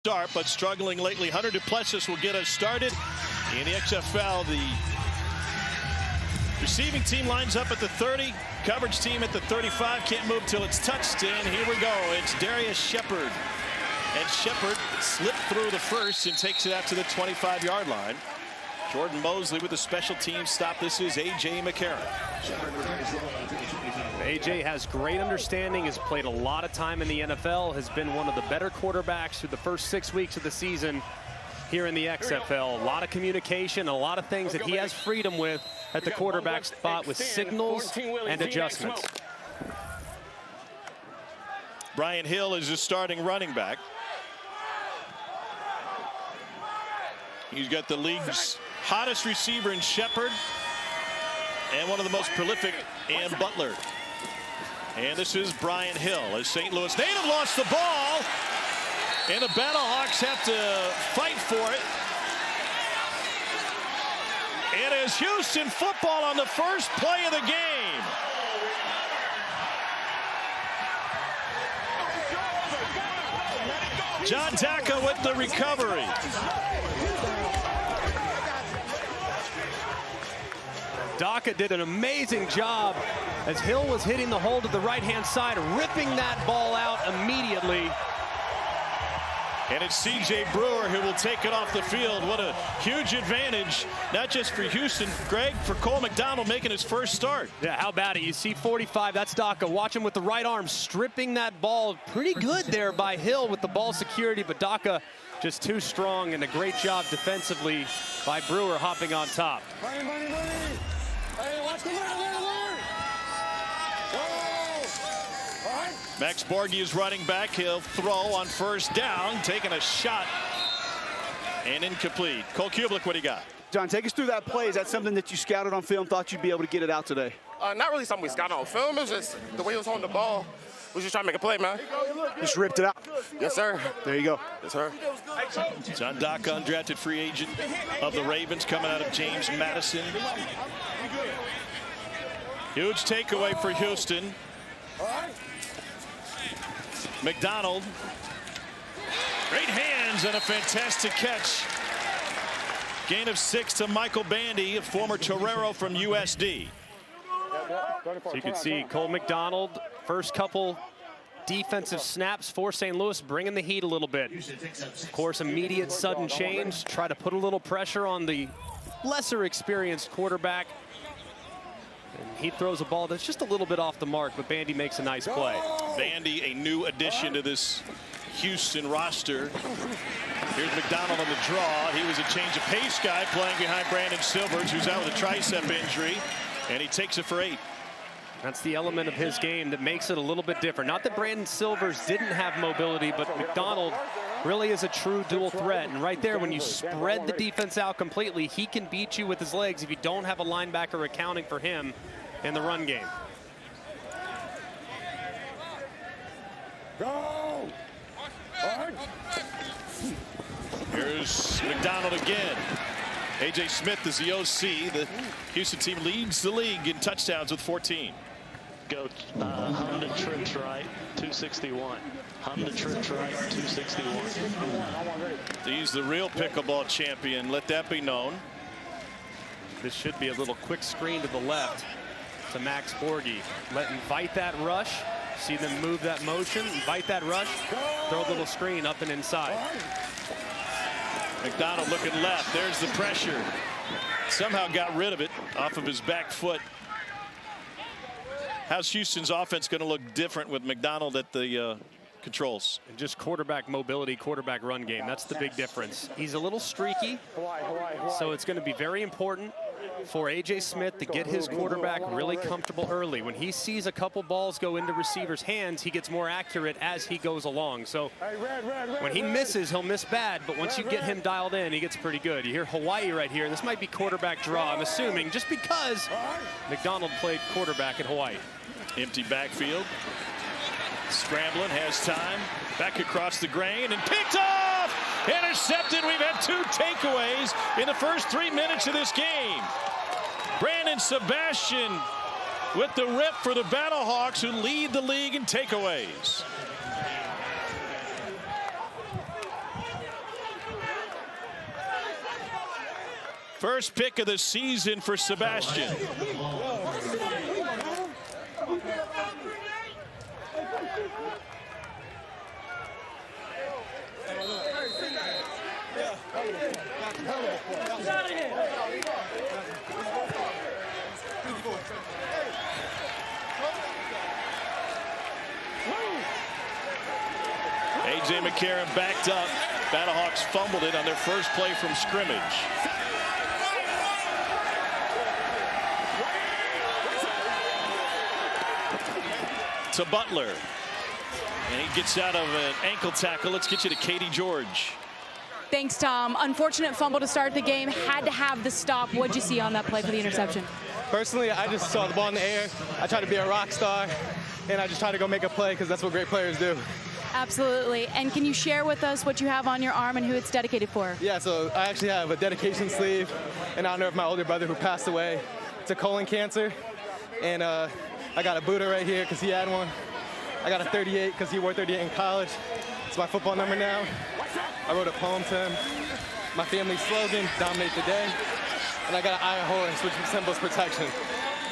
start, but struggling lately. Hunter Duplessis will get us started in the XFL. The receiving team lines up at the 30. Coverage team at the 35. Can't move till it's touched. And here we go. It's Darius Shepard. And Shepard slipped through the first and takes it out to the 25-yard line. Jordan Mosley with the special team stop. This is A.J. McCarron. A.J. has great understanding, has played a lot of time in the NFL, has been one of the better quarterbacks through the first 6 weeks of the season here in the XFL. A lot of communication, a lot of things that he has freedom with at the quarterback spot with signals and adjustments. Brian Hill is his starting running back. He's got the league's hottest receiver in Shepard and one of the most prolific in Butler. And this is Brian Hill as St. Louis native lost the ball. And the BattleHawks have to fight for it. It is Houston football on the first play of the game. John Taka with the recovery. Daka did an amazing job as Hill was hitting the hole to the right-hand side, ripping that ball out immediately. And it's C.J. Brewer who will take it off the field. What a huge advantage, not just for Houston, Greg, for Cole McDonald making his first start. Yeah, how about it? You see 45, that's Daka. Watch him with the right arm, stripping that ball. Pretty good there by Hill with the ball security, but Daka just too strong, and a great job defensively by Brewer hopping on top. Max Borghi is running back. He'll throw on first down, taking a shot and incomplete. Cole Kublik, what do you got? John, take us through that play. Is that something that you scouted on film, thought you'd be able to get it out today? Not really something we scouted on film. It was just the way he was holding the ball. We was just trying to make a play, man. Just ripped it out. Yes, sir. There you go. Yes, sir. John Daka, undrafted free agent of the Ravens, coming out of James Madison. Huge takeaway for Houston. McDonald. Great hands and a fantastic catch. Gain of 6 to Michael Bandy, a former Torero from USD. So you can see Cole McDonald, first couple defensive snaps for St. Louis, bringing the heat a little bit. Of course, immediate sudden change, try to put a little pressure on the lesser experienced quarterback. And he throws a ball that's just a little bit off the mark, but Bandy makes a nice play. Bandy, a new addition to this Houston roster. Here's McDonald on the draw. He was a change of pace guy playing behind Brandon Silvers, who's out with a tricep injury, and he takes it for 8. That's the element of his game that makes it a little bit different. Not that Brandon Silvers didn't have mobility, but McDonald really is a true dual threat. And right there, when you spread the defense out completely, he can beat you with his legs if you don't have a linebacker accounting for him in the run game. Go! Here's McDonald again. A.J. Smith is the OC. The Houston team leads the league in touchdowns with 14. Go hum to trips right, 261. Hum to trips right, 261. He's the real pickleball champion. Let that be known. This should be a little quick screen to the left to Max Borghi. Invite that rush. See them move that motion. Invite that rush. Throw a little screen up and inside. McDonald looking left. There's the pressure. Somehow got rid of it off of his back foot. How's Houston's offense going to look different with McDonald at the controls? And just quarterback mobility, quarterback run game. That's the big difference. He's a little streaky, so it's going to be very important for A.J. Smith to get his quarterback really comfortable early. When he sees a couple balls go into receivers' hands, he gets more accurate as he goes along. So when he misses, he'll miss bad, but once you get him dialed in, he gets pretty good. You hear Hawaii right here. This might be quarterback draw, I'm assuming, just because McDonald played quarterback at Hawaii. Empty backfield. Scrambling, has time. Back across the grain and picked off! Intercepted. We've had 2 takeaways in the first 3 minutes of this game. Brandon Sebastian with the rip for the BattleHawks, who lead the league in takeaways. First pick of the season for Sebastian. A.J. McCarron backed up. BattleHawks fumbled it on their first play from scrimmage. To Butler. And he gets out of an ankle tackle. Let's get you to Katie George. Thanks, Tom. Unfortunate fumble to start the game. Had to have the stop. What'd you see on that play for the interception? Personally, I just saw the ball in the air. I tried to be a rock star, and I just tried to go make a play because that's what great players do. Absolutely. And can you share with us what you have on your arm and who it's dedicated for? Yeah, so I actually have a dedication sleeve in honor of my older brother who passed away to colon cancer. And I got a Buddha right here because he had one. I got a 38 because he wore 38 in college. It's my football number now. I wrote a poem to him. My family's slogan, dominate the day. And I got an iron horse, which symbols protection.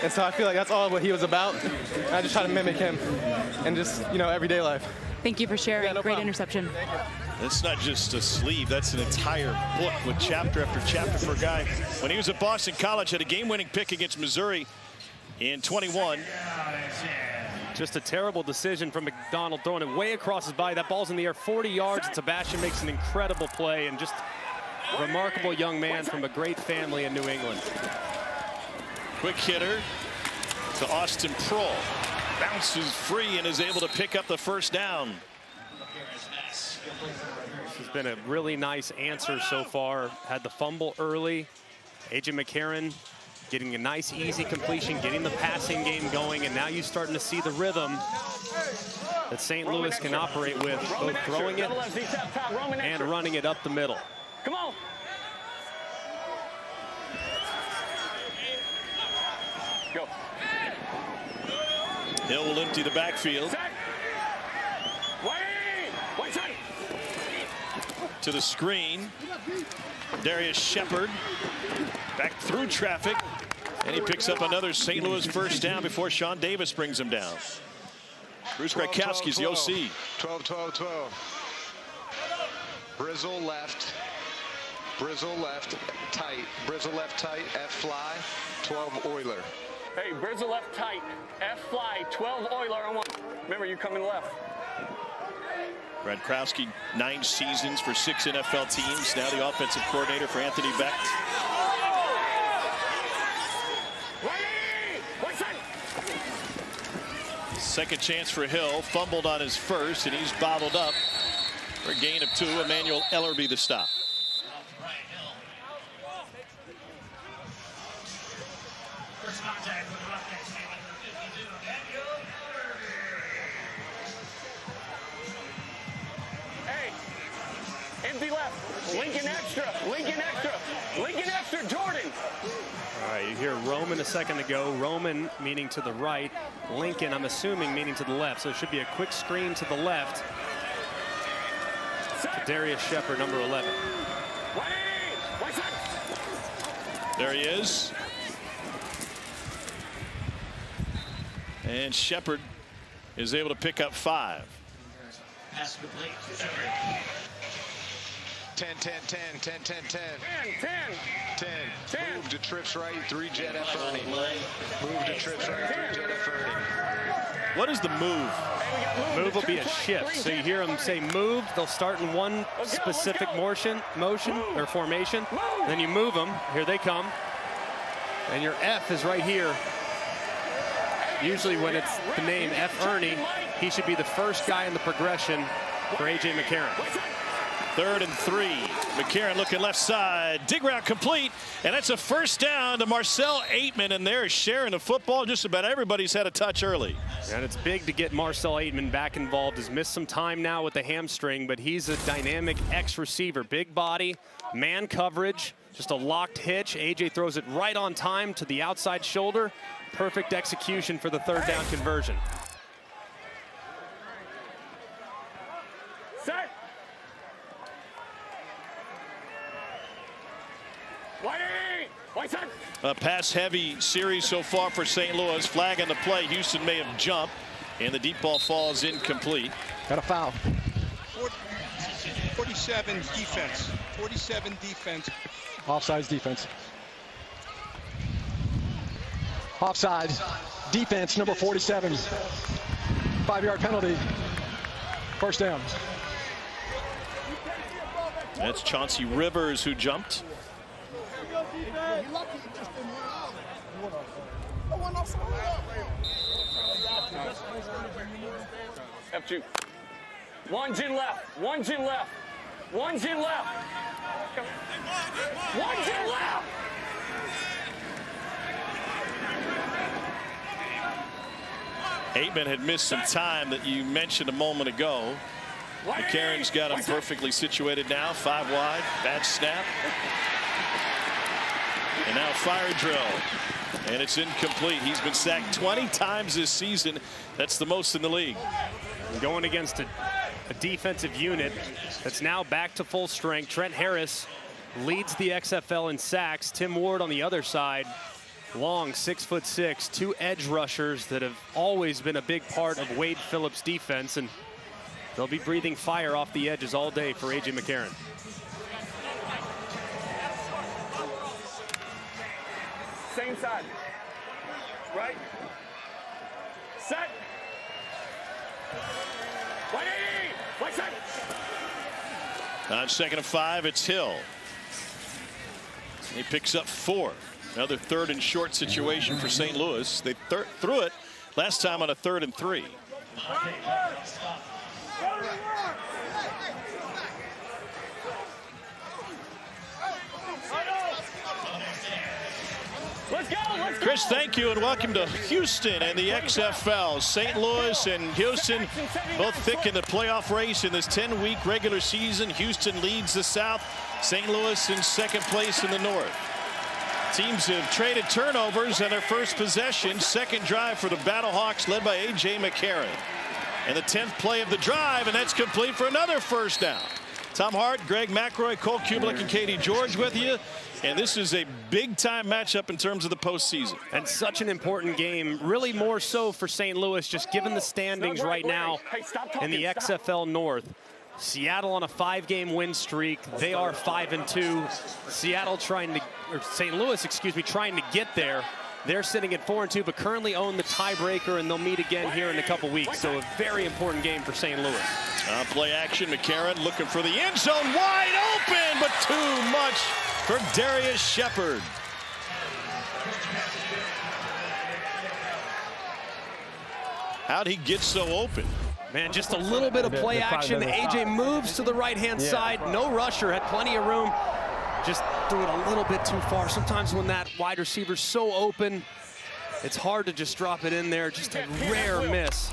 And so I feel like that's all what he was about. And I just try to mimic him in just, everyday life. Thank you for sharing. Yeah, no Great problem. interception. That's not just a sleeve. That's an entire book with chapter after chapter for a guy. When he was at Boston College, had a game-winning pick against Missouri in 21. Just a terrible decision from McDonald, throwing it way across his body. That ball's in the air 40 yards. And Sebastian makes an incredible play, and just a remarkable young man from a great family in New England. Quick hitter to Austin Prohl. Bounces free and is able to pick up the first down. This has been a really nice answer so far. Had the fumble early. A.J. McCarron getting a nice, easy completion, getting the passing game going, and now you're starting to see the rhythm that St. Louis can operate with, both throwing it and running it up the middle. Come on. Go. Hill will empty the backfield. To the screen. Darius Shepard back through traffic. And he picks up another St. Louis first down before Sean Davis brings him down. Bruce Gradkowski's the OC. 12. Brizzle left. Brizzle left tight. Brizzle left tight. F fly. 12 Oiler. Hey, Brizzle left tight. F fly. 12 Oiler on one. Remember, you coming left. Gradkowski, 9 seasons for 6 NFL teams. Now the offensive coordinator for Anthony Becht. Second chance for Hill. Fumbled on his first, and he's bottled up for a gain of 2. Emmanuel Ellerby the stop. First contact with the Roughnecks, number 52, Emmanuel Ellerby. Hey, empty left. Lincoln extra. Lincoln extra. Lincoln extra. Jordan. All right, you hear Roman a second ago. Roman meaning to the right. Lincoln, I'm assuming, meaning to the left. So it should be a quick screen to the left. To Darius Shepard, number 11. There he is. And Shepard is able to pick up 5. Pass complete. 10. Move to trips right, 3 jet F earning. Move to trips right, 3 jet F earning. What is the move? Move will be a shift. So you hear them say move, they'll start in one specific motion or formation. Then you move them, here they come. And your F is right here. Usually when it's the name F Ernie, he should be the first guy in the progression for A.J. McCarron. 3rd and 3. McCarron looking left side. Dig route complete. And that's a first down to Marcel Aitman. And they're sharing the football. Just about everybody's had a touch early. And it's big to get Marcel Aitman back involved. He's missed some time now with the hamstring, but he's a dynamic X-receiver. Big body, man coverage, just a locked hitch. A.J. throws it right on time to the outside shoulder. Perfect execution for the 3rd down conversion. A pass-heavy series so far for St. Louis. Flag on the play. Houston may have jumped, and the deep ball falls incomplete. Got a foul. 47 defense. 47 defense. Offsides defense. Offside defense, number 47. 5-yard penalty. First down. That's Chauncey Rivers who jumped. F2. One's in left. One's in left. One's in left. One's in left. Aitman had missed some time that you mentioned a moment ago. McCarron's got him perfectly situated now. 5 wide. Bad snap. And now fire drill. And it's incomplete. He's been sacked 20 times this season. That's the most in the league. Going against a defensive unit that's now back to full strength. Trent Harris leads the XFL in sacks. Tim Ward on the other side. Long, 6'6", 2 edge rushers that have always been a big part of Wade Phillips' defense, and they'll be breathing fire off the edges all day for A.J. McCarron. Same side. Right. Set. 180. Right side. On 2nd and 5, it's Hill. He picks up 4. Another 3rd and short situation for St. Louis. They threw it last time on a 3rd and 3. Let's go. Let's go. Chris, thank you, and welcome to Houston and the XFL. St. Louis and Houston both thick in the playoff race in this 10-week regular season. Houston leads the South. St. Louis in 2nd place in the North. Teams have traded turnovers on their first possession. 2nd drive for the BattleHawks, led by A.J. McCarron. And the 10th play of the drive, and that's complete for another first down. Tom Hart, Greg McElroy, Cole Kublik, and Katie George with you. And this is a big-time matchup in terms of the postseason. And such an important game, really more so for St. Louis, just given the standings right now in the XFL North. Seattle on a 5-game win streak. They are 5-2. Seattle St. Louis, excuse me, trying to get there. They're sitting at 4-2, but currently own the tiebreaker, and they'll meet again here in a couple weeks. So a very important game for St. Louis. Play action. McCarron looking for the end zone, wide open, but too much for Darius Shepard. How'd he get so open? Man, just a little bit of play action. A.J. moves to the right-hand side. No rusher, had plenty of room. Just threw it a little bit too far. Sometimes when that wide receiver's so open, it's hard to just drop it in there. Just a rare miss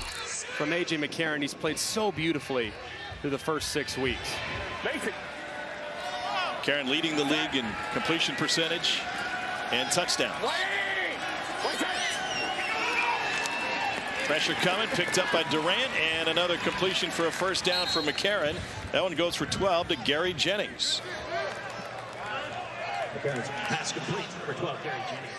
from A.J. McCarron. He's played so beautifully through the first 6 weeks. McCarron leading the league in completion percentage and touchdowns. Pressure coming, picked up by Durant, and another completion for a first down for McCarron. That one goes for 12 to Gary Jennings. McCarron's pass complete, number 12, Gary Jennings.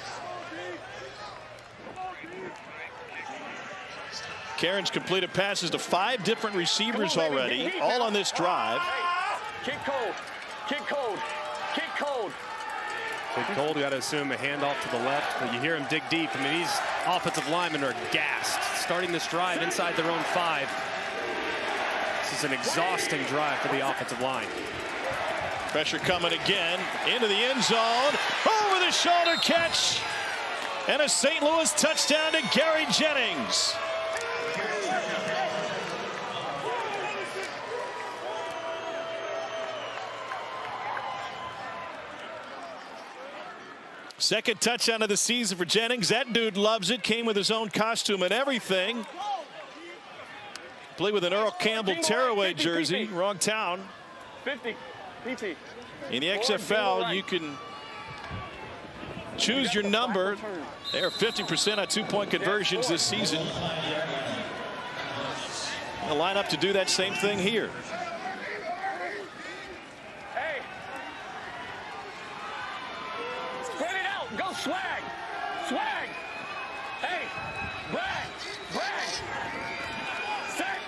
McCarron's completed passes to 5 different receivers already, all on this drive. Kick cold. Kick cold. Kick cold. Kick cold, got to assume a handoff to the left, but you hear him dig deep. I mean, these offensive linemen are gassed. Starting this drive inside their own 5. This is an exhausting drive for the offensive line. Pressure coming again into the end zone. Over the shoulder catch. And a St. Louis touchdown to Gary Jennings. Second touchdown of the season for Jennings. That dude loves it. Came with his own costume and everything. Played with an Earl Campbell tearaway jersey. Wrong town. 50. PT. In the XFL, you can choose your number. They are 50% on 2-point conversions this season. They'll line up to do that same thing here. swag. Swag. Hey, brag. Brag. Set.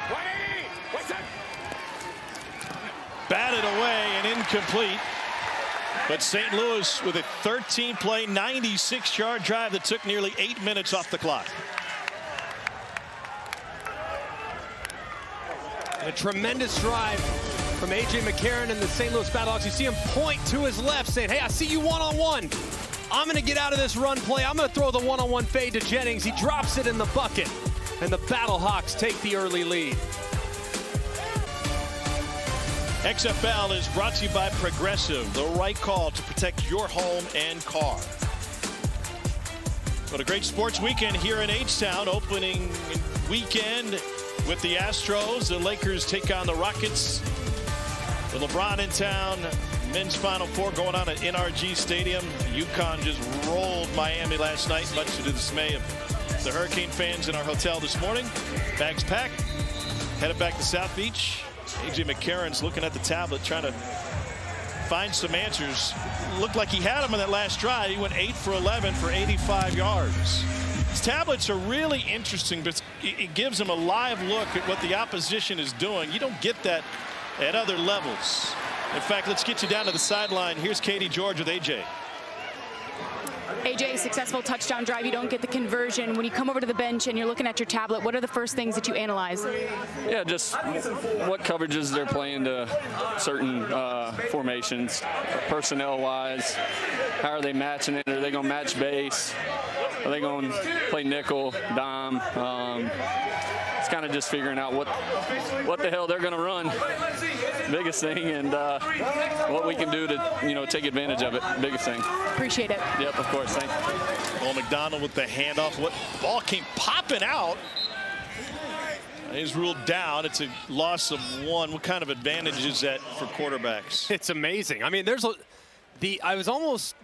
180. What's that? Batted away and incomplete. But St. Louis with a 13-play, 96-yard drive that took nearly 8 minutes off the clock. A tremendous drive from A.J. McCarron and the St. Louis BattleHawks. You see him point to his left saying, hey, I see you one-on-one. I'm going to get out of this run play. I'm going to throw the one-on-one fade to Jennings. He drops it in the bucket, and the BattleHawks take the early lead. XFL is brought to you by Progressive, the right call to protect your home and car. What a great sports weekend here in H-Town. Opening weekend with the Astros. The Lakers take on the Rockets. With LeBron in town, men's Final Four going on at NRG Stadium. UConn just rolled Miami last night, much to the dismay of the Hurricane fans in our hotel this morning. Bags packed, headed back to South Beach. A.J. McCarron's looking at the tablet, trying to find some answers. Looked like he had them on that last drive. He went 8 for 11 for 85 yards. His tablets are really interesting, but it gives him a live look at what the opposition is doing. You don't get that at other levels. In fact, let's get you down to the sideline. Here's Katie George with A.J. AJ, successful touchdown drive. You don't get the conversion. When you come over to the bench and you're looking at your tablet, what are the first things that you analyze? Yeah, just what coverages they're playing to certain formations, personnel-wise. How are they matching it? Are they going to match base? Are they going to play nickel, dime? It's kind of just figuring out what the hell they're going to run. Biggest thing, and what we can do to take advantage of it. Biggest thing. Appreciate it. Yep, of course. Thank you. Well, McDonald with the handoff. What ball came popping out? He's ruled down. It's a loss of 1. What kind of advantage is that for quarterbacks? It's amazing. I mean, I was almost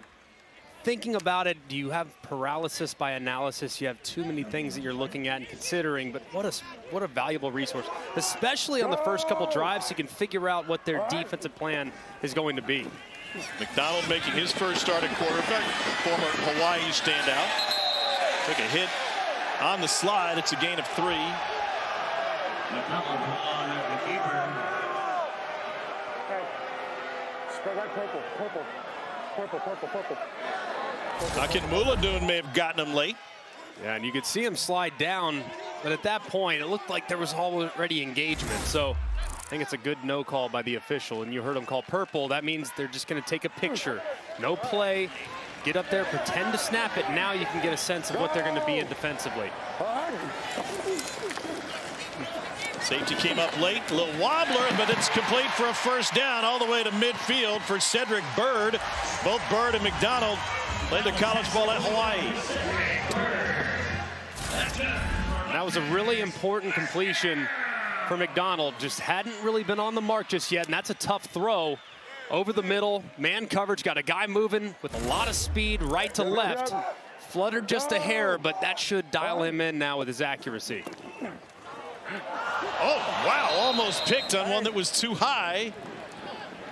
thinking about it. Do you have paralysis by analysis? You have too many things that you're looking at and considering, but what a valuable resource, especially on the first couple drives, so you can figure out what their defensive plan is going to be. McDonald making his first start at quarterback, former Hawaii standout. Took a hit on the slide. It's a gain of 3. Akinmouladun may have gotten him late. Yeah, and you could see him slide down, but at that point, it looked like there was already engagement. So I think it's a good no call by the official, and you heard him call purple. That means they're just going to take a picture. No play. Get up there, pretend to snap it. Now you can get a sense of what they're going to be in defensively. Safety came up late, a little wobbler, but it's complete for a first down all the way to midfield for Cedric Byrd. Both Byrd and McDonald played the college ball at Hawaii. That was a really important completion for McDonald. Just hadn't really been on the mark just yet, and that's a tough throw. Over the middle, man coverage, got a guy moving with a lot of speed right to left. Fluttered just a hair, but that should dial him in now with his accuracy. Oh, wow, almost picked on one that was too high.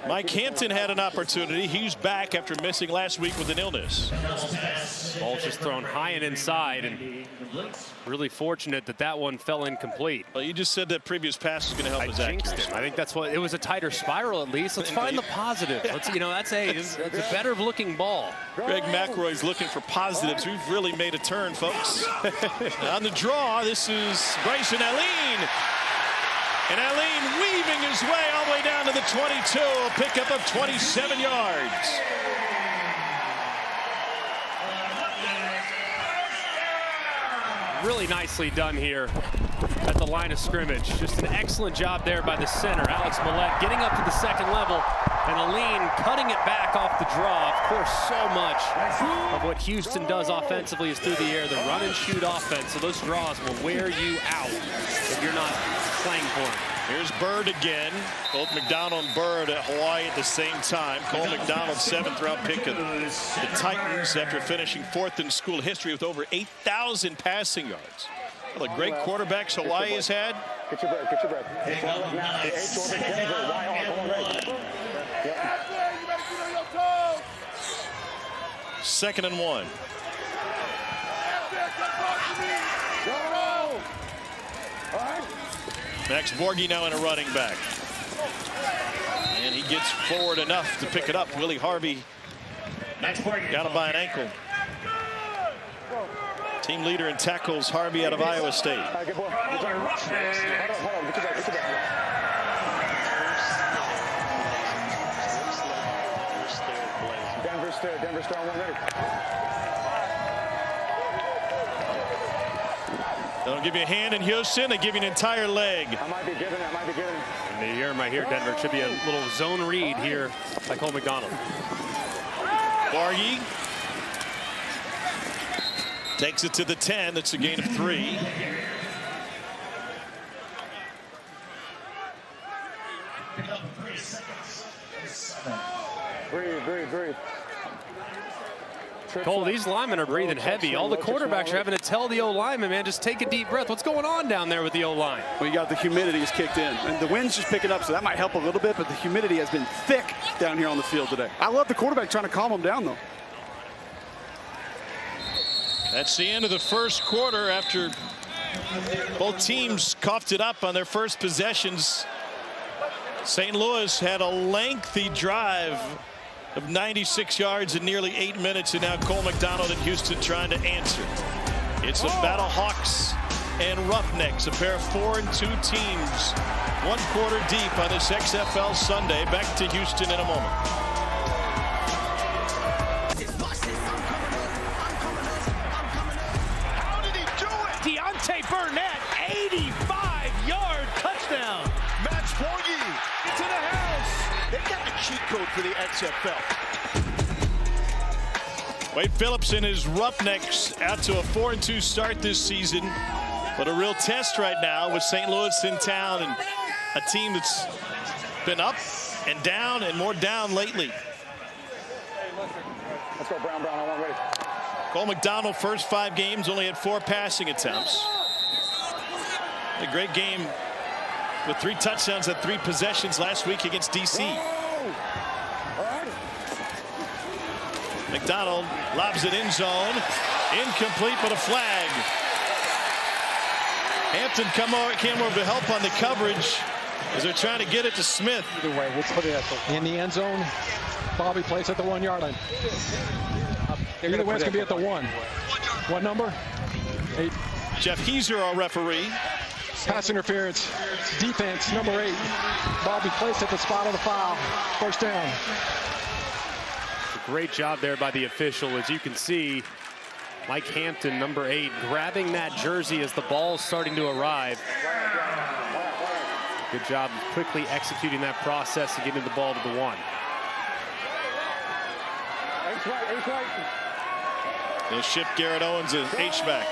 Mike Hampton had an opportunity. He's back after missing last week with an illness. Ball just thrown high and inside, and really fortunate that that one fell incomplete. Well, you just said that previous pass was going to help his accuracy. I think that's what it was, a tighter spiral at least. Let's find the positive. Let's, that's a better looking ball. Greg McElroy's looking for positives. We've really made a turn, folks. On the draw, this is Bryson Allen. And Allen weaving his way all the way down to the 22, a pickup of 27 yards. Really nicely done here at the line of scrimmage. Just an excellent job there by the center, Alex Millette, getting up to the second level, and Allen cutting it back off the draw. Of course, so much of what Houston does offensively is through the air, the run and shoot offense, so those draws will wear you out if you're not playing for him. Here's Byrd again. Both McDonald and Byrd at Hawaii at the same time. Cole McDonald, 7th round pick of the Titans after finishing 4th in school history with over 8,000 passing yards. Well, the great quarterbacks Hawaii has had. Get your breath, get your breath. 2nd and 1. Max Borghi now in a running back. And he gets forward enough to pick it up. Willie Harvey got him by an ankle. Team leader in tackles, Harvey out of Iowa State. Denver's still on 1 ready. They'll give you a hand in Houston. They give you an entire leg. I might be giving it. And you hear him right here, Denver. It should be a little zone read here by Cole McDonald. Borghi takes it to the 10. That's a gain of 3. Breathe. Cole, these linemen are breathing heavy. All the quarterbacks are having to tell the O-lineman, man, just take a deep breath. What's going on down there with the O-line? Well, you got the humidity is kicked in, and the wind's just picking up, so that might help a little bit, but the humidity has been thick down here on the field today. I love the quarterback trying to calm them down, though. That's the end of the first quarter after both teams coughed it up on their first possessions. St. Louis had a lengthy drive of 96 yards in nearly 8 minutes, and now Cole McDonald in Houston trying to answer. It's the BattleHawks and Roughnecks, a pair of 4-2 teams, 1 quarter deep on this XFL Sunday. Back to Houston in a moment. How did he do it? Deontay Burnett, 85-yard touchdown. Max Borghi to the house. They got the cheat code for the XFL. Wade Phillips and his Roughnecks out to a 4-2 start this season, but a real test right now with St. Louis in town and a team that's been up and down and more down lately. Let's go, Brown on 1 ready. Cole McDonald, first 5 games, only had 4 passing attempts. A great game with 3 touchdowns and 3 possessions last week against DC. McDonald lobs it in zone. Incomplete, but a flag. Hampton came over to help on the coverage as they're trying to get it to Smith. Either way, we'll put it in the end zone. Bobby plays at the 1-yard line. Either way, it's going to be at the 1. What number? 8. Jeff Heiser, our referee. Pass interference. Defense, number 8. Bobby placed at the spot of the foul. First down. Great job there by the official. As you can see, Mike Hampton, number 8, grabbing that jersey as the ball's starting to arrive. Good job of quickly executing that process and getting the ball to the 1. They'll ship Garrett Owens an H-back.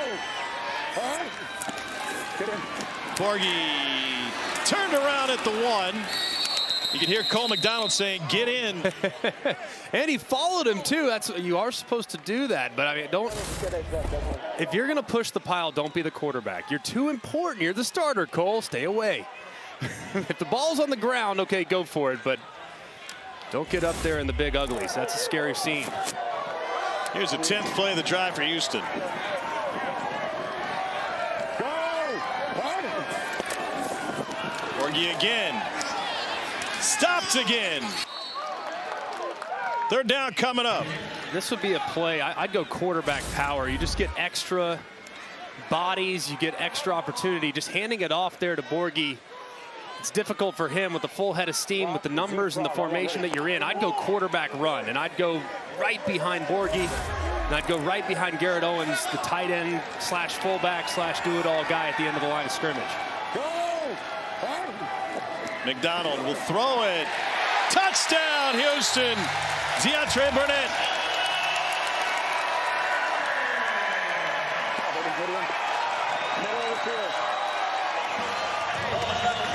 Borghi turned around at the 1. You can hear Cole McDonald saying, "Get in." And he followed him too. You are supposed to do that, but I mean, if you're going to push the pile, don't be the quarterback. You're too important. You're the starter, Cole. Stay away. If the ball's on the ground, okay, go for it, but don't get up there in the big uglies. That's a scary scene. Here's the 10th play of the drive for Houston. Borghi again. Stopped again. 3rd down coming up. This would be a play. I'd go quarterback power. You just get extra bodies. You get extra opportunity. Just handing it off there to Borghi. It's difficult for him with the full head of steam, with the numbers and the formation that you're in. I'd go quarterback run, and I'd go right behind Borghi, and I'd go right behind Garrett Owens, the tight end slash fullback slash do-it-all guy at the end of the line of scrimmage. McDonald will throw it. Touchdown, Houston. Deontay Burnett.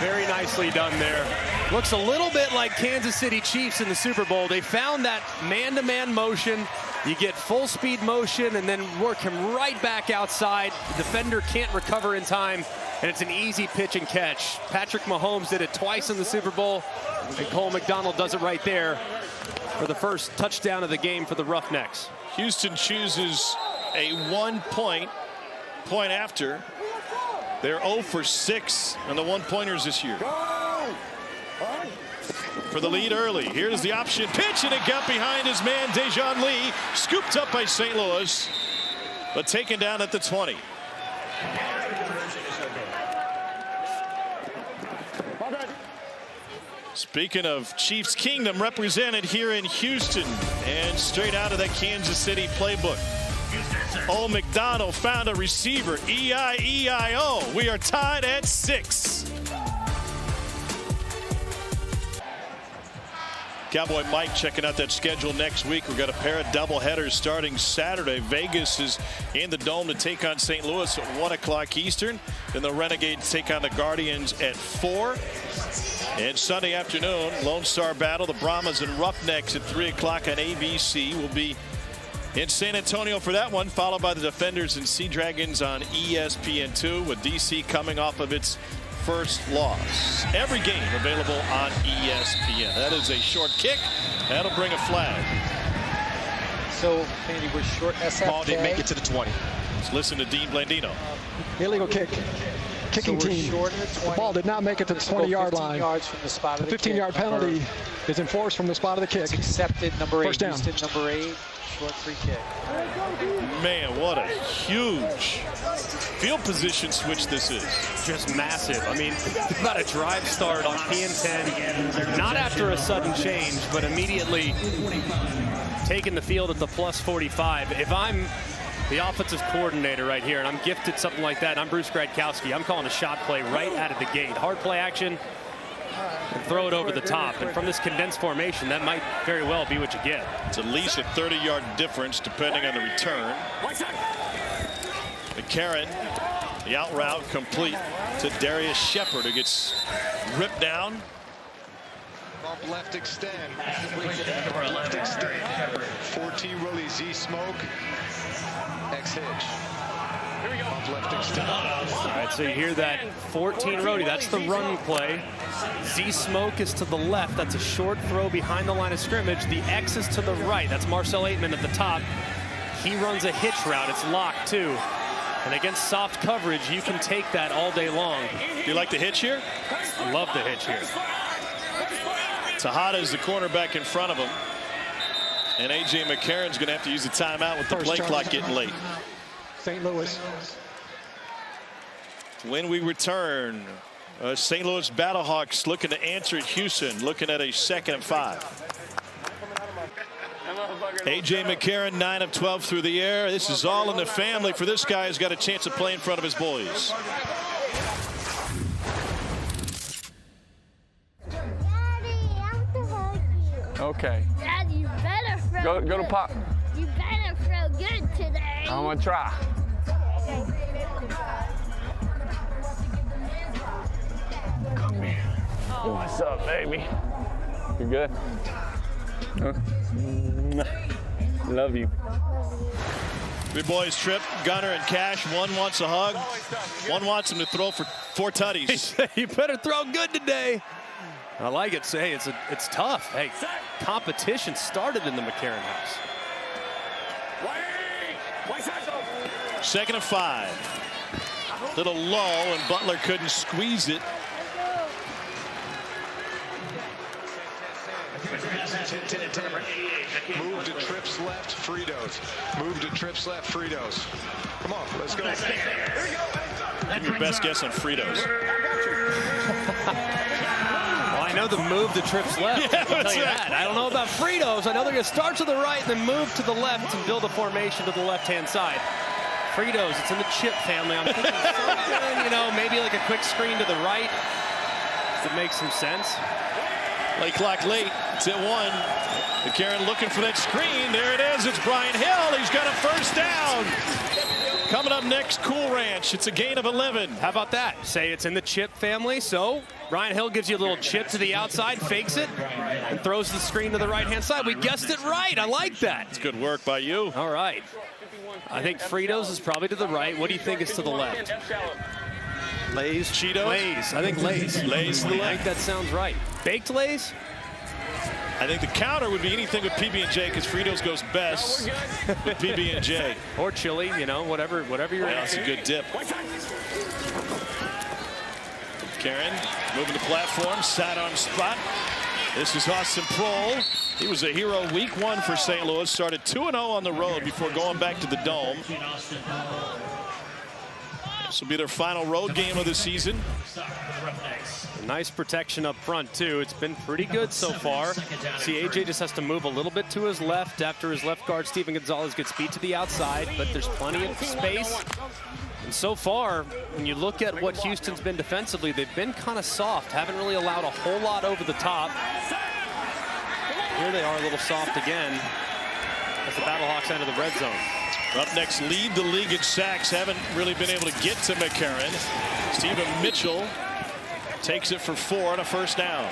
Very nicely done there. Looks a little bit like Kansas City Chiefs in the Super Bowl. They found that man-to-man motion. You get full speed motion and then work him right back outside. The defender can't recover in time, and it's an easy pitch and catch. Patrick Mahomes did it twice in the Super Bowl, and Cole McDonald does it right there for the first touchdown of the game for the Roughnecks. Houston chooses a 1 point after. They're 0 for 6 on the 1-pointers this year. For the lead early. Here's the option pitch, and it got behind his man Dejoun Lee. Scooped up by St. Louis, but taken down at the 20. Speaking of Chiefs Kingdom, represented here in Houston and straight out of that Kansas City playbook. Old McDonald found a receiver. E-I-E-I-O. We are tied at 6. Cowboy Mike checking out that schedule next week. We've got a pair of doubleheaders starting Saturday. Vegas is in the Dome to take on St. Louis at 1 o'clock Eastern. Then the Renegades take on the Guardians at 4. And Sunday afternoon, Lone Star Battle, the Brahmas and Roughnecks at 3 o'clock on ABC. Will be in San Antonio for that one, followed by the Defenders and Sea Dragons on ESPN2, with DC coming off of its first loss. Every game available on ESPN. That is a short kick. That'll bring a flag. So, Andy, we're short SFK. Ball didn't make it to the 20. Let's listen to Dean Blandino. Illegal kick. Kicking team. The ball did not make it to the 20-yard line. Yards from the spot of the 15-yard penalty is enforced from the spot of the kick. It's accepted. Number 8. First down. Houston, number 8. Short free kick. Man, what a huge field position switch this is. Just massive. I mean, about a drive start on PN10. Not after a sudden change, but immediately taking the field at the plus 45. If I'm the offensive coordinator right here, and I'm gifted something like that, I'm Bruce Gradkowski. I'm calling a shot play right out of the gate. Hard play action, and throw it over the top. And from this condensed formation, that might very well be what you get. It's at least a 30-yard difference depending on the return. McCarron, the out route complete to Darius Shepard, who gets ripped down. Bump left extend. Left extend. 14 rolly Z smoke. X hitch. Here we go. Bump left extend. All right, so you hear that 14 roadie. That's the run play. Z smoke is to the left. That's a short throw behind the line of scrimmage. The X is to the right. That's Marcel Aitman at the top. He runs a hitch route. It's locked too. And against soft coverage, you can take that all day long. Do you like the hitch here? I love the hitch here. Tejada is the cornerback in front of him. And A.J. McCarron's going to have to use the timeout with the play clock getting late. St. Louis. When we return, St. Louis BattleHawks looking to answer at Houston, looking at a 2nd and 5. A.J. McCarron, 9 of 12 through the air. This is all in the family for this guy who's got a chance to play in front of his boys. Okay. Dad, you better throw Go to Pop. You better throw good today. I'm gonna try. Come here. What's up, baby? You good? Love you. Big boys trip. Gunner and Cash. One wants a hug. One wants him to throw for 4 tutties. You better throw good today. I like it. Say it's tough. Hey, competition started in the McCarron house. 2nd and 5. Little low, and Butler couldn't squeeze it. Move to trips left, Fritos. Move to trips left, Fritos. Come on, let's go. Give me your best guess on Fritos. Well, I know the move to trips left. Yeah, I'll tell you that. I don't know about Fritos. I know they're going to start to the right and then move to the left and build a formation to the left-hand side. Fritos, it's in the chip family. I'm thinking something, you know, maybe like a quick screen to the right. Does it make some sense? Play clock late. It's at 1. McCarron looking for that screen. There it is. It's Brian Hill. He's got a first down. Coming up next, Cool Ranch. It's a gain of 11. How about that? Say it's in the chip family. So Brian Hill gives you a little chip to the outside, fakes it, and throws the screen to the right-hand side. We guessed it right. I like that. It's good work by you. All right. I think Fritos is probably to the right. What do you think is to the left? Lay's, Cheetos? Lay's. I think Lay's. Lay's to the left. I think that sounds right. Baked Lay's? I think the counter would be anything with PB&J because Fritos goes best with PB&J. Or chili, you know, whatever you're yeah, that's a good dip. Karen moving the platform, sidearm spot. This is Austin Prohl. He was a hero week 1 for St. Louis. Started 2-0 on the road before going back to the Dome. This will be their final road game of the season. Nice protection up front, too. It's been pretty good so far. See, AJ just has to move a little bit to his left after his left guard, Steven Gonzalez, gets beat to the outside, but there's plenty of space. And so far, when you look at what Houston's been defensively, they've been kind of soft, haven't really allowed a whole lot over the top. Here they are a little soft again as the BattleHawks enter the red zone. Roughnecks lead the league in sacks, haven't really been able to get to McCarron. Stephen Mitchell takes it for 4 on a first down.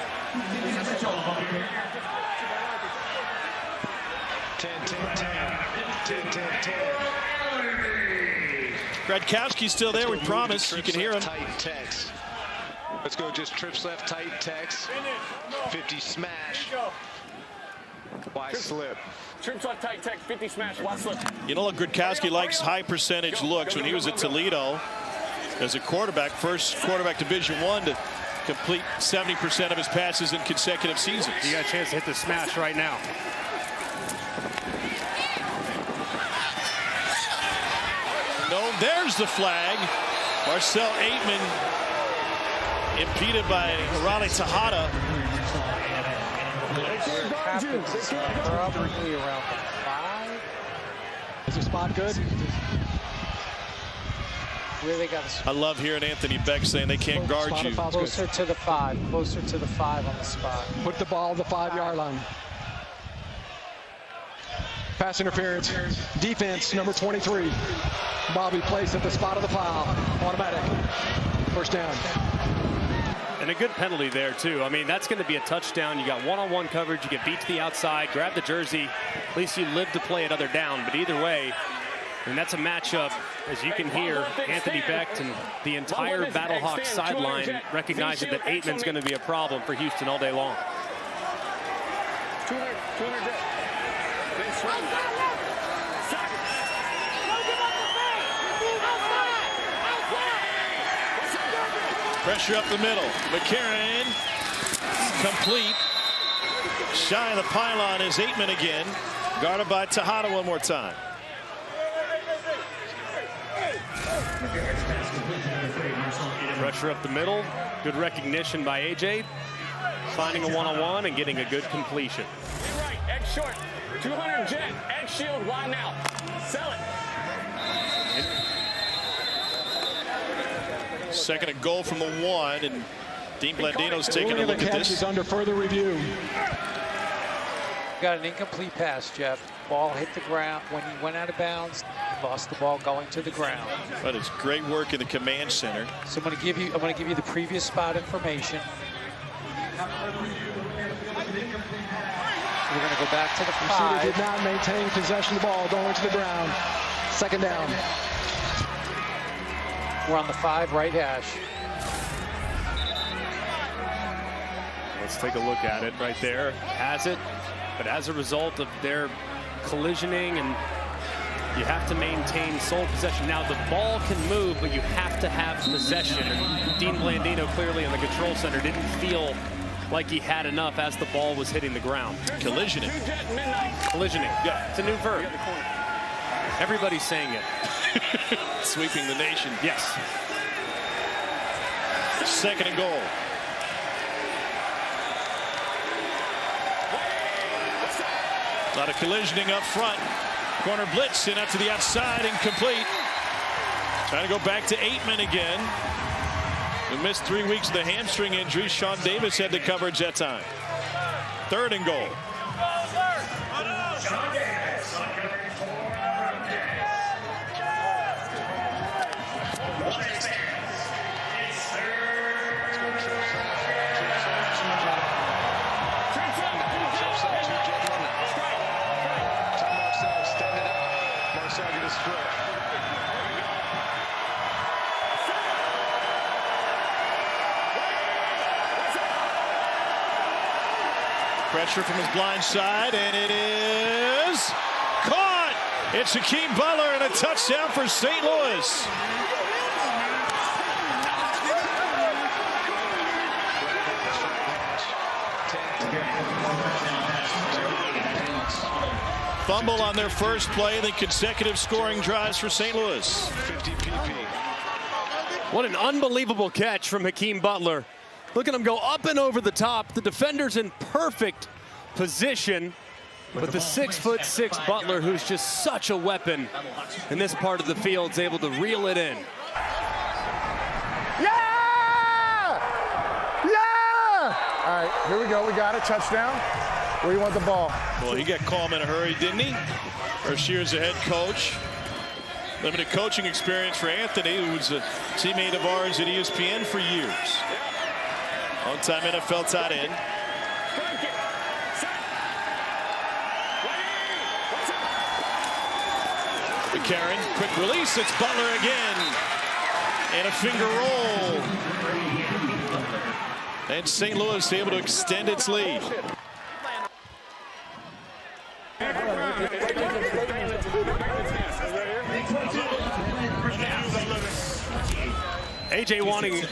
10-10-10. Gradkowski's still there, we promise. You can hear him. Tight text. Let's go just trips left, tight text. 50 smash. Wide slip. Trips left, tight text, 50 smash, wide slip. You know, Gradkowski likes high percentage looks. When he was at Toledo as a quarterback, first quarterback Division I to complete 70% of his passes in consecutive seasons. You got a chance to hit the smash right now. No, there's the flag. Marcel Aitman impeded by Raleigh Tejada. Probably around the 5. Is the spot good? Where they got I love hearing Anthony Beck saying they can't guard you. Closer to the 5. Closer to the 5 on the spot. Put the ball on the 5-yard line. Pass interference. Defense, number 23. Bobby placed at the spot of the foul. Automatic. First down. And a good penalty there, too. I mean, that's going to be a touchdown. You got one-on-one coverage. You get beat to the outside. Grab the jersey. At least you live to play another down. But either way, and that's a matchup, as you can hear, Anthony Becht and the entire BattleHawks sideline recognizing that Aitman's going to be a problem for Houston all day long. Pressure up the middle. McCarron complete. Shy of the pylon is Aitman again. Guarded by Tejada one more time. Pressure up the middle. Good recognition by AJ. Finding a one-on-one and getting a good completion. Right, X short, 200 jet, X shield, wide now. Sell it. Second and goal from the 1, and Dean Blandino's taking a look at this. Is under further review. Got an incomplete pass, Jeff. Ball hit the ground. When he went out of bounds, he lost the ball going to the ground. But it's great work in the command center. So I'm going to give you the previous spot information. We're going to go back to the 5. Did not maintain possession of the ball going to the ground. Second down. We're on the 5 right hash. Let's take a look at it right there. Has it, but as a result of their collisioning, and you have to maintain sole possession. Now the ball can move, but you have to have possession. And Dean Blandino clearly in the control center didn't feel like he had enough as the ball was hitting the ground. Collisioning. Collisioning. Yeah, it's a new verb. Everybody's saying it. Sweeping the nation. Yes. Second and goal. A lot of collisioning up front. Corner blitz and out to the outside, incomplete. Trying to go back to Aitman again. We missed 3 weeks of the hamstring injury. Sean Davis had the coverage that time. Third and goal. Pressure from his blind side, and it is caught. It's Hakeem Butler and a touchdown for St. Louis. Fumble on their first play, then consecutive scoring drives for St. Louis. 50 PP. What an unbelievable catch from Hakeem Butler. Look at him go up and over the top. The defender's in perfect position. But the 6'6" Butler, who's just such a weapon in this part of the field, is able to reel it in. Yeah! Yeah! All right, here we go. We got it. Touchdown. Where do you want the ball? Well, he got calm in a hurry, didn't he? First year as a head coach. Limited coaching experience for Anthony, who was a teammate of ours at ESPN for years. Long-time NFL tight end. McCarron, quick release. It's Butler again. And a finger roll. And St. Louis able to extend its lead. AJ wanting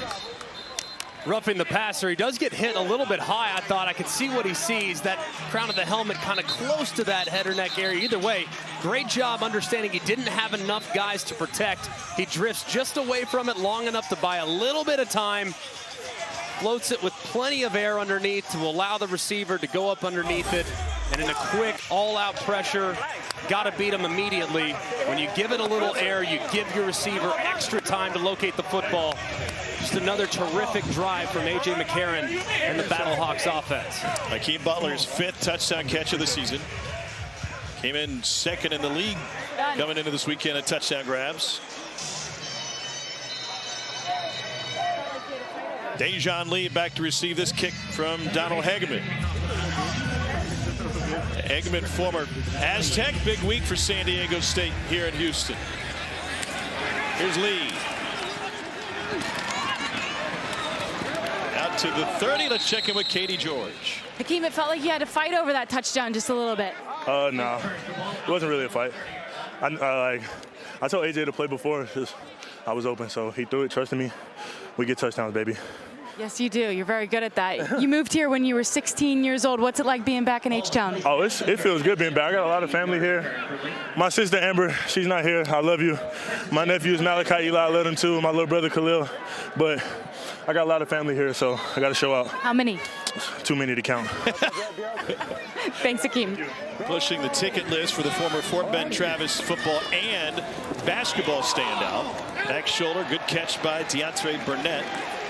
roughing the passer. He does get hit a little bit high. I thought I could see what he sees. That crown of the helmet kind of close to that head or neck area. Either way, great job understanding he didn't have enough guys to protect. He drifts just away from it long enough to buy a little bit of time. Floats it with plenty of air underneath to allow the receiver to go up underneath it. And in a quick, all-out pressure, got to beat him immediately. When you give it a little air, you give your receiver extra time to locate the football. Just another terrific drive from A.J. McCarron and the BattleHawks offense. Hakeem Butler's 5th touchdown catch of the season. Came in 2nd in the league coming into this weekend at touchdown grabs. Dejon Lee back to receive this kick from Donald Hageman. Hageman, former Aztec, big week for San Diego State here in Houston. Here's Lee. Out to the 30. Let's check in with Katie George. Hakeem, it felt like you had to fight over that touchdown just a little bit. No, it wasn't really a fight. I told AJ to play before. I was open, so he threw it, trusting me. We get touchdowns, baby. Yes, you do. You're very good at that. You moved here when you were 16 years old. What's it like being back in H-Town? Oh, it feels good being back. I got a lot of family here. My sister, Amber, she's not here. I love you. My nephew is Malachi Eli. I love him too. My little brother, Khalil. But I got a lot of family here, so I got to show out. How many? Too many to count. Thanks, Hakeem. Pushing the ticket list for the former Fort Bend Travis football and basketball standout. Back shoulder, good catch by Deontay Burnett.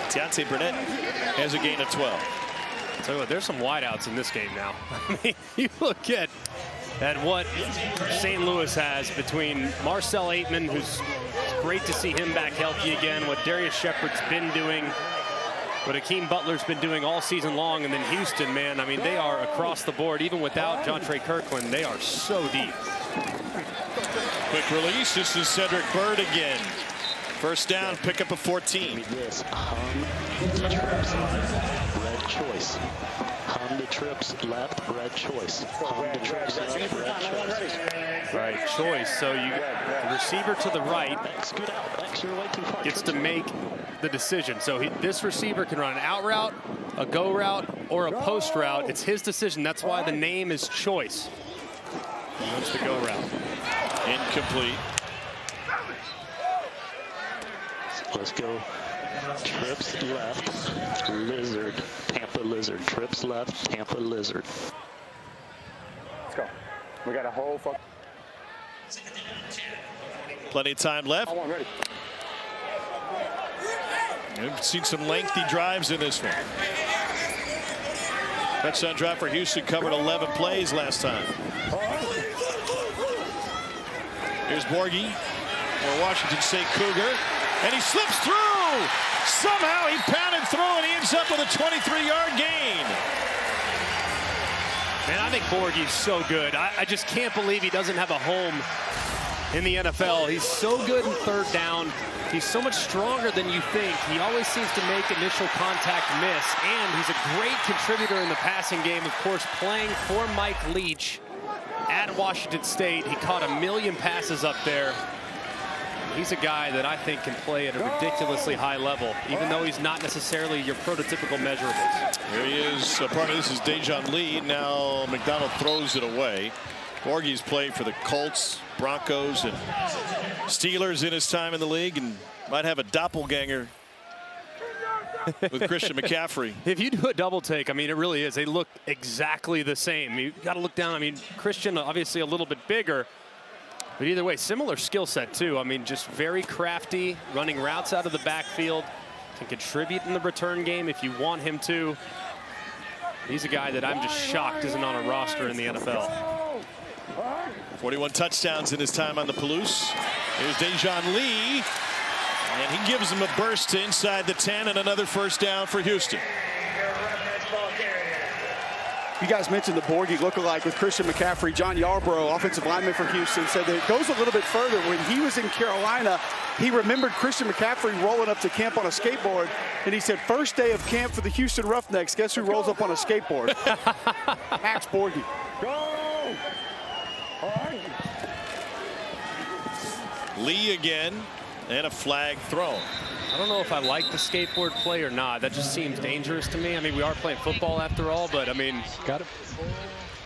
Deontay Burnett has a gain of 12. I'll tell you what, there's some wideouts in this game now. I mean, you look at what St. Louis has between Marcel Aitman, who's great to see him back healthy again, what Darius Shepard's been doing, what Hakeem Butler's been doing all season long, and then Houston, man, I mean, they are across the board. Even without Jontre Kirkland, they are so deep. Quick release. This is Cedric Byrd again. First down, pick up a 14. This red choice. Hum the trips left, red choice. Hum the trips left, red choice. Right, choice. So the receiver to the right gets to make the decision. So this receiver can run an out route, a go route, or a post route. It's his decision. That's why the name is choice. He wants the go route. Incomplete. Let's go. Trips left, Lizard, Tampa Lizard. Trips left, Tampa Lizard. Let's go. We got a whole fuck. Plenty of time left. Ready. We've seen some lengthy drives in this one. Touchdown drive for Houston, covered 11 plays last time. Here's Borghi for Washington State Cougar. And he slips through. Somehow he pounded through and he ends up with a 23-yard gain. Man, I think Borghi's so good. I just can't believe he doesn't have a home in the NFL. He's so good in third down. He's so much stronger than you think. He always seems to make initial contact miss, and he's a great contributor in the passing game. Of course, playing for Mike Leach at Washington State. He caught 1 million passes up there. He's a guy that I think can play at a ridiculously high level, even though he's not necessarily your prototypical measurables. Here he is. Part of this is Dejon Lee. Now McDonald throws it away. Borghi's played for the Colts, Broncos, and Steelers in his time in the league, and might have a doppelganger with Christian McCaffrey. If you do a double take, I mean, it really is. They look exactly the same. You've got to look down. I mean, Christian obviously a little bit bigger, but either way, similar skill set too. I mean, just very crafty, running routes out of the backfield, can contribute in the return game if you want him to. He's a guy that I'm just shocked isn't on a roster in the NFL. 41 touchdowns in his time on the Palouse. Here's Dejon Lee, and he gives him a burst to inside the 10 and another first down for Houston. You guys mentioned the Borghi lookalike with Christian McCaffrey. John Yarbrough, offensive lineman for Houston, said that it goes a little bit further. When he was in Carolina, he remembered Christian McCaffrey rolling up to camp on a skateboard, and he said, first day of camp for the Houston Roughnecks, guess who rolls up on a skateboard? Max Borghi. Go! Lee again, and a flag thrown. I don't know if I like the skateboard play or not. That just seems dangerous to me. I mean, we are playing football after all, but I mean, got it.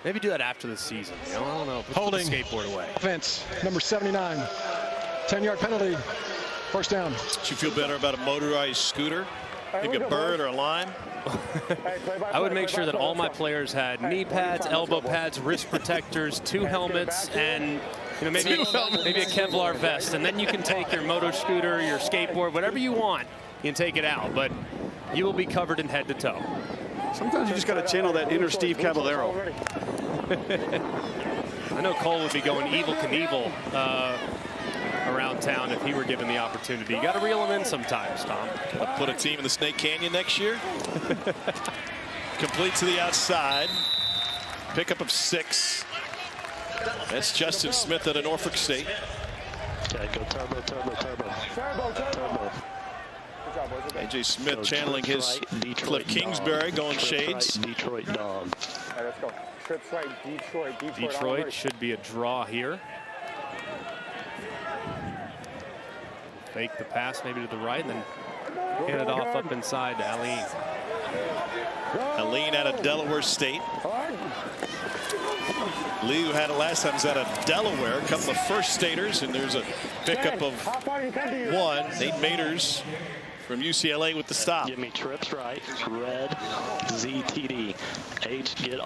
Maybe do that after the season. You know, I don't know. Holding the skateboard away. Offense, number 79. 10-yard penalty. First down. Should you feel better about a motorized scooter? Maybe a bird or a lime? I would make sure that all my players had knee pads, elbow pads, wrist protectors, 2 helmets, and maybe a Kevlar vest. And then you can take your motor scooter, your skateboard, whatever you want, you can take it out. But you will be covered in head to toe. Sometimes you just got to channel that inner Steve Caballero. I know Cole would be going Evel Knievel around town if he were given the opportunity. You got to reel him in sometimes, Tom. Put a team in the Snake Canyon next year. Complete to the outside. Pickup of 6. That's Justin Smith out of Norfolk State. Okay, go turbo, turbo, turbo. Turbo. A.J. Smith channeling his Cliff Kingsbury, going shades. Detroit dog. All right, let's go. Trips right, Detroit. Detroit should be a draw here. Fake the pass maybe to the right, and then hand it off up inside to Aline. Aline out of Delaware State. Lee, who had it last time, is out of Delaware. A couple of first staters, and there's a pickup of 1. Nate Maters from UCLA with the stop. Give me trips right, red, ZTD. H, get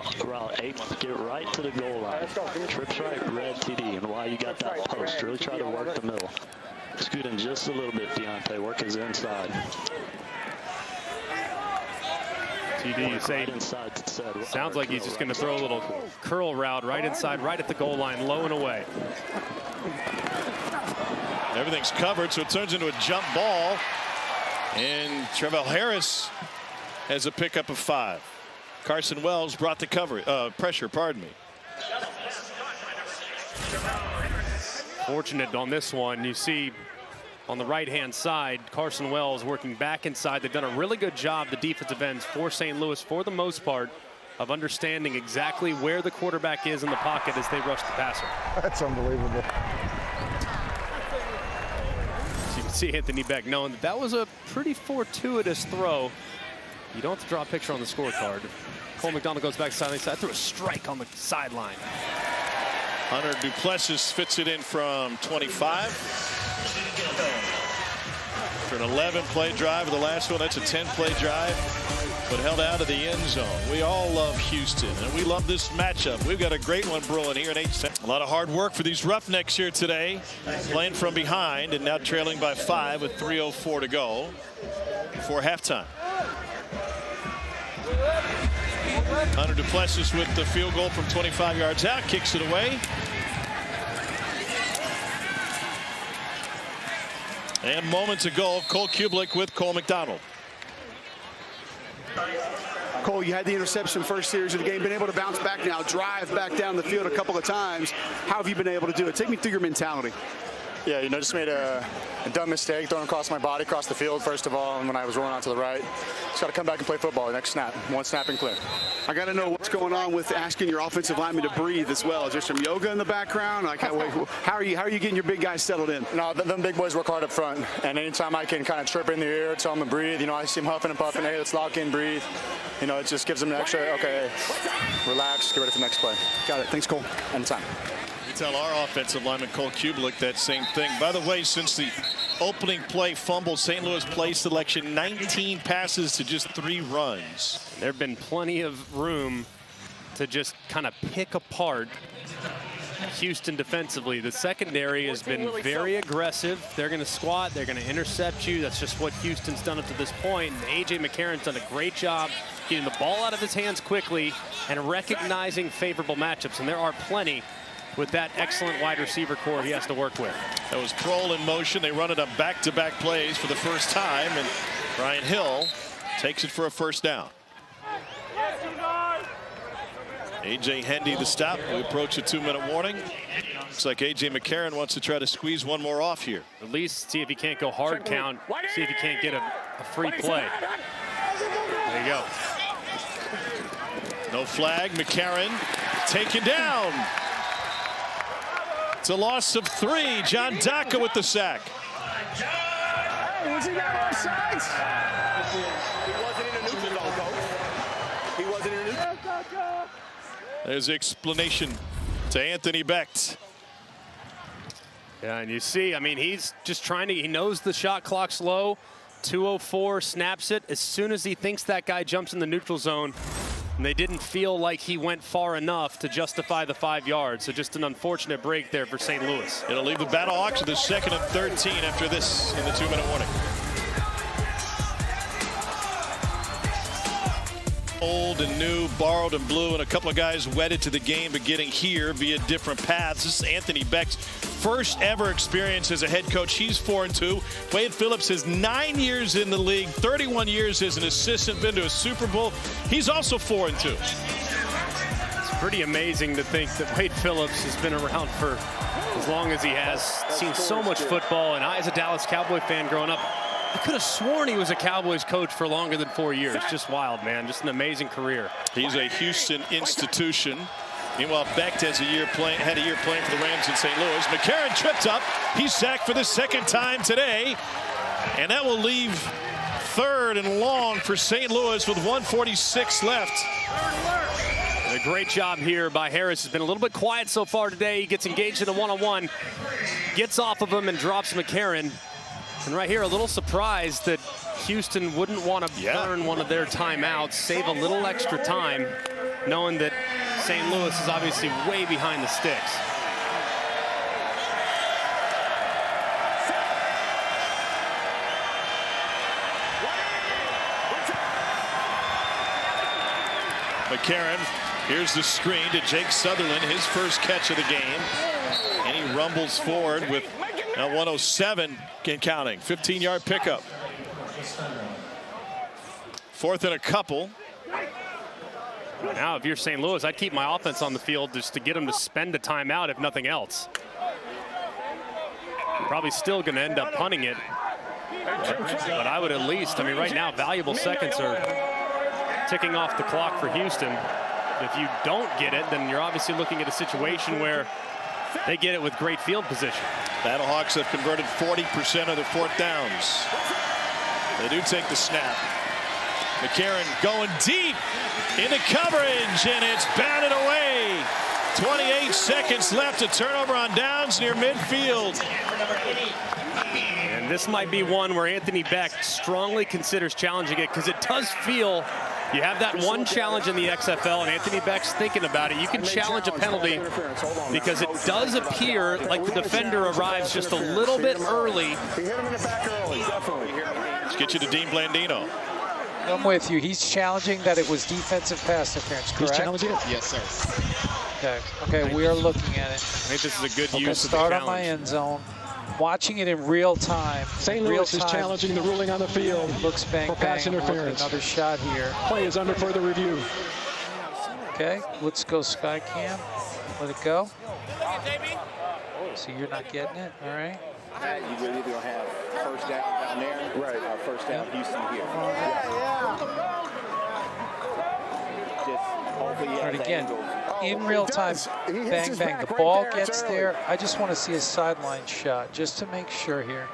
right to the goal line. Trips right, red TD. And while you got that post, really try to work the middle. Scoot in just a little bit, Deontay. Work his inside. TD, you say, sounds like he's just going to throw a little curl route right inside, right at the goal line, low and away. Everything's covered, so it turns into a jump ball. And Trevell Harris has a pickup of 5. Carson Wells brought the pressure, pardon me. Fortunate on this one. You see on the right-hand side, Carson Wells working back inside. They've done a really good job, the defensive ends for St. Louis, for the most part, of understanding exactly where the quarterback is in the pocket as they rush the passer. That's unbelievable. So you can see Anthony Beck knowing that was a pretty fortuitous throw. You don't have to draw a picture on the scorecard. Cole McDonald goes back sideline side, threw a strike on the sideline. Hunter Duplessis fits it in from 25. For an 11-play drive, the last one, that's a 10-play drive, but held out of the end zone. We all love Houston, and we love this matchup. We've got a great one brewing here in H7. A lot of hard work for these Roughnecks here today, playing from behind and now trailing by 5 with 3:04 to go before halftime. Hunter Duplessis with the field goal from 25 yards out, kicks it away. And moments ago, Cole Kublik with Cole McDonald. Cole, you had the interception first series of the game, been able to bounce back now, drive back down the field a couple of times. How have you been able to do it? Take me through your mentality. Yeah, just made a dumb mistake throwing across my body, across the field, first of all, and when I was rolling out to the right. Just got to come back and play football. The next snap, one snap and clear. I got to know what's going on with asking your offensive lineman to breathe as well. Is there some yoga in the background? Like how are you getting your big guys settled in? No, them big boys work hard up front, and anytime I can kind of chirp in the ear, tell them to breathe. I see them huffing and puffing. Hey, let's lock in, breathe. It just gives them an extra. Okay, relax, get ready for the next play. Got it. Thanks, Cole. Anytime. We tell our offensive lineman Cole Kublik that same thing. By the way, since the opening play fumble, St. Louis play selection, 19 passes to just 3 runs. There have been plenty of room to just kind of pick apart Houston defensively. The secondary has been very aggressive. They're going to squat. They're going to intercept you. That's just what Houston's done up to this point. And A.J. McCarron's done a great job getting the ball out of his hands quickly and recognizing favorable matchups. And there are plenty with that excellent wide receiver core he has to work with. That was Kroll in motion. They run it up back-to-back plays for the first time. And Brian Hill takes it for a first down. A.J. Hendy the stop. We approach a 2-minute warning. Looks like A.J. McCarron wants to try to squeeze one more off here. At least see if he can't go hard count. See if he can't get a free play. There you go. No flag. McCarron taken down. It's a loss of 3. John Daka with the sack. Hey, was he not on sides? He wasn't in a neutral zone, coach. He wasn't in a neutral zone. There's the explanation to Anthony Becht. Yeah, and you see, he's just trying to, he knows the shot clock's low. 2:04, snaps it. As soon as he thinks that guy jumps in the neutral zone, and they didn't feel like he went far enough to justify the 5 yards. So just an unfortunate break there for St. Louis. It'll leave the BattleHawks with a 2nd and 13 after this in the 2-minute warning. Old and new, borrowed and blue, and a couple of guys wedded to the game but getting here via different paths. This is Anthony Becht's first ever experience as a head coach. He's 4-2. Wade Phillips has 9 years in the league, 31 years as an assistant, been to a Super Bowl. He's also 4-2. It's pretty amazing to think that Wade Phillips has been around for as long as he has, seen so much football, and I, as a Dallas Cowboy fan growing up, I could have sworn he was a Cowboys coach for longer than 4 years. Just wild, man. Just an amazing career. He's a Houston institution. Meanwhile, Becht had a year playing for the Rams in St. Louis. McCarron tripped up. He's sacked for the 2nd time today. And that will leave 3rd and long for St. Louis with 1:46 left. A great job here by Harris. Has been a little bit quiet so far today. He gets engaged in a one-on-one, gets off of him and drops McCarron. And right here, a little surprised that Houston wouldn't want to burn one of their timeouts, save a little extra time, knowing that St. Louis is obviously way behind the sticks. McCarron, here's the screen to Jake Sutherland, his first catch of the game. And he rumbles forward with now 107 and counting. 15-yard pickup. 4th and a couple. Now, if you're St. Louis, I'd keep my offense on the field just to get them to spend a timeout, if nothing else. Probably still going to end up punting it. But I would at least, right now, valuable seconds are ticking off the clock for Houston. If you don't get it, then you're obviously looking at a situation where they get it with great field position. BattleHawks have converted 40% of their 4th downs. They do take the snap. McCarron going deep into coverage, and it's batted away. 28 seconds left. A turnover on downs near midfield. And this might be one where Anthony Becht strongly considers challenging it, because it does feel you have that one challenge in the XFL, and Anthony Becht's thinking about it. You can challenge a penalty because it does appear like the defender arrives just a little bit early. Let's get you to Dean Blandino. I'm with you. He's challenging that it was defensive pass interference, correct? He's challenging it? Yes, sir. Okay, we are looking at it. I think this is a good use of the start challenge. on my end zone. watching it in real time. St. Louis is challenging the ruling on the field. It looks bang for pass bang. interference. Another shot here. Play is under further review. Okay, let's go Skycam. Let it go. So you're not getting it, all right? You really don't have first down there, right? Or first down Houston here. Just hopefully he has But again, angles. in real time, bang bang. The ball gets there. I just want to see a sideline shot just to make sure here.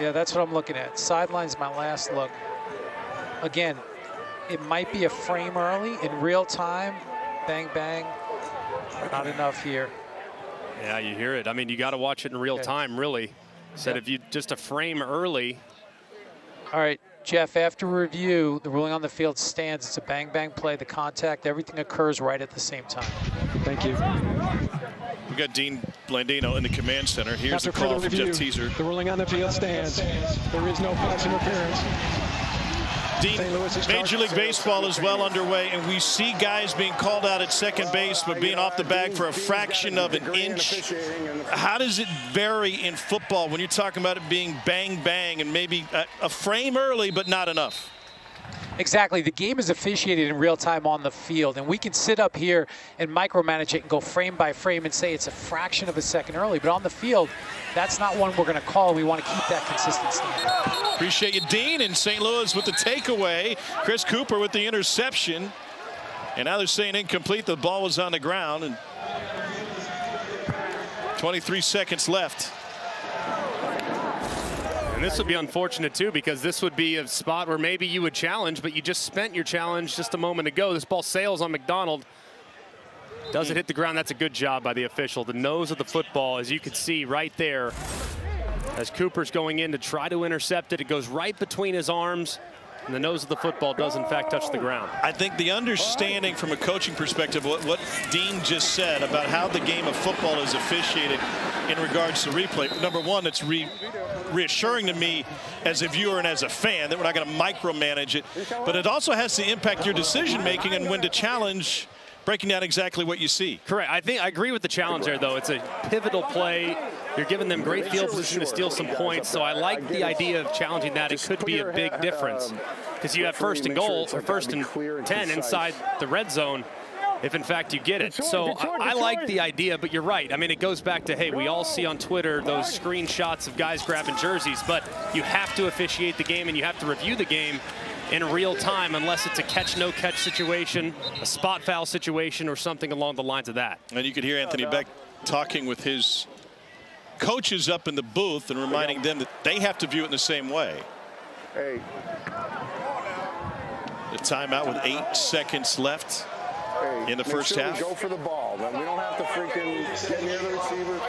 Yeah, that's what I'm looking at. Sideline's my last look. Again, it might be a frame early. In real time, bang bang. Not enough here. Yeah, you hear it. I mean, you got to watch it in real time, really. Said if you just a frame early. All right, Jeff, after review, the ruling on the field stands. It's a bang bang play. The contact, everything occurs right at the same time. Thank you. We got Dean Blandino in the command center. Here's After the call further from review, Jeff Teaser. The ruling on the field stands. There is no pass interference. Dean, Major League Baseball is well underway, and we see guys being called out at second base, but being off the bag for a fraction of an inch. How does it vary in football when you're talking about it being bang, bang, and maybe a frame early, but not enough? Exactly. The game is officiated in real time on the field, and we can sit up here and micromanage it and go frame by frame and say it's a fraction of a second early. But on the field, that's not one we're going to call. We want to keep that consistent standard. Appreciate you, Dean, in St. Louis with the takeaway. Chris Cooper with the interception. And now they're saying incomplete. The ball was on the ground, and 23 seconds left. And this would be unfortunate, too, because this would be a spot where maybe you would challenge, but you just spent your challenge just a moment ago. This ball sails on McDonald. Does it hit the ground? That's a good job by the official. The nose of the football, as you can see right there, as Cooper's going in to try to intercept it. It goes right between his arms, and the nose of the football does, in fact, touch the ground. I think the understanding from a coaching perspective, what Dean just said about how the game of football is officiated in regards to replay. Number one, it's reassuring to me as a viewer and as a fan that we're not going to micromanage it, but it also has to impact your decision making and when to challenge, breaking down exactly what you see. Correct. I agree with the challenge there, though. It's a pivotal play. You're giving them great field position to steal some points, so I like the idea of challenging that. It could be a big difference because you have first and goal or first and 10 inside the red zone if in fact you get it. So I like the idea, but you're right. I mean, it goes back to, hey, we all see on Twitter those screenshots of guys grabbing jerseys, but you have to officiate the game and you have to review the game in real time unless it's a catch no catch situation, a spot foul situation, or something along the lines of that. And you could hear Anthony Beck talking with his coaches up in the booth and reminding them that they have to view it in the same way. Hey. The timeout with 8 seconds left in the first half. Go for the ball, man. We don't have to freaking get near the receiver.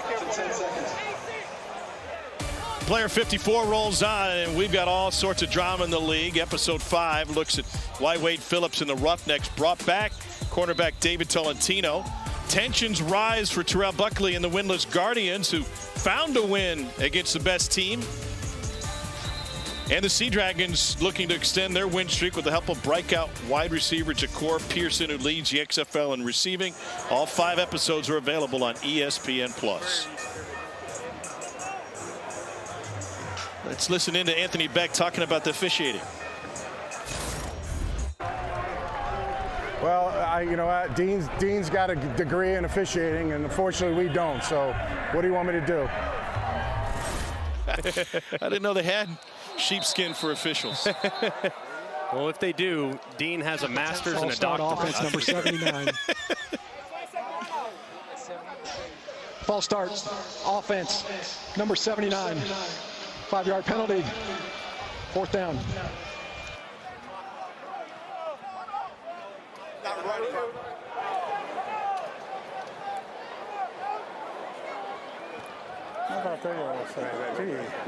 Player 54 rolls on, and we've got all sorts of drama in the league. Episode 5 looks at why Wade Phillips and the Roughnecks brought back cornerback David Tolentino. Tensions rise for Terrell Buckley and the winless Guardians, who found a win against the best team. And the Sea Dragons looking to extend their win streak with the help of breakout wide receiver Ja'Cour Pearson, who leads the XFL in receiving. All 5 episodes are available on ESPN+. Let's listen in to Anthony Beck talking about the officiating. Well, you know what? Dean's got a degree in officiating, and unfortunately we don't. So what do you want me to do? I didn't know they had sheepskin for officials. Well, if they do, Dean has a master's and a doctorate. Offense number 79. False start. Offense number 79. 5-yard penalty. 4th down.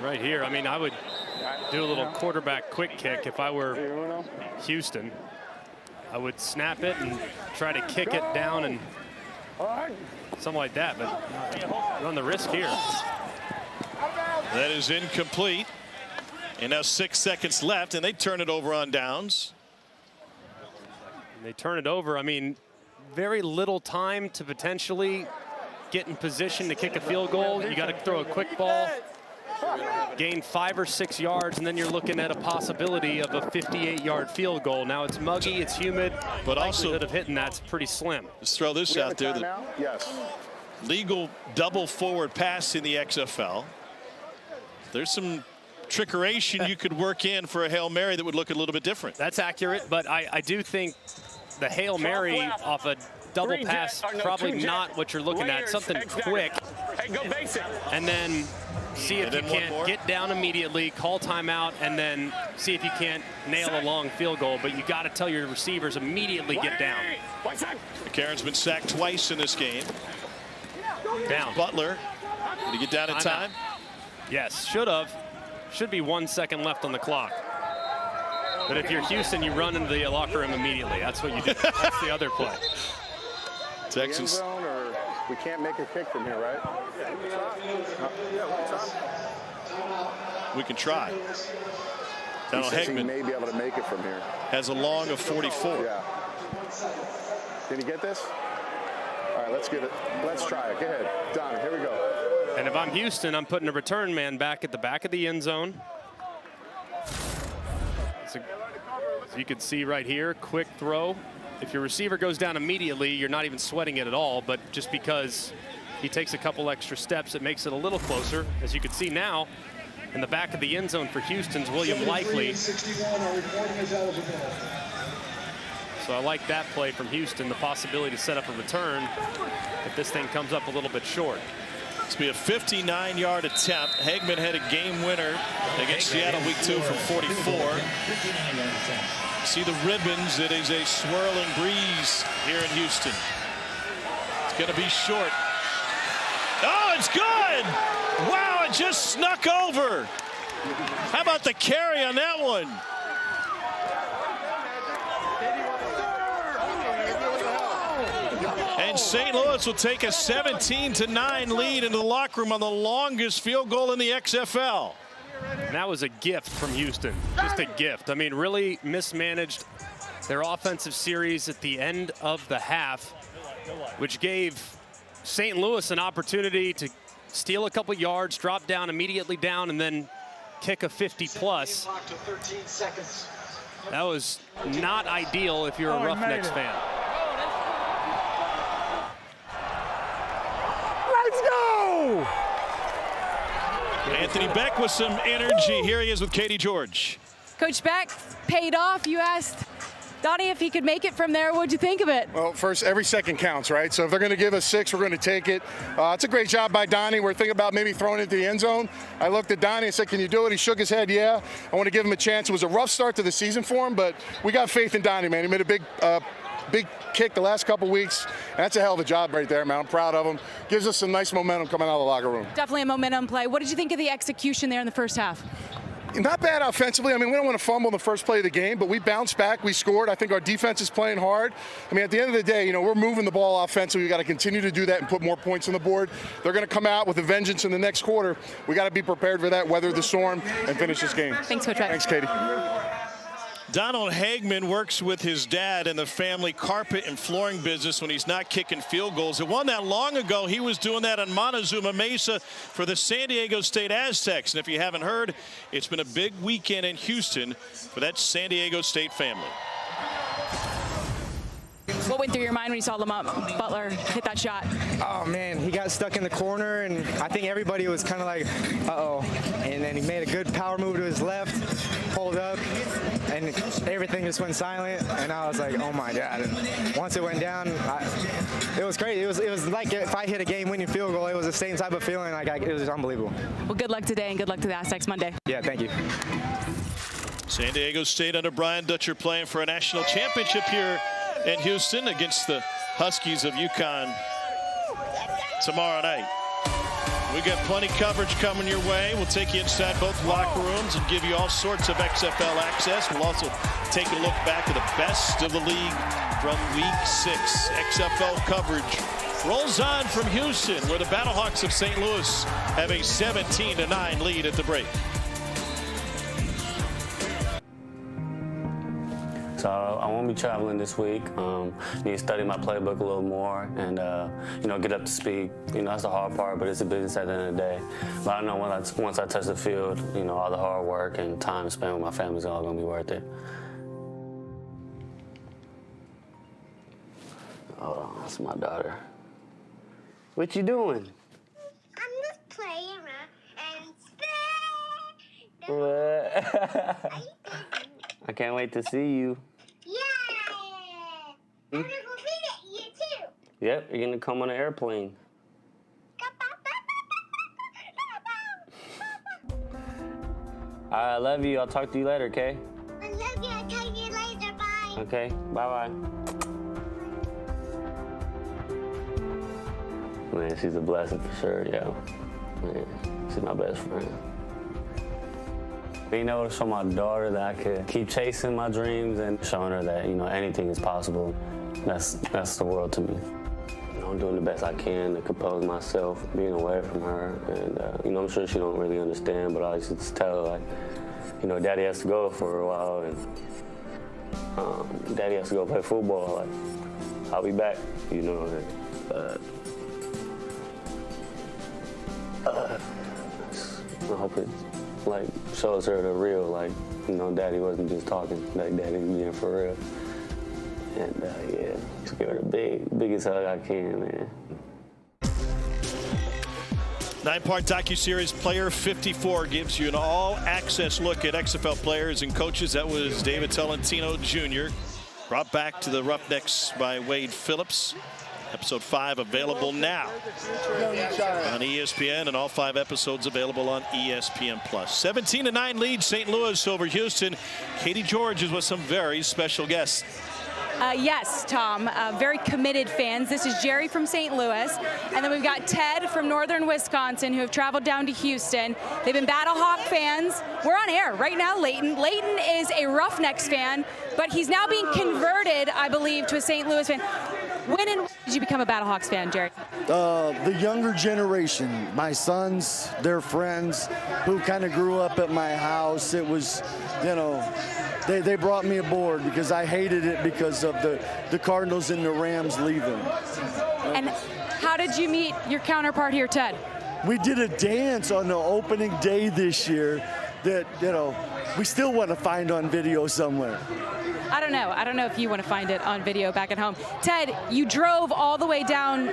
Right here, I mean, I would do a little quarterback quick kick if I were Houston. I would snap it and try to kick it down and something like that, but run the risk here. That is incomplete. And now 6 seconds left, and they turn it over on downs. And they turn it over. I mean, very little time to potentially get in position to kick a field goal, you got to throw a quick ball, gain 5 or 6 yards, and then you're looking at a possibility of a 58-yard field goal. Now it's muggy, it's humid, but likelihood of hitting that's pretty slim. Let's throw this out there. Yes. Legal double forward pass in the XFL. There's some trickeration you could work in for a Hail Mary that would look a little bit different. That's accurate, but I do think the Hail Mary off a double pass, probably not what you're looking at. Something quick. Hey, go basic. And then see if you can't get down immediately, call timeout, and then see if you can't nail a long field goal. But you got to tell your receivers immediately get down. McCarron's been sacked twice in this game. Down. Butler, did he get down in time? Yes, should have. Should be 1 second left on the clock. But if you're Houston, you run into the locker room immediately. That's what you do. That's the other play. Texans. Zone, or we can't make a kick from here, right? We can try. Donald Hegman may be able to make it from here. Has a long of 44. Yeah. Can you get this? All right, let's get it. Let's try it. Go ahead, Don. Here we go. And if I'm Houston, I'm putting a return man back at the back of the end zone. So you can see right here, quick throw. If your receiver goes down immediately, you're not even sweating it at all, but just because he takes a couple extra steps, it makes it a little closer. As you can see now, in the back of the end zone for Houston's William Likely. So I like that play from Houston, the possibility to set up a return if this thing comes up a little bit short. It's be a 59-yard attempt. Hegman had a game winner against Seattle week 2 from 44. See the ribbons. It is a swirling breeze here in Houston. It's going to be short. Oh, it's good! Wow, it just snuck over. How about the carry on that one? And St. Louis will take a 17-9 lead into the locker room on the longest field goal in the XFL. And that was a gift from Houston, just a gift. I mean, really mismanaged their offensive series at the end of the half, which gave St. Louis an opportunity to steal a couple yards, drop down, immediately down, and then kick a 50-plus. That was not ideal if you're a Roughnecks fan. Let's go! Anthony Beck with some energy. Here he is with Katie George. Coach Beck, paid off. You asked Donnie if he could make it from there. What'd you think of it? Well, first, every second counts, right? So if they're going to give us 6, we're going to take it. It's a great job by Donnie. We're thinking about maybe throwing it to the end zone. I looked at Donnie and said, can you do it? He shook his head, yeah. I want to give him a chance. It was a rough start to the season for him, but we got faith in Donnie, man. He made a big kick the last couple weeks, and that's a hell of a job right there, man. I'm proud of him. Gives us some nice momentum coming out of the locker room. Definitely a momentum play. What did you think of the execution there in the first half? Not bad offensively. I mean, we don't want to fumble in the first play of the game, but we bounced back. We scored. I think our defense is playing hard. I mean, at the end of the day, you know, we're moving the ball offensively. We got to continue to do that and put more points on the board. They're going to come out with a vengeance in the next quarter. We got to be prepared for that, weather the storm, and finish this game. Thanks, Coach Beck. Thanks, Katie. Donald Hegman works with his dad in the family carpet and flooring business when he's not kicking field goals. It wasn't that long ago he was doing that on Montezuma Mesa for the San Diego State Aztecs. And if you haven't heard, it's been a big weekend in Houston for that San Diego State family. What went through your mind when you saw Lamont Butler hit that shot? Oh, man, he got stuck in the corner, and I think everybody was kind of like, uh-oh. And then he made a good power move to his left, pulled up, and everything just went silent. And I was like, oh, my God. And once it went down, it was crazy. It was like if I hit a game-winning field goal, it was the same type of feeling. It was unbelievable. Well, good luck today, and good luck to the Aztecs Monday. Yeah, thank you. San Diego State under Brian Dutcher playing for a national championship here in Houston against the Huskies of UConn tomorrow night. We got plenty coverage coming your way. We'll take you inside both locker rooms and give you all sorts of XFL access. We'll also take a look back at the best of the league from week 6. XFL coverage rolls on from Houston, where the BattleHawks of St. Louis have a 17-9 lead at the break. So I won't be traveling this week. Need to study my playbook a little more and, you know, get up to speed. You know, that's the hard part, but it's a business at the end of the day. But I know once I touch the field, you know, all the hard work and time spent with my family is all going to be worth it. Oh, that's my daughter. What you doing? I'm just playing around and What? I can't wait to see you. Yeah! I'm gonna go visit you too. Yep, you're gonna come on an airplane. I love you. I'll talk to you later, okay? I love you. I'll talk to you later. Bye. Okay, bye-bye. Man, she's a blessing for sure, yo. Man, she's my best friend. Being able to show my daughter that I could keep chasing my dreams and showing her that, you know, anything is possible, that's the world to me. You know, I'm doing the best I can to compose myself, being away from her, and, you know, I'm sure she don't really understand, but I used to just tell her, like, you know, Daddy has to go for a while, and Daddy has to go play football, like, I'll be back, you know, I hope it, like, shows her the real, like, you know, Daddy wasn't just talking, like, Daddy's being for real. And, yeah, just give her the biggest hug I can, man. 9-part docuseries Player 54 gives you an all-access look at XFL players and coaches. That was David Tolentino Jr., brought back to the Roughnecks by Wade Phillips. Episode 5 available now on ESPN, and all 5 episodes available on ESPN+. 17-9 lead St. Louis over Houston. Katie George is with some very special guests. Yes, Tom, very committed fans. This is Jerry from St. Louis, and then we've got Ted from northern Wisconsin who have traveled down to Houston. They've been BattleHawk fans. We're on air right now, Leighton. Leighton is a Roughnecks fan, but he's now being converted, I believe, to a St. Louis fan. When and when did you become a BattleHawks fan, Jerry? The younger generation, my sons, their friends, who kind of grew up at my house. It was, you know, they brought me aboard because I hated it because of the Cardinals and the Rams leaving. And how did you meet your counterpart here, Ted? We did a dance on the opening day this year that, you know, we still want to find on video somewhere. I don't know. I don't know if you want to find it on video back at home. Ted, you drove all the way down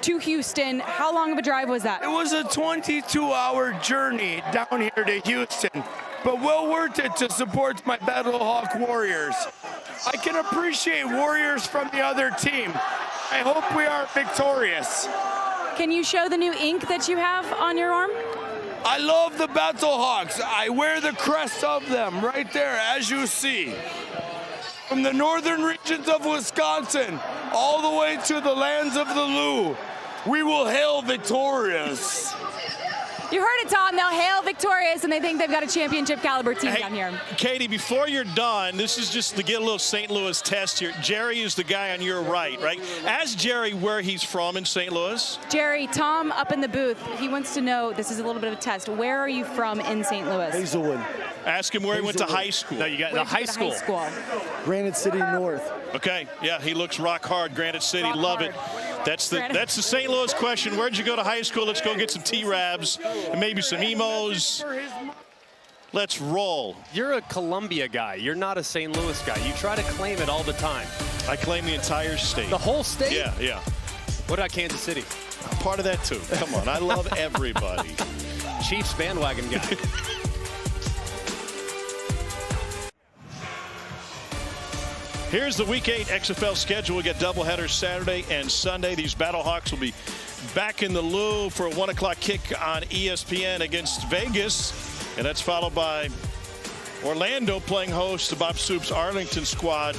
to Houston. How long of a drive was that? It was a 22-hour journey down here to Houston, but well worth it to support my BattleHawk Warriors. I can appreciate Warriors from the other team. I hope we are victorious. Can you show the new ink that you have on your arm? I love the BattleHawks. I wear the crest of them right there, as you see. From the northern regions of Wisconsin, all the way to the lands of the Lou, we will hail victorious. You heard it, Tom. They'll hail victorious, and they think they've got a championship caliber team down here. Katie, before you're done, this is just to get a little St. Louis test here. Jerry is the guy on your right? Ask Jerry where he's from in St. Louis. Jerry, Tom up in the booth, he wants to know, this is a little bit of a test, where are you from in St. Louis? Hazelwood. Ask him where he went to high school. No, you got the high school. Granite City North. Okay, yeah, he looks rock hard, Granite City, love it. That's the St. Louis question. Where'd you go to high school? Let's go get some T-Rabs and maybe some emos. Let's roll. You're a Columbia guy. You're not a St. Louis guy. You try to claim it all the time. I claim the entire state. The whole state? Yeah. What about Kansas City? Part of that, too. Come on, I love everybody. Chiefs bandwagon guy. Here's the Week 8 XFL schedule. We got doubleheaders Saturday and Sunday. These BattleHawks will be back in the Lou for a 1 o'clock kick on ESPN against Vegas. And that's followed by Orlando playing host to Bob Soup's Arlington squad.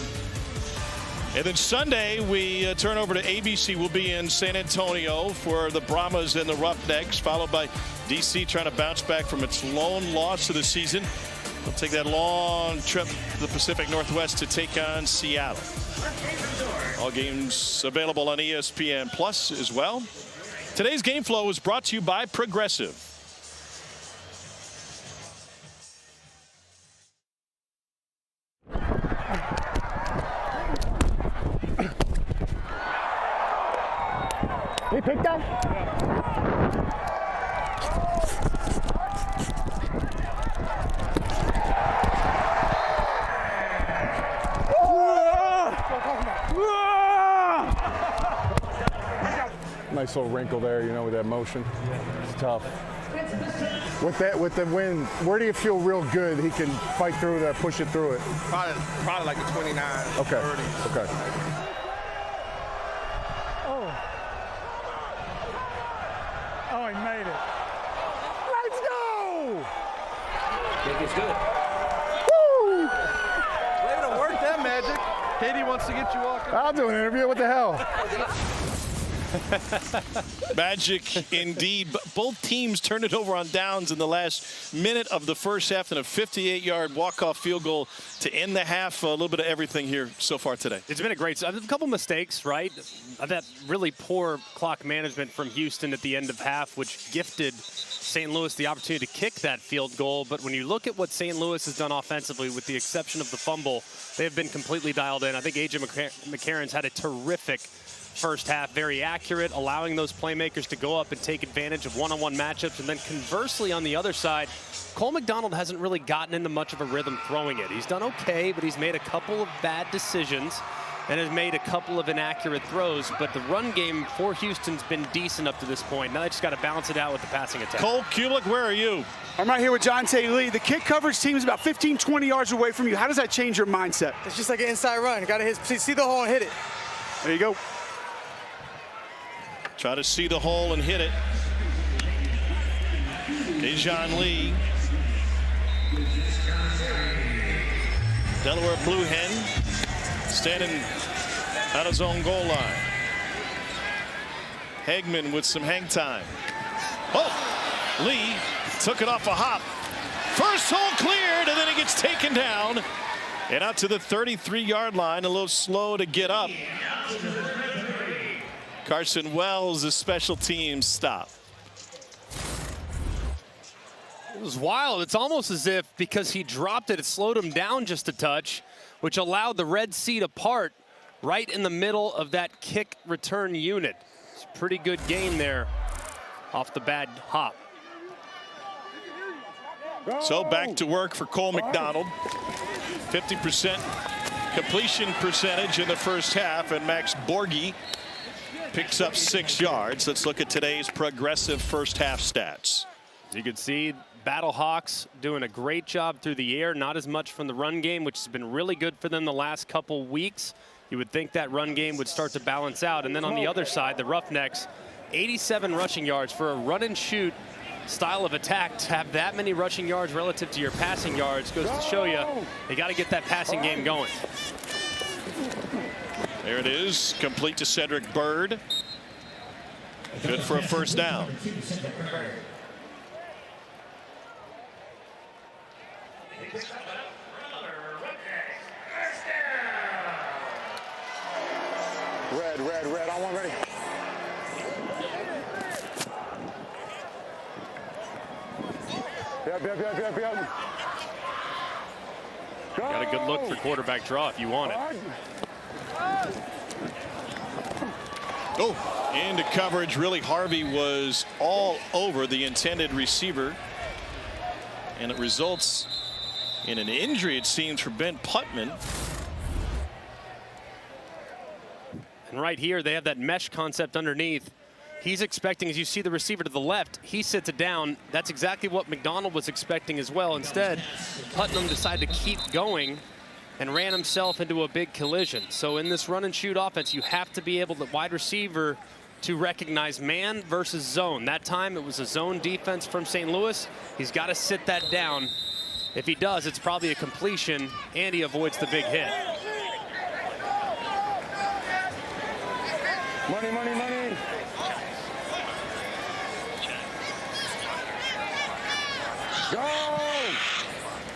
And then Sunday, we turn over to ABC. We'll be in San Antonio for the Brahmas and the Roughnecks, followed by DC trying to bounce back from its lone loss of the season. We'll take that long trip to the Pacific Northwest to take on Seattle. All games available on ESPN Plus as well. Today's game flow is brought to you by Progressive. He picked that? Nice little wrinkle there, you know, with that motion. It's tough. With the wind, where do you feel real good he can fight through that, push it through it? Probably like a 29, Okay. 30. Okay. Oh, he made it. Let's go! Think it's good. Woo! Way to work that magic. Katie wants to get you walking. I'll do an interview. What the hell? Magic indeed. Both teams turned it over on downs in the last minute of the first half, and a 58-yard walk-off field goal to end the half. A little bit of everything here so far today. It's been a great, a couple mistakes, right? That really poor clock management from Houston at the end of half, which gifted St. Louis the opportunity to kick that field goal. But when you look at what St. Louis has done offensively, with the exception of the fumble, they have been completely dialed in. I think A.J. McCarron's had a terrific first half, very accurate, allowing those playmakers to go up and take advantage of one-on-one matchups. And then conversely, on the other side, Cole McDonald hasn't really gotten into much of a rhythm throwing it. He's done okay, but he's made a couple of bad decisions and has made a couple of inaccurate throws. But the run game for Houston's been decent up to this point. Now they just got to balance it out with the passing attack. Cole Kulik, where are you? I'm right here with John Tate Lee. The kick coverage team is about 15, 20 yards away from you. How does that change your mindset? It's just like an inside run. Got to see the hole and hit it. There you go. Try to see the hole and hit it. Dejon Lee. Delaware Blue Hen standing at his own goal line. Hagman with some hang time. Oh, Lee took it off a hop. First hole cleared, and then he gets taken down. And out to the 33-yard line, a little slow to get up. Carson Wells, a special teams stop. It was wild. It's almost as if because he dropped it, it slowed him down just a touch, which allowed the red sea to part right in the middle of that kick return unit. It's a pretty good gain there off the bad hop. So back to work for Cole McDonald. 50% completion percentage in the first half, and Max Borghi picks up 6 yards. Let's look at today's progressive first half stats. As you can see, BattleHawks doing a great job through the air, not as much from the run game, which has been really good for them the last couple weeks. You would think that run game would start to balance out. And then on the other side, the Roughnecks, 87 rushing yards for a run and shoot style of attack. To have that many rushing yards relative to your passing yards goes to show you got to get that passing game going. There it is, complete to Cedric Bird. Good for a first down. Red, on one ready. Yep. Got a good look for quarterback draw if you want it. Oh, into coverage. Really, Harvey was all over the intended receiver. And it results in an injury, it seems, for Ben Putman. And right here, they have that mesh concept underneath. He's expecting, as you see the receiver to the left, he sits it down. That's exactly what McDonald was expecting as well. Instead, Putnam decided to keep going and ran himself into a big collision. So in this run and shoot offense, you have to be able to, wide receiver, to recognize man versus zone. That time it was a zone defense from St. Louis. He's got to sit that down. If he does, it's probably a completion, and he avoids the big hit. Money. Go!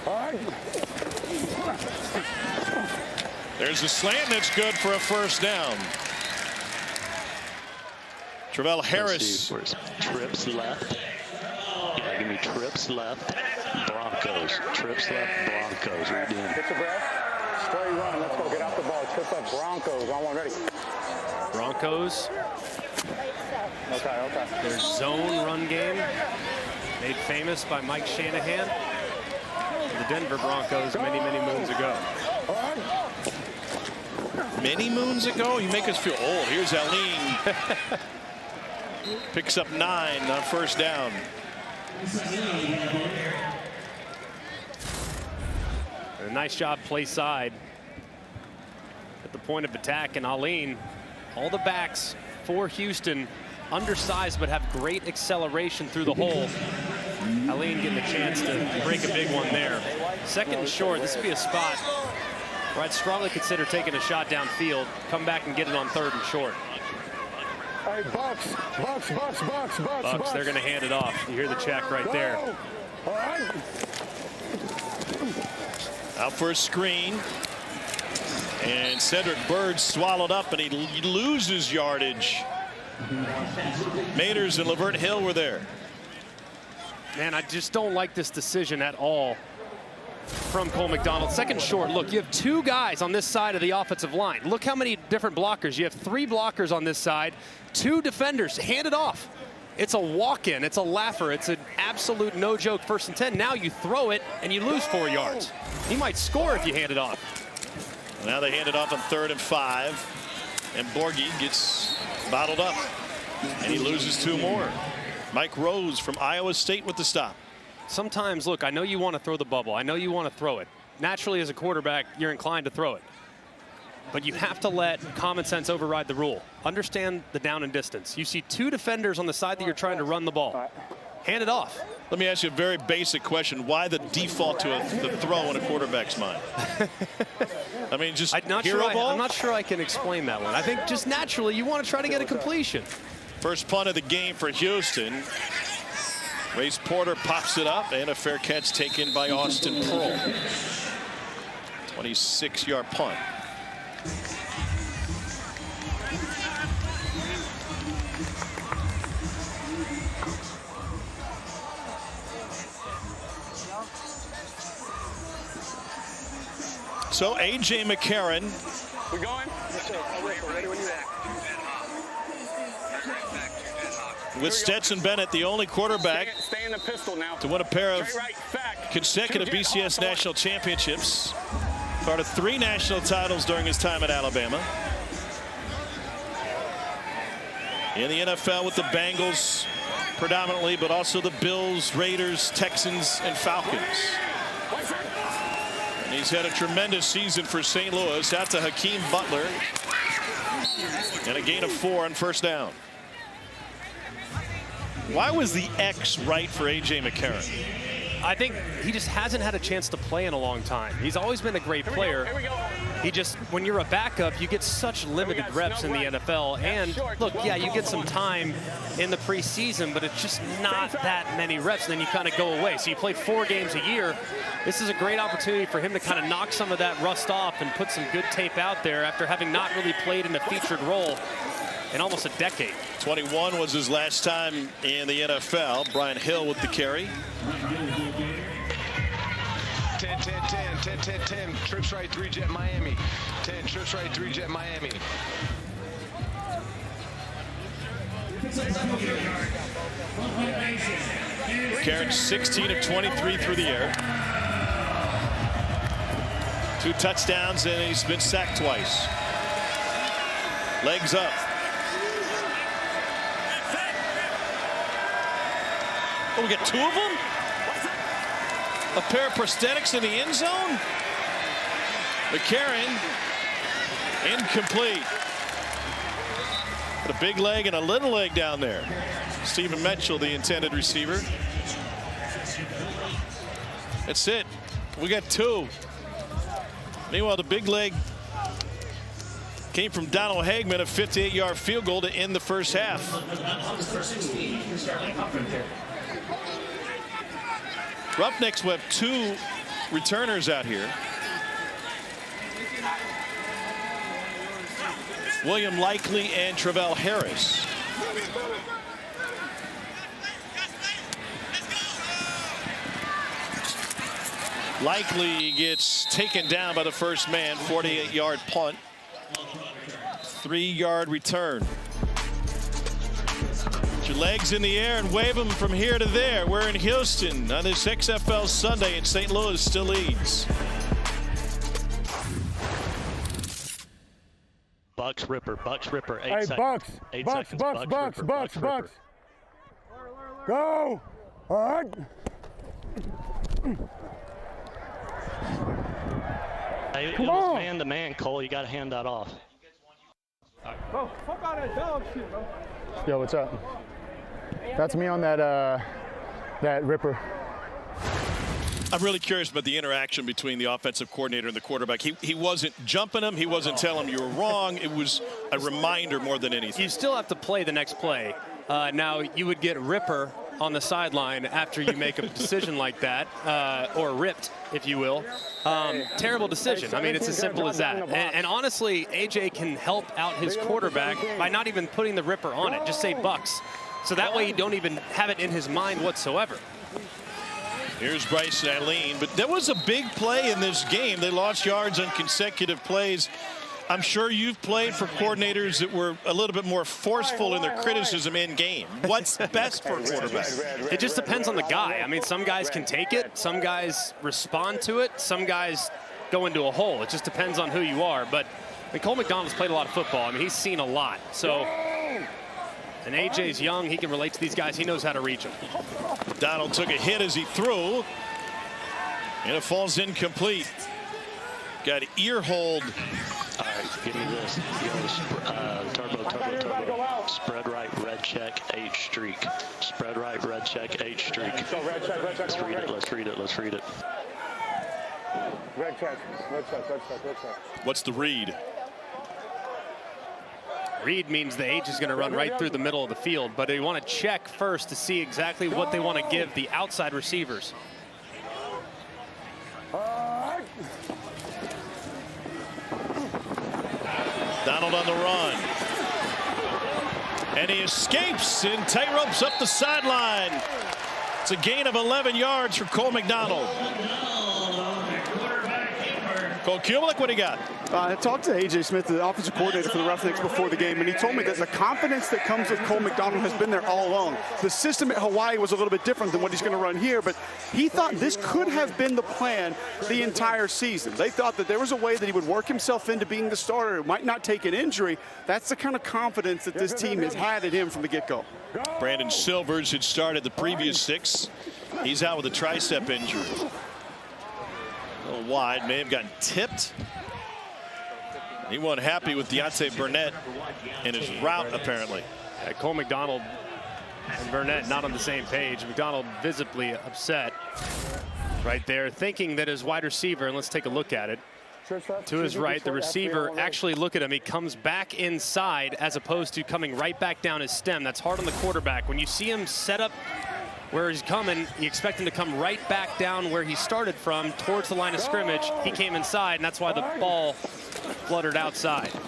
All right. There's a slant that's good for a first down. Travell Harris. Trips left. Yeah, give me trips left. Broncos. Trips left. Broncos. Read in. Get your breath. Straight run. Let's go. Get out the ball. Trips up. Broncos. On one ready. Broncos Their zone run game, made famous by Mike Shanahan, the Denver Broncos many, many moons ago. Many moons ago? You make us feel old. Here's Aline. Picks up 9 on first down. A nice job play side at the point of attack, and Aline, all the backs for Houston, undersized but have great acceleration through the hole. Aline getting a chance to break a big one there. Second and short, this would be a spot where I'd strongly consider taking a shot downfield, come back and get it on 3rd and short. Hey, Bucks, they're going to hand it off. You hear the check right there. All right. Out for a screen. And Cedric Bird swallowed up, and he loses yardage. Maters and Lavert Hill were there. Man, I just don't like this decision at all from Cole McDonald. Second short. Look, you have 2 guys on this side of the offensive line. Look how many different blockers. You have 3 blockers on this side, 2 defenders. Hand it off. It's a walk-in. It's a laugher. It's an absolute no-joke 1st and 10. Now you throw it, and you lose 4 yards. You might score if you hand it off. Now they hand it off on 3rd and 5. And Borghi gets bottled up. And he loses 2 more. Mike Rose from Iowa State with the stop. Sometimes, look, I know you want to throw the bubble. I know you want to throw it. Naturally, as a quarterback, you're inclined to throw it. But you have to let common sense override the rule. Understand the down and distance. You see 2 defenders on the side that you're trying to run the ball. Hand it off. Let me ask you a very basic question. Why the default to the throw in a quarterback's mind? I mean, just hero ball? I'm not sure I can explain that one. I think just naturally you want to try to get a completion. First punt of the game for Houston. Race Porter pops it up, and a fair catch taken by Austin Pearl. 26-yard punt. So A.J. McCarron. We going? We're ready when you act. With Stetson Bennett, the only quarterback Stay in the pistol now. to win a pair of Back. consecutive BCS national championships. Part of 3 national titles during his time at Alabama. In the NFL with the Bengals predominantly, but also the Bills, Raiders, Texans, and Falcons. And he's had a tremendous season for St. Louis. Out to Hakeem Butler. And a gain of 4 on first down. Why was the X right for A.J. McCarron? I think he just hasn't had a chance to play in a long time. He's always been a great player. He just, when you're a backup, you get such limited reps in the NFL. And look, yeah, you get some time in the preseason, but it's just not that many reps. And then you kind of go away. So you play 4 games a year. This is a great opportunity for him to kind of knock some of that rust off and put some good tape out there after having not really played in a featured role in almost a decade. 21 was his last time in the NFL. Brian Hill with the carry. 10, trips right, 3 jet Miami. 10, trips right, 3 jet Miami. Karen 16 of 23 through the air. 2 touchdowns, and he's been sacked twice. Legs up. Oh, we got 2 of them? A pair of prosthetics in the end zone? McCarron, incomplete. A big leg and a little leg down there. Stephen Mitchell, the intended receiver. That's it. We got 2. Meanwhile, the big leg came from Donald Hagman, a 58-yard field goal to end the first half. Roughnecks will have 2 returners out here. William Likely and Travell Harris. Likely gets taken down by the first man. 48-yard punt. 3-yard return. Your legs in the air and wave them from here to there. We're in Houston on this XFL Sunday, and St. Louis still leads. Bucks Ripper, Bucks Ripper, 8 Hey, seconds. Bucks, 8 Bucks, seconds. Bucks, Bucks, Ripper, Bucks, Ripper. Bucks. Go. All right. Hey, Come it was on. man-to-man, Cole. You got to hand that off. Bro, fuck all that dog shit, bro. Yo, what's up? That's me on that that Ripper. I'm really curious about the interaction between the offensive coordinator and the quarterback. He wasn't jumping him. He wasn't telling him you were wrong. It was a reminder more than anything. You still have to play the next play. Now, you would get Ripper on the sideline after you make a decision like that, or ripped, if you will. Terrible decision. I mean, it's as simple as that. And honestly, AJ can help out his quarterback by not even putting the Ripper on it. Just say Bucks. So that way you don't even have it in his mind whatsoever. Here's Bryce Eileen, but there was a big play in this game. They lost yards on consecutive plays. I'm sure you've played for coordinators that were a little bit more forceful in their criticism in game. What's best for a quarterback? It just depends on the guy. I mean, some guys can take it. Some guys respond to it. Some guys go into a hole. It just depends on who you are. But I mean, Cole McDonald's played a lot of football. I mean, he's seen a lot. So, and AJ's young. He can relate to these guys. He knows how to reach them. Donald took a hit as he threw, and it falls incomplete. Got ear hold. All right, give me this. Turbo. Spread right, red check, H streak. Spread right, red check, H streak. Let's read it. Let's read it. Red check. What's the read? Read means the H is going to run right through the middle of the field, but they want to check first to see exactly what they want to give the outside receivers. Donald on the run. And he escapes and tightropes up the sideline. It's a gain of 11 yards for Cole McDonald. Cole Kubelik, what do you got? I talked to A.J. Smith, the offensive coordinator for the Roughnecks, before the game, and he told me that the confidence that comes with Cole McDonald has been there all along. The system at Hawaii was a little bit different than what he's going to run here, but he thought this could have been the plan the entire season. They thought that there was a way that he would work himself into being the starter. It might not take an injury. That's the kind of confidence that this team has had in him from the get-go. Brandon Silvers had started the previous 6. He's out with a tricep injury. A little wide, may have gotten tipped. He wasn't happy with Deontay Burnett and his route, apparently. Yeah, Cole McDonald and Burnett not on the same page. McDonald visibly upset right there, thinking that his wide receiver, and let's take a look at it. To his right, the receiver, actually look at him. He comes back inside as opposed to coming right back down his stem. That's hard on the quarterback. When you see him set up where he's coming, you expect him to come right back down where he started from towards the line of scrimmage. He came inside, and that's why the ball fluttered outside. All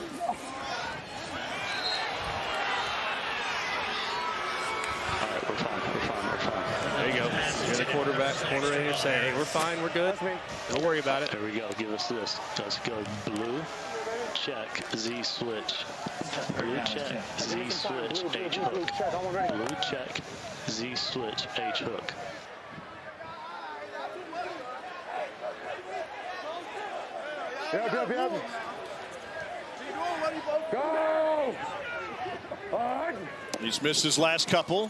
right, we're fine. There you go. You're the quarterback, coordinator saying, hey, we're fine, we're good. Don't worry about it. There we go. Give us this. Let's go blue. Check, Z switch. Blue check, Z switch, H hook. Blue check, Z switch, H hook. Yep. Go! All right. He's missed his last couple.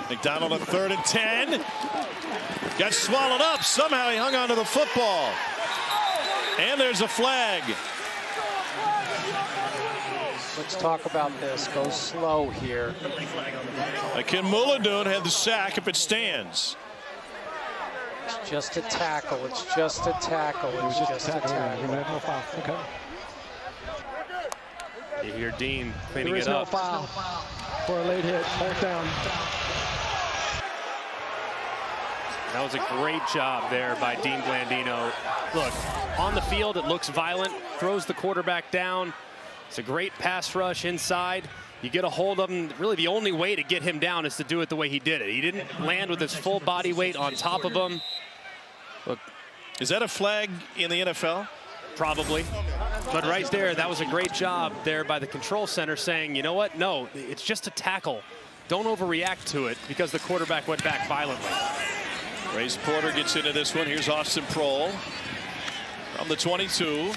McDonald on 3rd and 10. Got swallowed up. Somehow he hung onto the football. And there's a flag. Let's talk about this. Go slow here. Ken Mullidoon had the sack if it stands. It's just a tackle. It's just a tackle. It's just a tackle. No foul. Okay. You hear Dean cleaning There is it no up. foul for a late hit. 4th down. That was a great job there by Dean Blandino. Look, on the field, it looks violent, throws the quarterback down. It's a great pass rush inside. You get a hold of him. Really, the only way to get him down is to do it the way he did it. He didn't land with his full body weight on top of him. Look, is that a flag in the NFL? Probably. But right there, that was a great job there by the control center saying, you know what? No, it's just a tackle. don't overreact to it because the quarterback went back violently. Race Porter gets into this one. Here's Austin Prohl from the 22.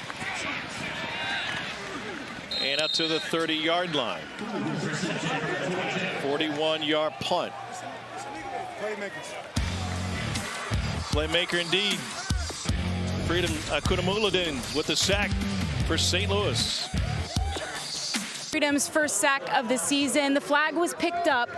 And up to the 30-yard line. 41-yard punt. Playmaker indeed. Freedom Akunamuladin with the sack for St. Louis. Freedom's first sack of the season. The flag was picked up.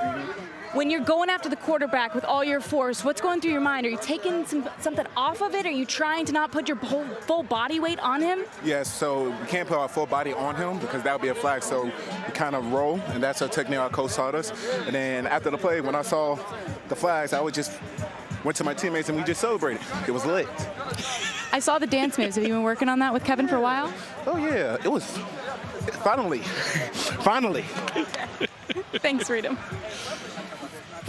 When you're going after the quarterback with all your force, what's going through your mind? Are you taking something off of it? Are you trying to not put your full body weight on him? Yes, so we can't put our full body on him because that would be a flag. So we kind of roll, and that's a technique our coach taught us. And then after the play, when I saw the flags, I would just went to my teammates and we just celebrated. It was lit. I saw the dance moves. Have you been working on that with Kevin for a while? Oh, yeah. It was finally. Thanks, Freedom.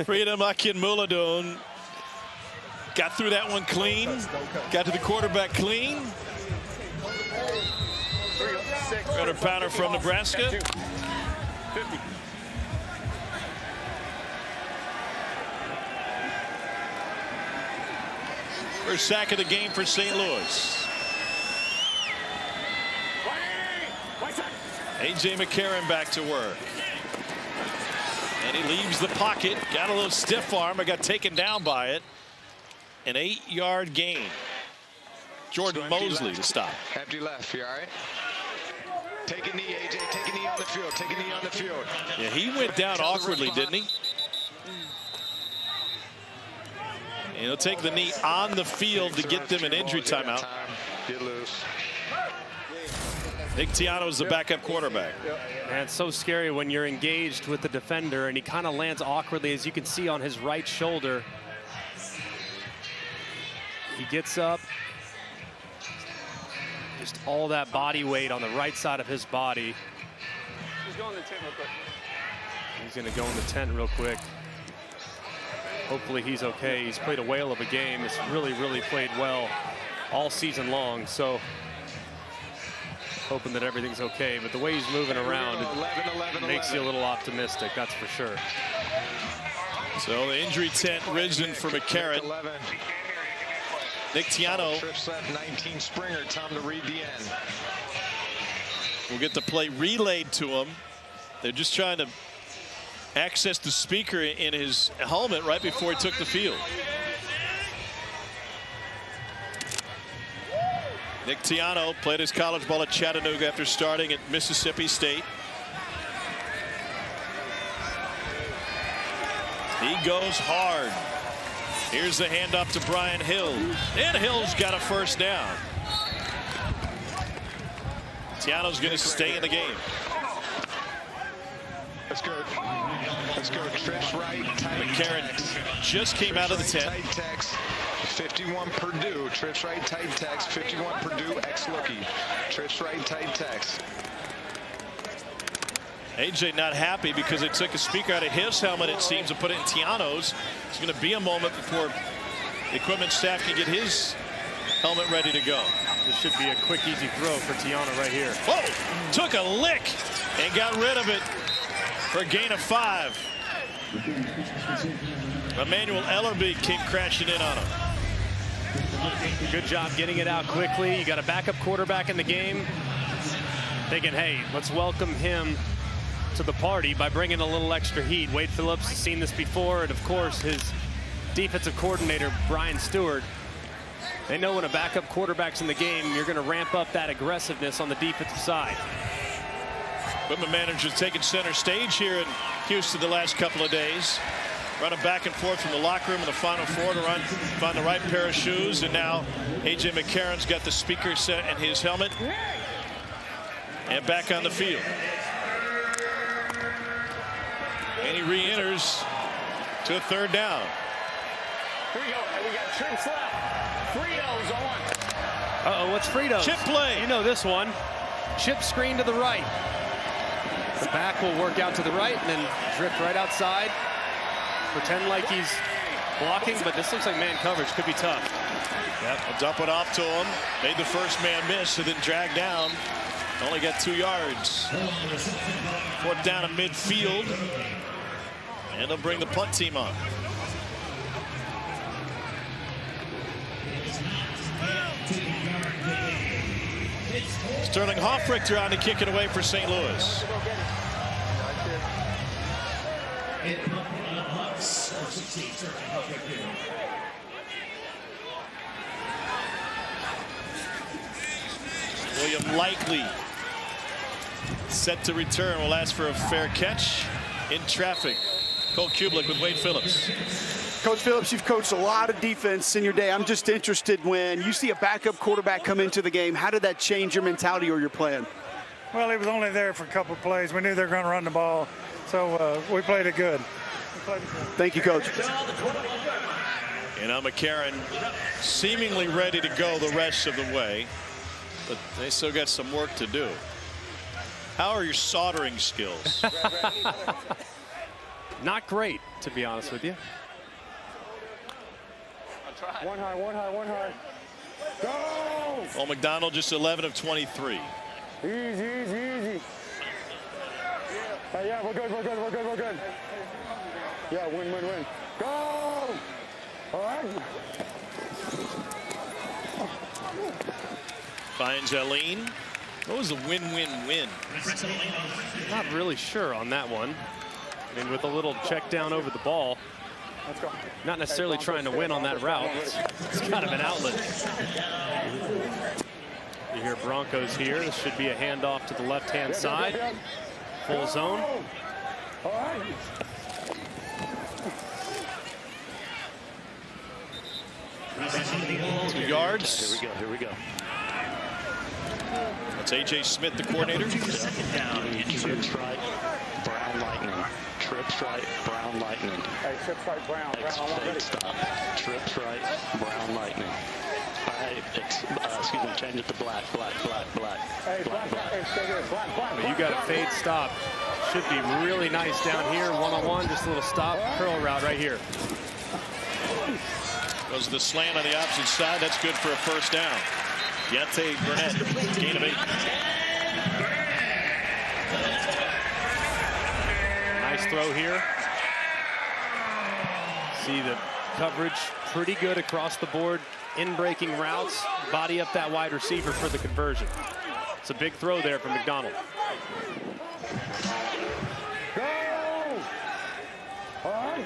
Freedom Akinmuladun got through that one clean. Got to the quarterback clean. 100-pounder from Nebraska. 50. First sack of the game for St. Louis. A.J. McCarron back to work. And he leaves the pocket. Got a little stiff arm, but got taken down by it. An 8-yard gain. Jordan Mosley to stop. Empty left, you all right? Take a knee, AJ. Take a knee on the field. Take a knee on the field. Yeah, he went down awkwardly, didn't he? And he'll take the knee on the field to get them an injury timeout. Get loose. Nick Tiano is the backup quarterback. And it's so scary when you're engaged with the defender and he kind of lands awkwardly, as you can see on his right shoulder. He gets up. Just all that body weight on the right side of his body. He's going to the tent real quick. He's going to go in the tent real quick. Hopefully he's okay. He's played a whale of a game. He's really played well all season long. So hoping that everything's okay. But the way he's moving around, it makes you a little optimistic, that's for sure. So the injury tent risen for McCarron. Nick Tiano. Trips left, 19 Springer. Time to read the end. We'll get the play relayed to him. They're just trying to access the speaker in his helmet right before he took the field. Nick Tiano played his college ball at Chattanooga after starting at Mississippi State. He goes hard. Here's the handoff to Brian Hill. And Hill's got a first down. Tiano's going to stay in the game. Let's go. Let's go. Trips right. McCarron just came out of the tent. Tight text. 51 Purdue. Trips right. Tight text. 51 Purdue. Ex-lookie. Trips right. Tight text. AJ not happy because they took a speaker out of his helmet, it seems, and put it in Tiano's. It's going to be a moment before the equipment staff can get his helmet ready to go. This should be a quick, easy throw for Tiano right here. Whoa! Took a lick and got rid of it for a gain of 5. Emmanuel Ellerby came crashing in on him. Good job getting it out quickly. You got a backup quarterback in the game. Thinking, hey, let's welcome him to the party by bringing a little extra heat. Wade Phillips has seen this before, and of course his defensive coordinator Brian Stewart. They know when a backup quarterback's in the game, you're going to ramp up that aggressiveness on the defensive side. Equipment manager's taking center stage here in Houston the last couple of days. Running back and forth from the locker room in the Final Four to find the right pair of shoes. And now A.J. McCarron's got the speaker set and his helmet. And back on the field. And he re-enters to a third down. Here we go. And we got trips left. Fritos on. Uh-oh, what's Fritos? Chip play. You know this one. Chip screen to the right. The back will work out to the right and then drift right outside. Pretend like he's blocking, but this looks like man coverage. Could be tough. Yep, I'll dump it off to him. Made the first man miss and then dragged down. Only got 2 yards. 4th down at midfield. And they'll bring the punt team on. Sterling Hoffrichter on to kick it away for St. Louis. William Likely set to return, will ask for a fair catch in traffic. Cole Kublik with Wade Phillips. Coach Phillips, you've coached a lot of defense in your day. I'm just interested, when you see a backup quarterback come into the game, how did that change your mentality or your plan? Well, he was only there for a couple of plays. We knew they were going to run the ball, so we played it good. Thank you, Coach. And McCarron seemingly ready to go the rest of the way, but they still got some work to do. How are your soldering skills? Not great, to be honest with you. One high, one high, one high. Go! Well, McDonald just 11 of 23. Easy, easy, easy. Yeah, we're good, we're good, we're good, we're good. Yeah, win, win, win. Go! All right. Finds Eileen. What was the win-win-win? Not really sure on that one. I mean, with a little check down over the ball. Let's go. Not necessarily trying to win on that route. It's kind of an outlet. You hear Broncos here. This should be a handoff to the left-hand side. Full zone. 2 yards. Here we go, here we go. That's A.J. Smith, the coordinator. Trips right, Brown Lightning. Trips right, Brown Lightning. Hey, trips right, Brown. Fake stop. Trips right, Brown Lightning. Excuse me, change it to black, black, black, black. Hey, black, black. Hey, stay here. Black, black. But you got a fade stop. Should be really nice down here. One-on-one, just a little stop, curl route right here. Goes the slant on the opposite side. That's good for a first down. Deontay Burnett, gain of 8. Nice throw here. See the coverage pretty good across the board. In breaking routes, body up that wide receiver for the conversion. It's a big throw there from McDonald. Go! All right.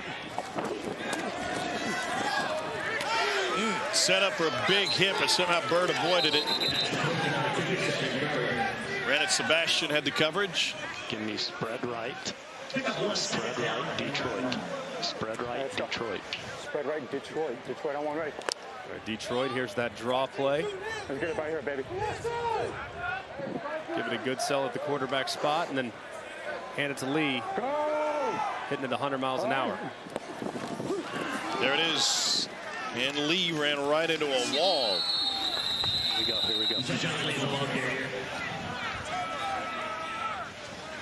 Set up for a big hit, but somehow Bird avoided it. Granite Sebastian had the coverage. Give me spread right. Spread right, Detroit. Spread right, Detroit. Spread right, Detroit. Detroit on one right. Detroit, here's that draw play. Let's get it right here, baby. Give it a good sell at the quarterback spot, and then hand it to Lee. Go! Hitting it 100 miles an hour. There it is. And Lee ran right into a wall. Here we go, here we go. Here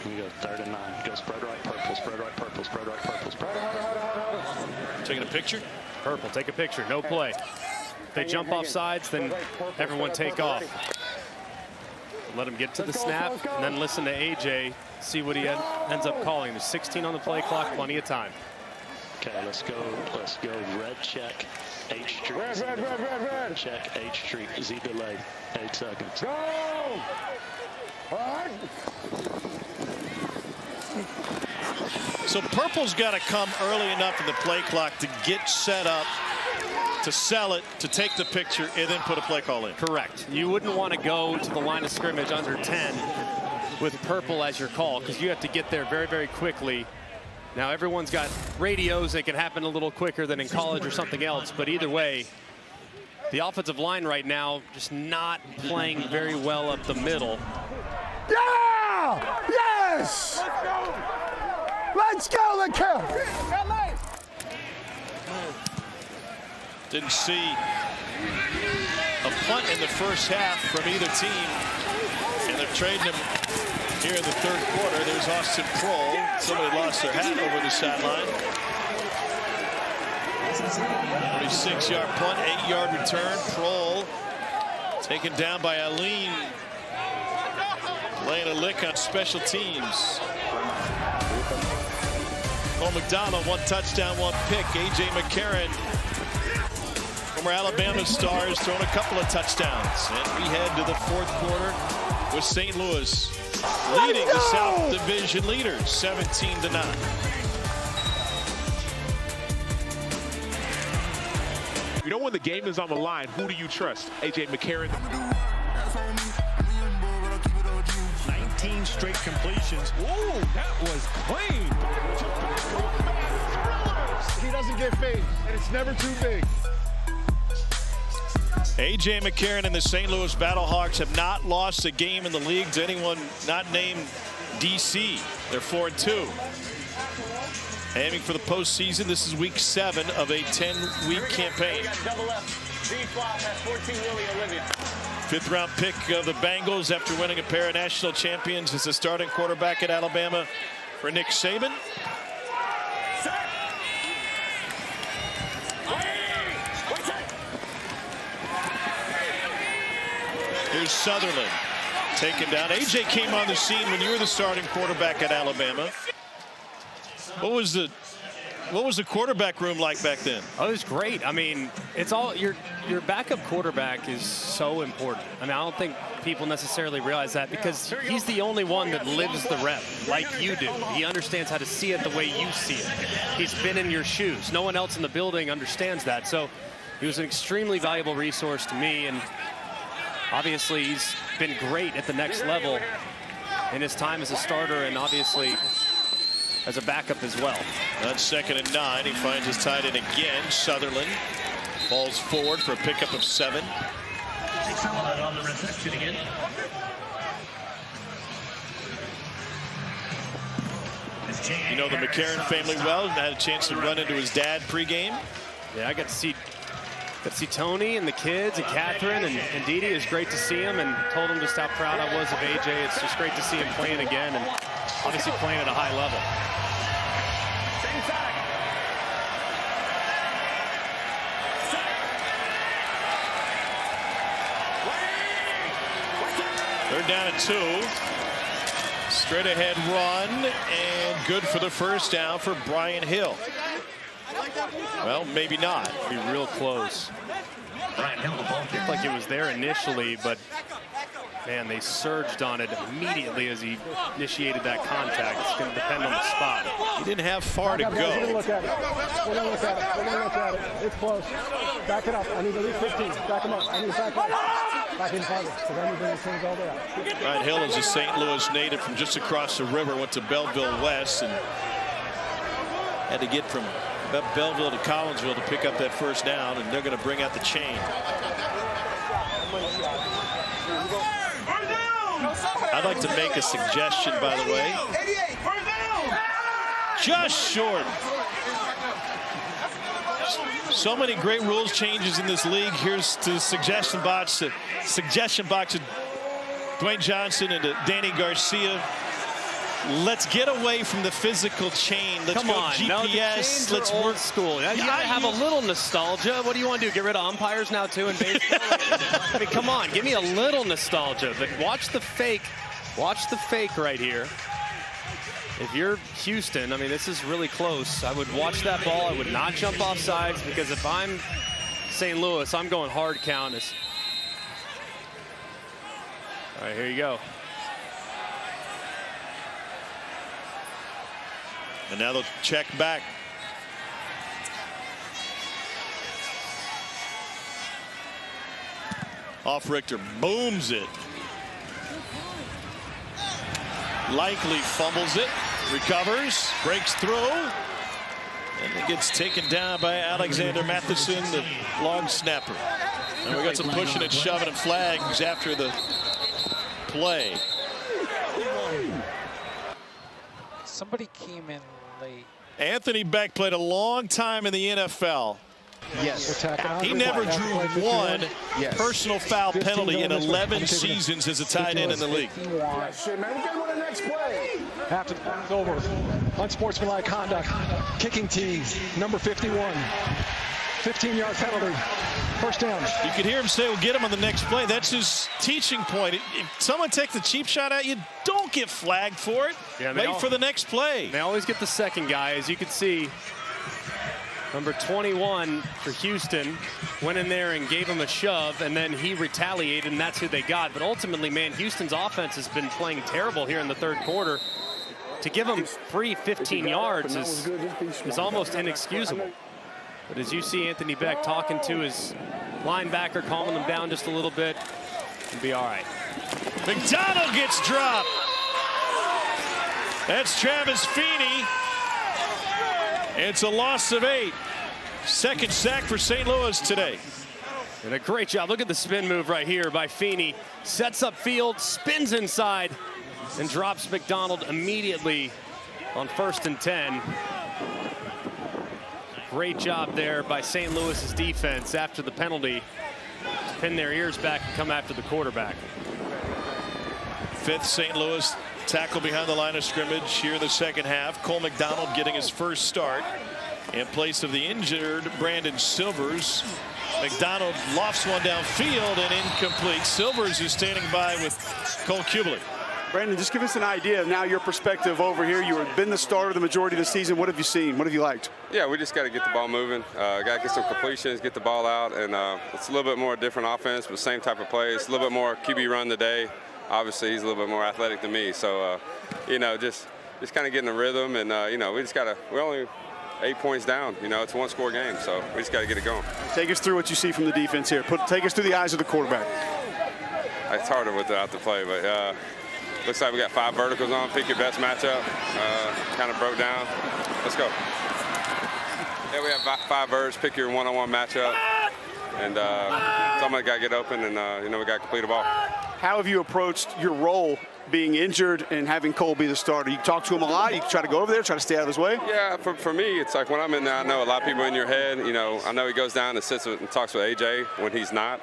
we go, 3rd and 9. Go spread right, purple, spread right, purple, spread right, purple, spread right. Taking a picture? Purple, take a picture, no play. If they jump off sides, then everyone take off. Let him get to the snap, and then listen to AJ, see what he ends up calling. There's 16 on the play clock, plenty of time. Okay, let's go red check, H streak. Red. Check, H streak, Z delay, 8 seconds. Go! All right. So purple's got to come early enough in the play clock to get set up, to sell it, to take the picture, and then put a play call in. Correct. You wouldn't want to go to the line of scrimmage under 10 with purple as your call, because you have to get there very, very quickly. Now, everyone's got radios. It can happen a little quicker than in college or something else, but either way, the offensive line right now just not playing very well up the middle. Yeah! Yes! Let's go, LeCount! Didn't see a punt in the first half from either team, and they're trading him here in the 3rd quarter. There's Austin Kroll. Somebody lost their hat over the sideline. 46-yard punt, 8-yard return. Kroll taken down by Eileen, laying a lick on special teams. Cole McDonald, 1 touchdown, 1 pick. A.J. McCarron, former Alabama star, has thrown a couple of touchdowns. And we head to the 4th quarter with St. Louis leading the South Division leaders, 17-9. You know when the game is on the line, who do you trust? A.J. McCarron. 19 straight completions. Ooh, that was clean. He doesn't get phased, and it's never too big. A.J. McCarron and the St. Louis BattleHawks have not lost a game in the league to anyone not named D.C. They're 4-2. Aiming for the postseason, this is week 7 of a 10-week campaign. 5th round pick of the Bengals after winning a pair of national champions as the starting quarterback at Alabama for Nick Saban. Here's Sutherland taken down. AJ came on the scene when you were the starting quarterback at Alabama. What was the quarterback room like back then? Oh, it was great. I mean, it's all your backup quarterback is so important. I mean, I don't think people necessarily realize that because he's the only one that lives the rep like you do. He understands how to see it the way you see it. He's been in your shoes. No one else in the building understands that. So he was an extremely valuable resource to me, and obviously he's been great at the next level in his time as a starter and obviously as a backup as well. On 2nd and 9, he finds his tight end again. Sutherland falls forward for a pickup of 7. On the reception again. You know the McCarron family well, and had a chance to run into his dad pregame. Yeah, I got to see Tony and the kids and Catherine and Dee Dee. It was great to see him and told him just how proud I was of AJ. It's just great to see him playing again and obviously playing at a high level. They're down at 2. Straight ahead run and good for the first down for Brian Hill. Well, maybe not. Be real close. Brian Hill, the ball looked like it was there initially, but man, they surged on it immediately as he initiated that contact. It's going to depend on the spot. He didn't have far to go. We're going to look at it. We're going to look at it. We're going to look at it. It's close. Back it up. I need at least 15. Back him up. I need to back up. Back in farther. Because I need to bring the things all the way out. Brian Hill is a St. Louis native from just across the river. Went to Belleville West and had to get from Belleville to Collinsville to pick up that first down, and they're going to bring out the chain. I'd like to make a suggestion, by the way. Just short. So many great rules changes in this league. Here's to the suggestion box of Dwayne Johnson and to Danny Garcia. Let's get away from the physical chain. Let's Come go on. GPS. No, let's work school. You gotta have a little nostalgia. What do you want to do? Get rid of umpires now too in baseball? I mean, come on, give me a little nostalgia. But watch the fake. Watch the fake right here. If you're Houston, I mean, this is really close. I would watch that ball. I would not jump off sides because if I'm St. Louis, I'm going hard count. All right, here you go. And now they'll check back. Off Richter, booms it. Likely fumbles it, recovers, breaks through, and it gets taken down by Alexander Matheson, the long snapper. And we got some pushing and shoving and flags after the play. Somebody came in late. Anthony Beck played a long time in the NFL. Yes. He never drew one personal foul penalty in 11 seasons as a tight end in the league. Shit, man, we're getting on the next play. After the play is over, unsportsmanlike conduct, kicking tees, number 51, 15-yard penalty. First down. You could hear him say, we'll get him on the next play. That's his teaching point. If someone takes a cheap shot at you, don't get flagged for it. Yeah, wait for the next play. They always get the second guy. As you can see, number 21 for Houston went in there and gave him a shove, and then he retaliated, and that's who they got. But ultimately, man, Houston's offense has been playing terrible here in the third quarter. To give them free 15 yards is almost inexcusable. But as you see Anthony Beck talking to his linebacker, calming them down just a little bit, he'll be all right. McDonald gets dropped. That's Travis Feeney. It's a loss of 8. Second sack for St. Louis today. And a great job. Look at the spin move right here by Feeney. Sets up field, spins inside, and drops McDonald immediately on 1st and 10. Great job there by St. Louis's defense after the penalty to pin their ears back and come after the quarterback. 5th St. Louis tackle behind the line of scrimmage here in the second half. Cole McDonald getting his first start in place of the injured Brandon Silvers. McDonald lofts one downfield and incomplete. Silvers is standing by with Cole Kubelik. Brandon, just give us an idea of now your perspective over here. You have been the starter the majority of the season. What have you seen? What have you liked? Yeah, we just got to get the ball moving. Got to get some completions, get the ball out, and it's a little bit more different offense, but same type of plays. A little bit more QB run today. Obviously, he's a little bit more athletic than me, so you know, just kind of getting a rhythm, and you know, we just got to. We're only 8 points down. You know, it's a one-score game, so we just got to get it going. Take us through what you see from the defense here. Take us through the eyes of the quarterback. It's harder without the play, but. Looks like we got 5 verticals on. Pick your best matchup. Kind of broke down. Let's go. Yeah, we have 5 verts. Pick your one-on-one matchup. And somebody got to get open, and, you know, we got to complete a ball. How have you approached your role being injured and having Cole be the starter? You talk to him a lot? You try to go over there, try to stay out of his way? Yeah, for me, it's like when I'm in there, I know a lot of people in your head. You know, I know he goes down and sits and talks with AJ when he's not,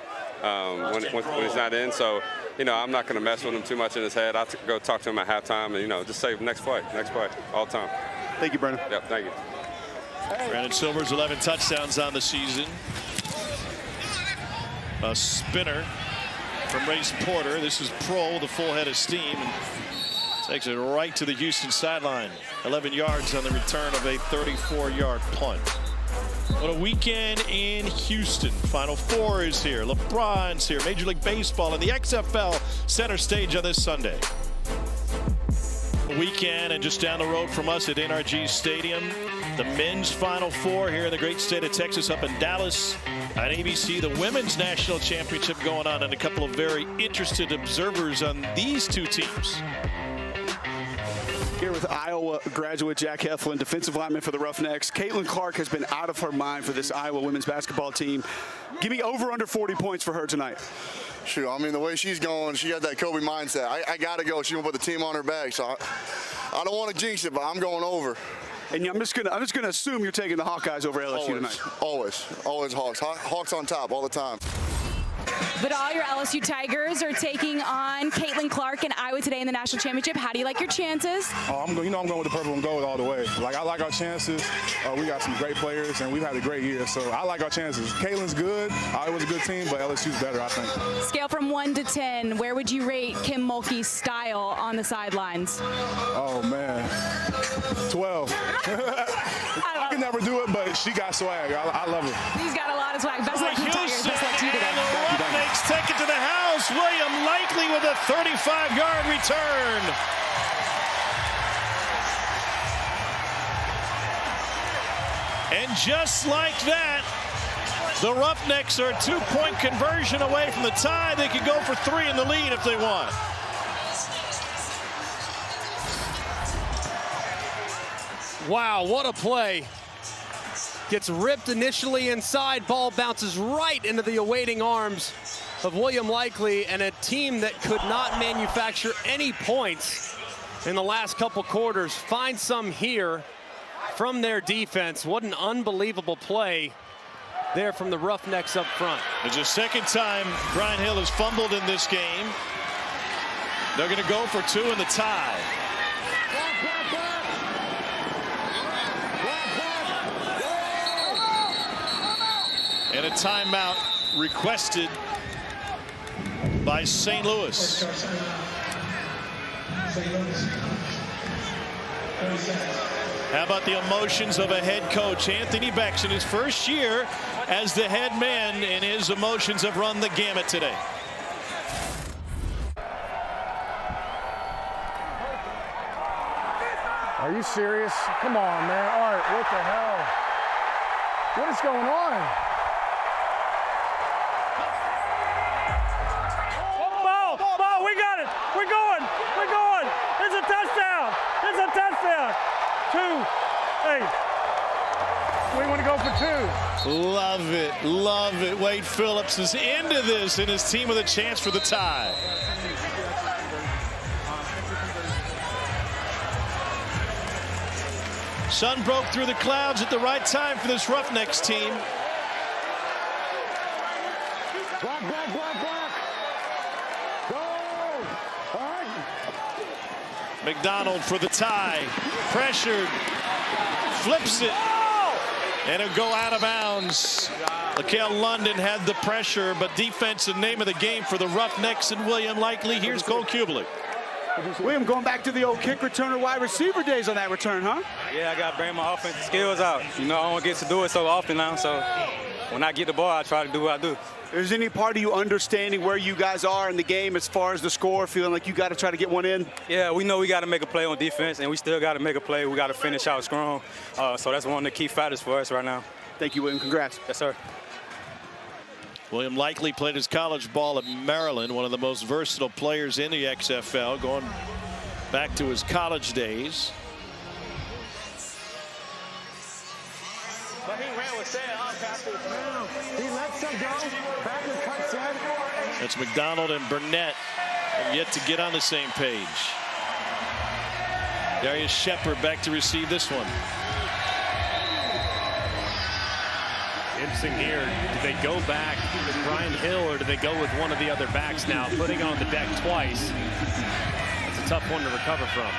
when he's not in. So, you know, I'm not going to mess with him too much in his head. I'll go talk to him at halftime and, you know, just say next play, all the time. Thank you, Brandon. Yep, thank you. Brandon Silvers, 11 touchdowns on the season. A spinner from Race Porter. This is Pro, the full head of steam. And takes it right to the Houston sideline. 11 yards on the return of a 34-yard punt. What a weekend in Houston. Final Four is here. LeBron's here. Major League Baseball and the XFL center stage on this Sunday. A weekend and just down the road from us at NRG Stadium. The men's Final Four here in the great state of Texas up in Dallas. On ABC, the women's national championship going on, and a couple of very interested observers on these two teams. Here with Iowa graduate Jack Heflin, defensive lineman for the Roughnecks. Caitlin Clark has been out of her mind for this Iowa women's basketball team. Give me over under 40 points for her tonight. Shoot, I mean, the way she's going, she got that Kobe mindset. I got to go. She's going to put the team on her back. So I don't want to jinx it, but I'm going over. And I'm just gonna assume you're taking the Hawkeyes over LSU tonight. Always Hawks. Hawks on top all the time. But all your LSU Tigers are taking on Caitlin Clark and Iowa today in the national championship. How do you like your chances? Oh, I'm going with the purple and gold all the way. Like, I like our chances. We got some great players, and we've had a great year, so I like our chances. Caitlin's good. Iowa's a good team, but LSU's better, I think. Scale from 1 to 10, where would you rate Kim Mulkey's style on the sidelines? Oh, man. 12. I can never do it, but she got swag. I love her. He's got a lot of swag. Best luck to the Tigers. Best luck to you today. The Roughnecks take it to the house. William Likely with a 35-yard return. And just like that, the Roughnecks are a 2-point conversion away from the tie. They could go for 3 in the lead if they want. Wow, what a play. Gets ripped initially inside. Ball bounces right into the awaiting arms of William Likely, and a team that could not manufacture any points in the last couple quarters finds some here from their defense. What an unbelievable play there from the Roughnecks up front. It's the second time Brian Hill has fumbled in this game. They're going to go for 2 in the tie. And a timeout requested by St. Louis. How about the emotions of a head coach? Anthony Beck's in his first year as the head man, and his emotions have run the gamut today. Are you serious? Come on, man. Art, what the hell? What is going on? Ball, we got it. We're going. It's a touchdown. Two. Hey, we want to go for two. Love it. Wade Phillips is into this, and his team with a chance for the tie. Sun broke through the clouds at the right time for this Roughnecks team. Black. Go! All right. McDonald for the tie. Pressured. Flips it. And it'll go out of bounds. LaCale London had the pressure, but defense the name of the game for the Roughnecks and William Likely. Here's Cole Kubelik. William, going back to the old kick returner, wide receiver days on that return, huh? Yeah, I got to bring my offensive skills out. You know, I don't get to do it so often now, so when I get the ball, I try to do what I do. Is any part of you understanding where you guys are in the game as far as the score, feeling like you got to try to get one in? Yeah, we know we got to make a play on defense, and we still got to make a play. We got to finish out strong. So that's one of the key factors for us right now. Thank you, William. Congrats. Yes, sir. William Likely played his college ball at Maryland, one of the most versatile players in the XFL, going back to his college days. But he ran with that he lets him go. Back and cuts in. That's McDonald and Burnett have yet to get on the same page. Darius Shepard back to receive this one. Interesting here. Do they go back with Brian Hill, or do they go with one of the other backs now? Putting on the deck twice. It's a tough one to recover from.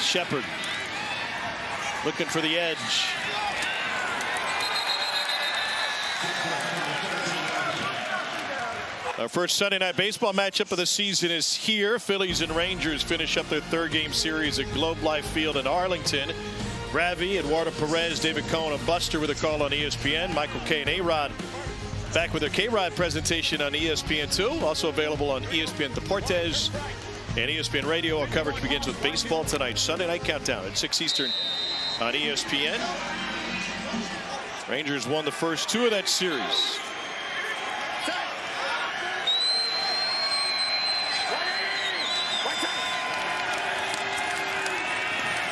Shepard looking for the edge. Our first Sunday night baseball matchup of the season is here. Phillies and Rangers finish up their third game series at Globe Life Field in Arlington. Ravi, Eduardo Perez, David Cohen, and Buster with a call on ESPN. Michael K. and A-Rod back with their K-Rod presentation on ESPN2. Also available on ESPN Deportes and ESPN Radio. Our coverage begins with baseball tonight. Sunday night countdown at 6 Eastern on ESPN. Rangers won the first two of that series.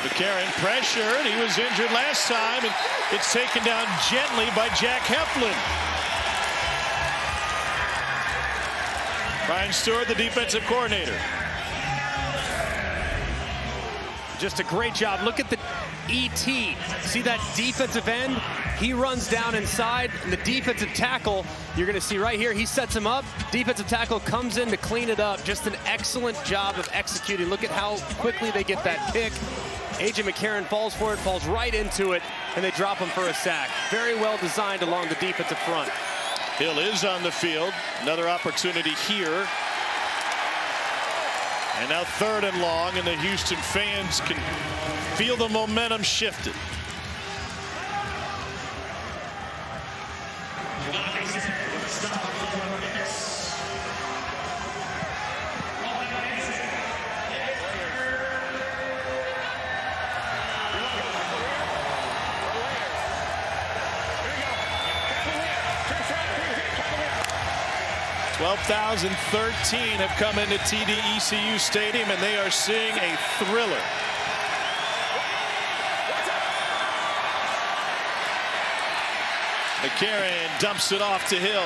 McCarron pressured. He was injured last time, and it's taken down gently by Jack Heflin. Brian Stewart, the defensive coordinator. Just a great job. Look at the ET. See that defensive end? He runs down inside, and the defensive tackle, you're going to see right here, he sets him up. Defensive tackle comes in to clean it up. Just an excellent job of executing. Look at how quickly they get that pick. A.J. McCarron falls for it, falls right into it, and they drop him for a sack. Very well designed along the defensive front. Hill is on the field. Another opportunity here. And now 3rd and long, and the Houston fans can feel the momentum shifted. $12,013 have come into TD-ECU Stadium, and they are seeing a thriller. McCarron dumps it off to Hill.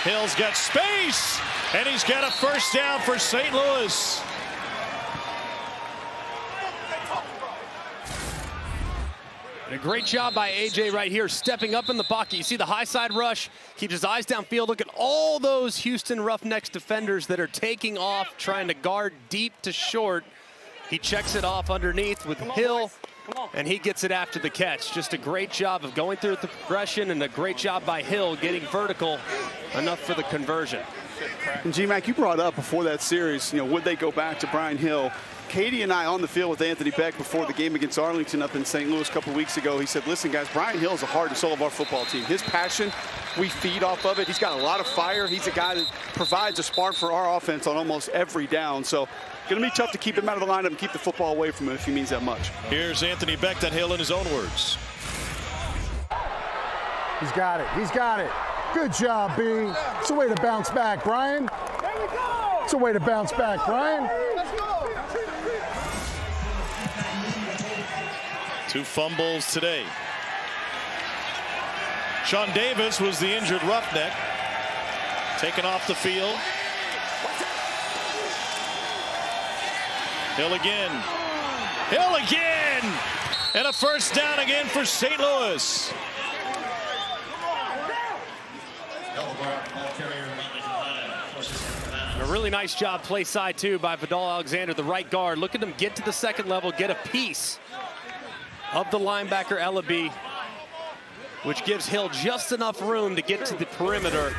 Hill's got space, and he's got a first down for St. Louis. And a great job by A.J. right here, stepping up in the pocket. You see the high side rush, keeps his eyes downfield. Look at all those Houston Roughnecks defenders that are taking off, trying to guard deep to short. He checks it off underneath with Hill. and he gets it after the catch. Just a great job of going through the progression and a great job by Hill getting vertical enough for the conversion. And G-Mac, you brought up before that series, would they go back to Brian Hill? Katie and I on the field with Anthony Beck before the game against Arlington up in St. Louis a couple weeks ago. He said, listen, guys, Brian Hill is the heart and soul of our football team. His passion, we feed off of it. He's got a lot of fire. He's a guy that provides a spark for our offense on almost every down. So going to be tough to keep him out of the lineup and keep the football away from him if he means that much. Here's Anthony Beck to Hill in his own words. He's got it. He's got it. Good job, B. It's a way to bounce back, Brian. There we go. It's a way to bounce back, Brian. Let's go. 2 fumbles today. Sean Davis was the injured Roughneck. Taken off the field. Hill again. Hill again. And a first down again for St. Louis. A really nice job play side too by Vidal Alexander, the right guard. Look at him get to the second level, get a piece of the linebacker Ellaby, which gives Hill just enough room to get to the perimeter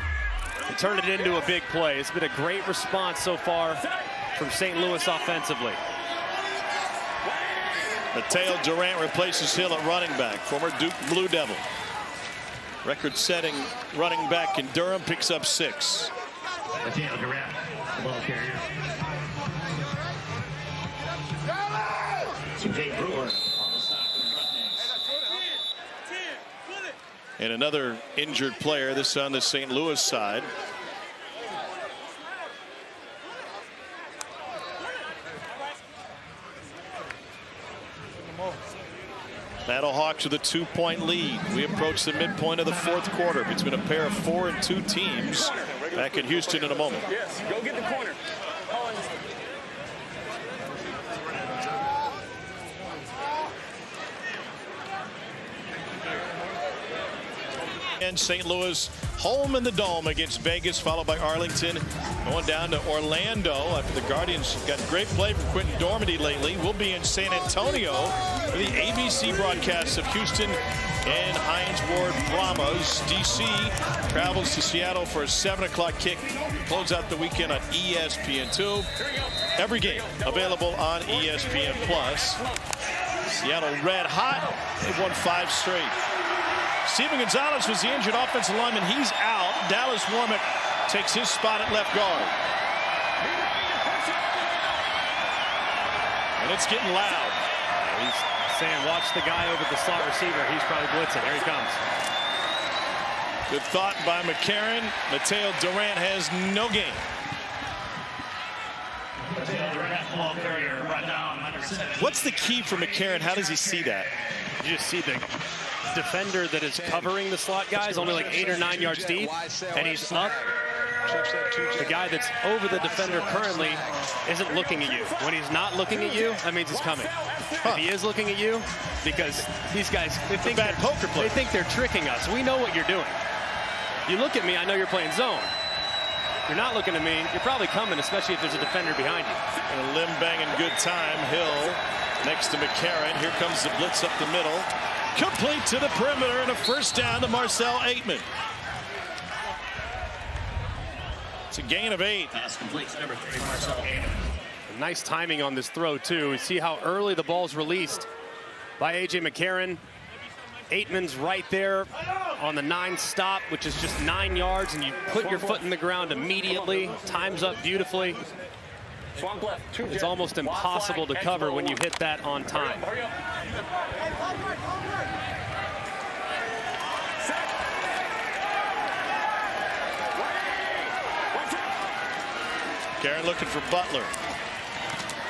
and turn it into a big play. It's been a great response so far from St. Louis offensively. Mateo Durant replaces Hill at running back, former Duke Blue Devil. Record-setting running back in Durham picks up 6. Mateo Durant, the ball carrier. Jay Brewer. And another injured player, this on the St. Louis side. BattleHawks with a 2-point lead. We approach the midpoint of the 4th quarter. It's been a pair of 4-2 teams. Back in Houston in a moment. Yes, go get the corner. And St. Louis home in the Dome against Vegas, followed by Arlington. Going down to Orlando after the Guardians got great play from Quentin Dormady lately. We'll be in San Antonio for the ABC broadcasts of Houston and Heinz Ward Brahmas. DC travels to Seattle for a 7 o'clock kick. Close out the weekend on ESPN2. Every game available on ESPN+. Seattle red hot. They've won 5 straight. Steven Gonzalez was the injured offensive lineman. He's out. Dallas Warmick takes his spot at left guard. And it's getting loud. He's saying, watch the guy over the slot receiver. He's probably blitzing. Here he comes. Good thought by McCarron. Mateo Durant has no game. What's the key for McCarron? How does he see that? You just see the defender that is covering the slot guys only like 8 or 9 yards deep, and he's up. The guy that's over the defender currently isn't looking at you. When he's not looking at you, that means he's coming. If he is looking at you, because these guys, they think bad poker play. They think they're tricking us. We know what you're doing. You look at me, I know you're playing zone. You're not looking at me, you're probably coming, especially if there's a defender behind you. And a limb banging good time. Hill next to McCarron. Here comes the blitz up the middle. Complete to the perimeter and a first down to Marcel Aitman. It's a gain of 8. Pass complete to number 3, Marcel Aitman. Nice timing on this throw too. We see how early the ball's released by A.J. McCarron. Aitman's right there on the 9 stop, which is just 9 yards, and you put your foot in the ground immediately. Time's up beautifully. It's almost impossible to cover when you hit that on time. Karen looking for Butler.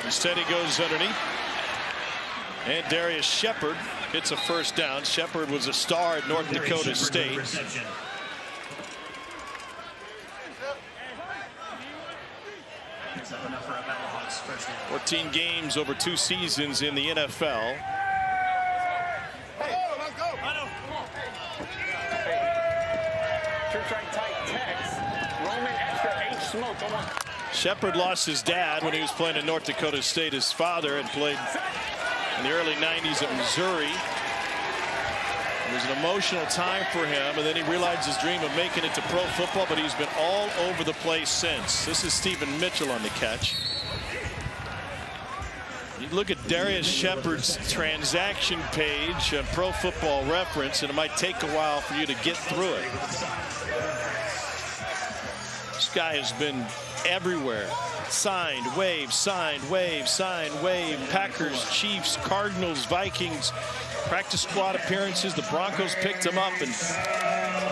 Instead he goes underneath. And Darius Shepard hits a first down. Shepard was a star at North Dakota State. 14 games over 2 seasons in the NFL. Shepard lost his dad when he was playing in North Dakota State. His father had played in the early 90s at Missouri. It was an emotional time for him, and then he realized his dream of making it to pro football, but he's been all over the place since. This is Stephen Mitchell on the catch. You look at Darius Shepard's transaction page on Pro Football Reference, and it might take a while for you to get through it. This guy has been everywhere. Signed, wave, signed, wave, signed, wave. Packers, Chiefs, Cardinals, Vikings. Practice squad appearances. The Broncos picked him up, and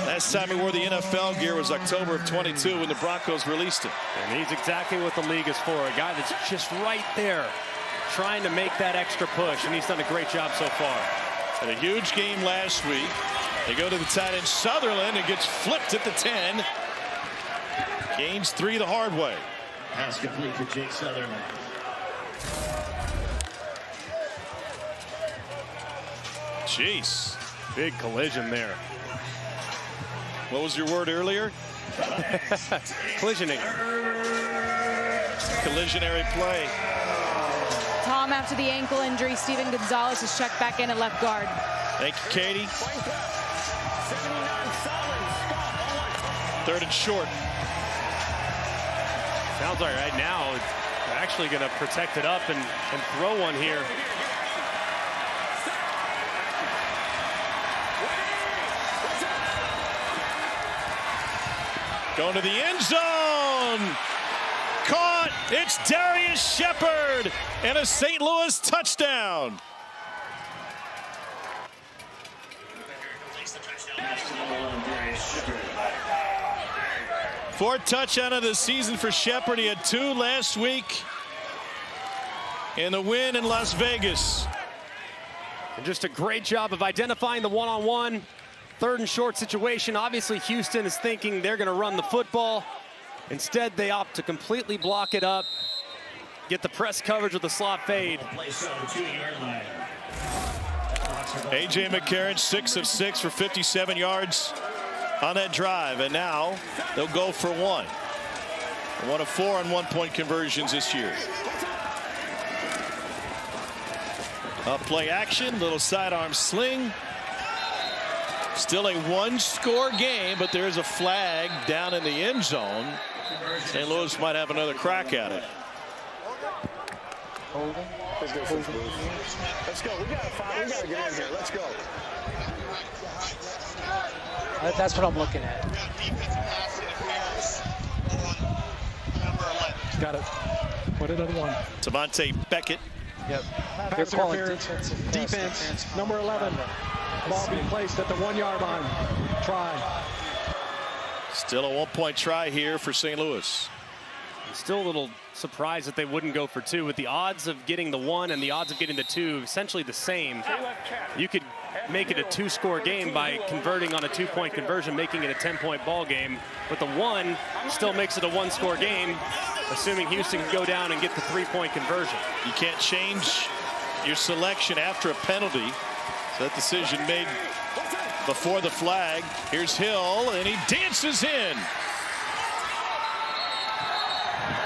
last time he wore the NFL gear was October of 22 when the Broncos released him. And he's exactly what the league is for. A guy that's just right there, trying to make that extra push, and he's done a great job so far. Had a huge game last week. They go to the tight end Sutherland and gets flipped at the 10. Gains 3 the hard way. Pass complete for Jake Sutherland. Jeez. Big collision there. What was your word earlier? Collisioning. Collisionary play. Tom, after the ankle injury, Steven Gonzalez is checked back in at left guard. Thank you, Katie. 3rd and short. Sounds like right now they're actually going to protect it up and throw one here. Going to the end zone. Caught. It's Darius Shepard and a St. Louis touchdown. Fourth touchdown of the season for Shepard. He had 2 last week in the win in Las Vegas. And just a great job of identifying the one-on-one. 3rd and short situation. Obviously, Houston is thinking they're going to run the football. Instead, they opt to completely block it up, get the press coverage with the slot fade. A.J. McCarron, 6 of 6 for 57 yards on that drive. And now they'll go for 1. 1 of 4 on 1-point conversions this year. Play action, little sidearm sling. Still a 1-score game, but there's a flag down in the end zone. St. Louis might have another crack at it. Holding. Let's go. We gotta get in here. Let's go. That's what I'm looking at. Got it. Put it on 1. Tavante Beckett. Yep. They're calling defense. Number 11. Ball being placed at the 1-yard line. Try. Still a 1-point try here for St. Louis. Still a little surprised that they wouldn't go for 2. With the odds of getting the 1 and the odds of getting the 2 essentially the same, you could make it a 2-score game by converting on a 2-point conversion, making it a 10-point ball game. But the 1 still makes it a 1-score game, assuming Houston can go down and get the 3-point conversion. You can't change your selection after a penalty. So that decision made before the flag. Here's Hill, and he dances in.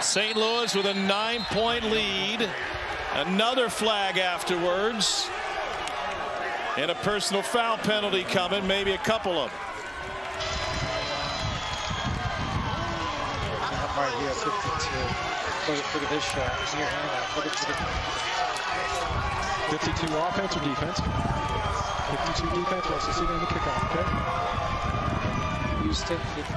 St. Louis with a 9-point lead. Another flag afterwards. And a personal foul penalty coming, maybe a couple of them. Right here, 52. Look at this shot. Look at 52 offense or defense? 52 defense. Let's see it in the kickoff, okay? Houston, 52.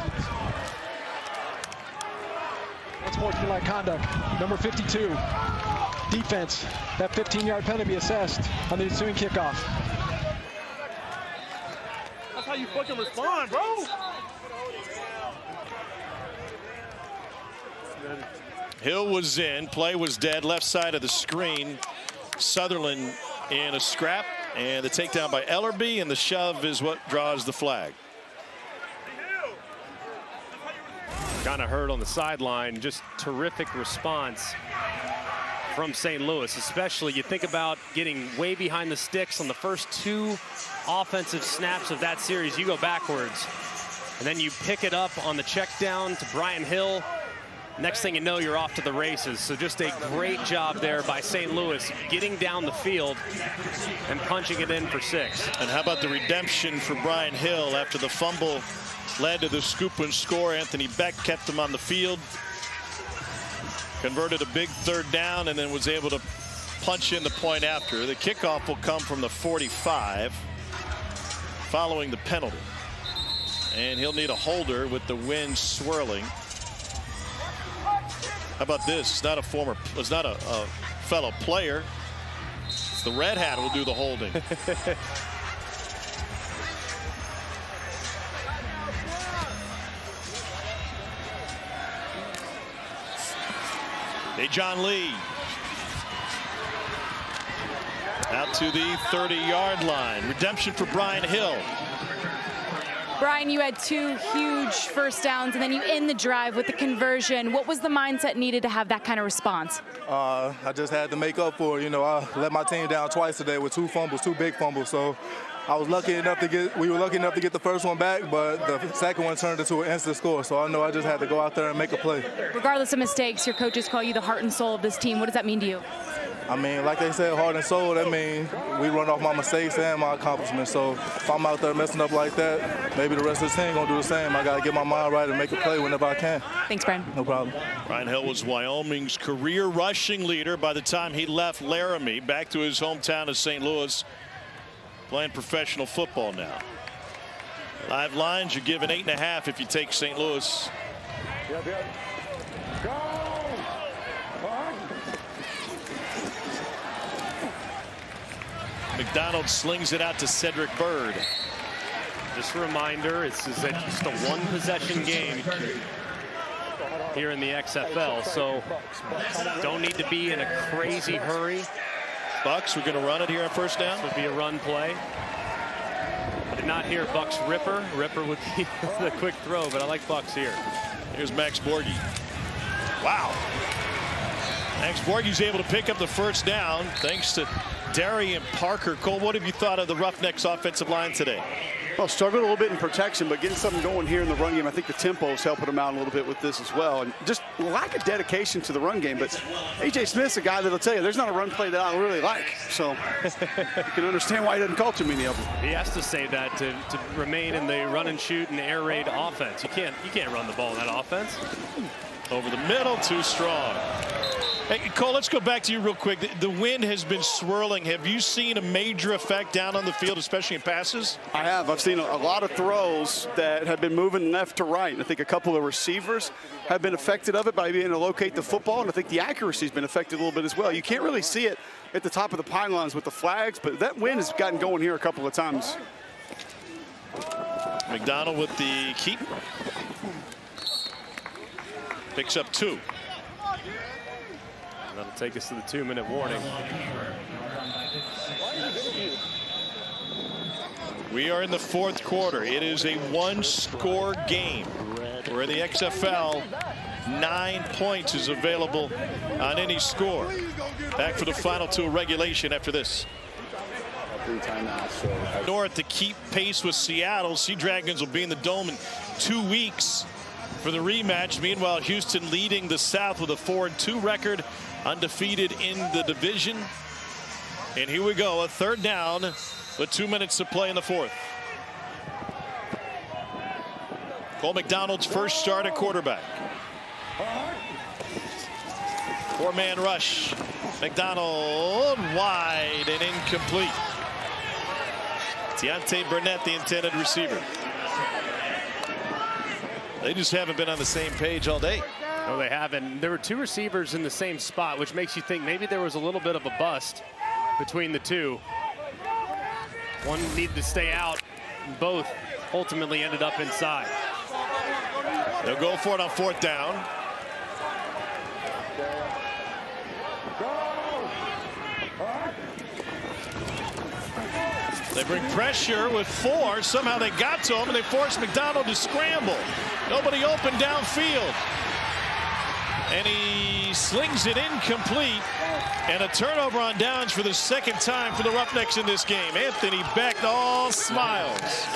Unsportsmanlike conduct. Number 52. Defense. That 15-yard penalty be assessed on the ensuing kickoff. That's how you fucking respond, bro. Hill was in. Play was dead. Left side of the screen. Sutherland in a scrap. And the takedown by Ellerby. And the shove is what draws the flag. Kind of hurt on the sideline. Just terrific response from St. Louis. Especially, you think about getting way behind the sticks on the first 2 offensive snaps of that series. You go backwards. And then you pick it up on the check down to Brian Hill. next thing you know, you're off to the races. So just a great job there by St. Louis, getting down the field and punching it in for 6. And how about the redemption for Brian Hill after the fumble led to the scoop and score? Anthony Beck kept him on the field, converted a big 3rd down, and then was able to punch in the point after. The kickoff will come from the 45 following the penalty. And he'll need a holder with the wind swirling. How about this? It's not a fellow player. It's the red hat who will do the holding. John Lee out to the 30-yard line. Redemption for Brian Hill. Brian, you had 2 huge first downs, and then you end the drive with the conversion. What was the mindset needed to have that kind of response? I just had to make up for it. You know, I let my team down twice today with 2 fumbles, 2 big fumbles. So we were lucky enough to get the first one back, but the second one turned into an instant score. So I know I just had to go out there and make a play. Regardless of mistakes, your coaches call you the heart and soul of this team. What does that mean to you? I mean, like they said, heart and soul, that means we run off my mistakes and my accomplishments. So if I'm out there messing up like that, maybe the rest of the team gonna do the same. I gotta get my mind right and make a play whenever I can. Thanks, Brian. No problem. Brian Hill was Wyoming's career rushing leader by the time he left Laramie, back to his hometown of St. Louis, playing professional football now. Live lines, you're given 8.5 if you take St. Louis. McDonald slings it out to Cedric Bird. Just a reminder, it's just a 1-possession game here in the XFL, so don't need to be in a crazy hurry. Bucks, we're going to run it here on first down. This would be a run play. I did not hear Bucks Ripper. Ripper would be the quick throw, but I like Bucks here. Here's Max Borghi. Wow. Max Borghi's able to pick up the first down thanks to Darian Parker. Cole, what have you thought of the Roughnecks offensive line today? Well, struggled a little bit in protection, but getting something going here in the run game. I think the tempo is helping them out a little bit with this as well. And just lack of dedication to the run game. But A.J. Smith's a guy that'll tell you there's not a run play that I really like. So you can understand why he doesn't call too many of them. He has to say that to remain in the run and shoot and air raid offense. You can't run the ball in that offense. Over the middle, too strong. Hey, Cole, let's go back to you real quick. The wind has been swirling. Have you seen a major effect down on the field, especially in passes? I have. I've seen a lot of throws that have been moving left to right. And I think a couple of receivers have been affected of it by being able to locate the football. And I think the accuracy has been affected a little bit as well. You can't really see it at the top of the pylons with the flags, but that wind has gotten going here a couple of times. McDonald with the keep. Picks up 2. That'll take us to the 2-minute warning. We are in the 4th quarter. It is a 1-score game. We're in the XFL. 9 points is available on any score. Back for the final 2 of regulation after this. North to keep pace with Seattle. Sea Dragons will be in the Dome in 2 weeks for the rematch. Meanwhile, Houston leading the South with a 4-2 record, undefeated in the division. And here we go, a 3rd down with 2 minutes to play in the 4th. Cole McDonald's first start at quarterback. 4-man rush. McDonald wide and incomplete. Deontay Burnett, the intended receiver. They just haven't been on the same page all day. No, they haven't. There were 2 receivers in the same spot, which makes you think maybe there was a little bit of a bust between the 2. One needed to stay out. Both ultimately ended up inside. They'll go for it on 4th down. They bring pressure with 4. Somehow they got to him, and they forced McDonald to scramble. Nobody open downfield. And he slings it incomplete. And a turnover on downs for the 2nd time for the Roughnecks in this game. Anthony Beck, all smiles.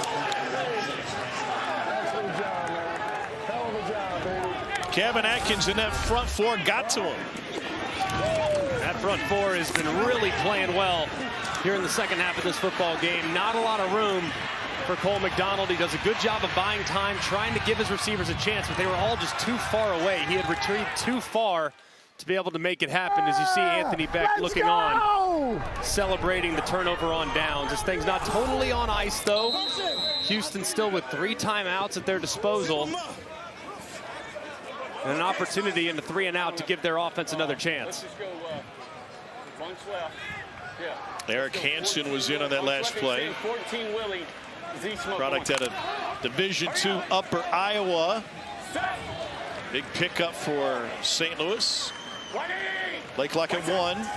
Kevin Atkins in that front four got to him. That front four has been really playing well here in the second half of this football game. Not a lot of room for Cole McDonald. He does a good job of buying time, trying to give his receivers a chance, but they were all just too far away. He had retreated too far to be able to make it happen. As you see Anthony Beck looking on, celebrating the turnover on downs. This thing's not totally on ice, though. Houston still with 3 timeouts at their disposal. And an opportunity in the 3 and out to give their offense another chance. Eric Hansen was in on that last play. Product out of Division II Upper Iowa. Big pickup for St. Louis. Play clock at 1.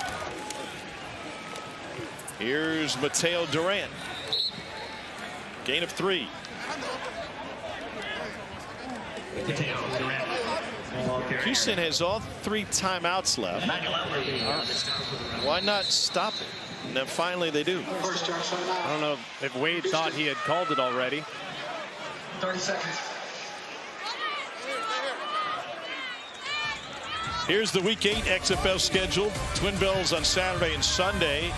Here's Mateo Durant. Gain of 3. Houston has all 3 timeouts left. Why not stop it? And then finally they do. I don't know if Wade thought he had called it already. 30 seconds. Here's the Week 8 XFL schedule. Twin Bills on Saturday and Sunday.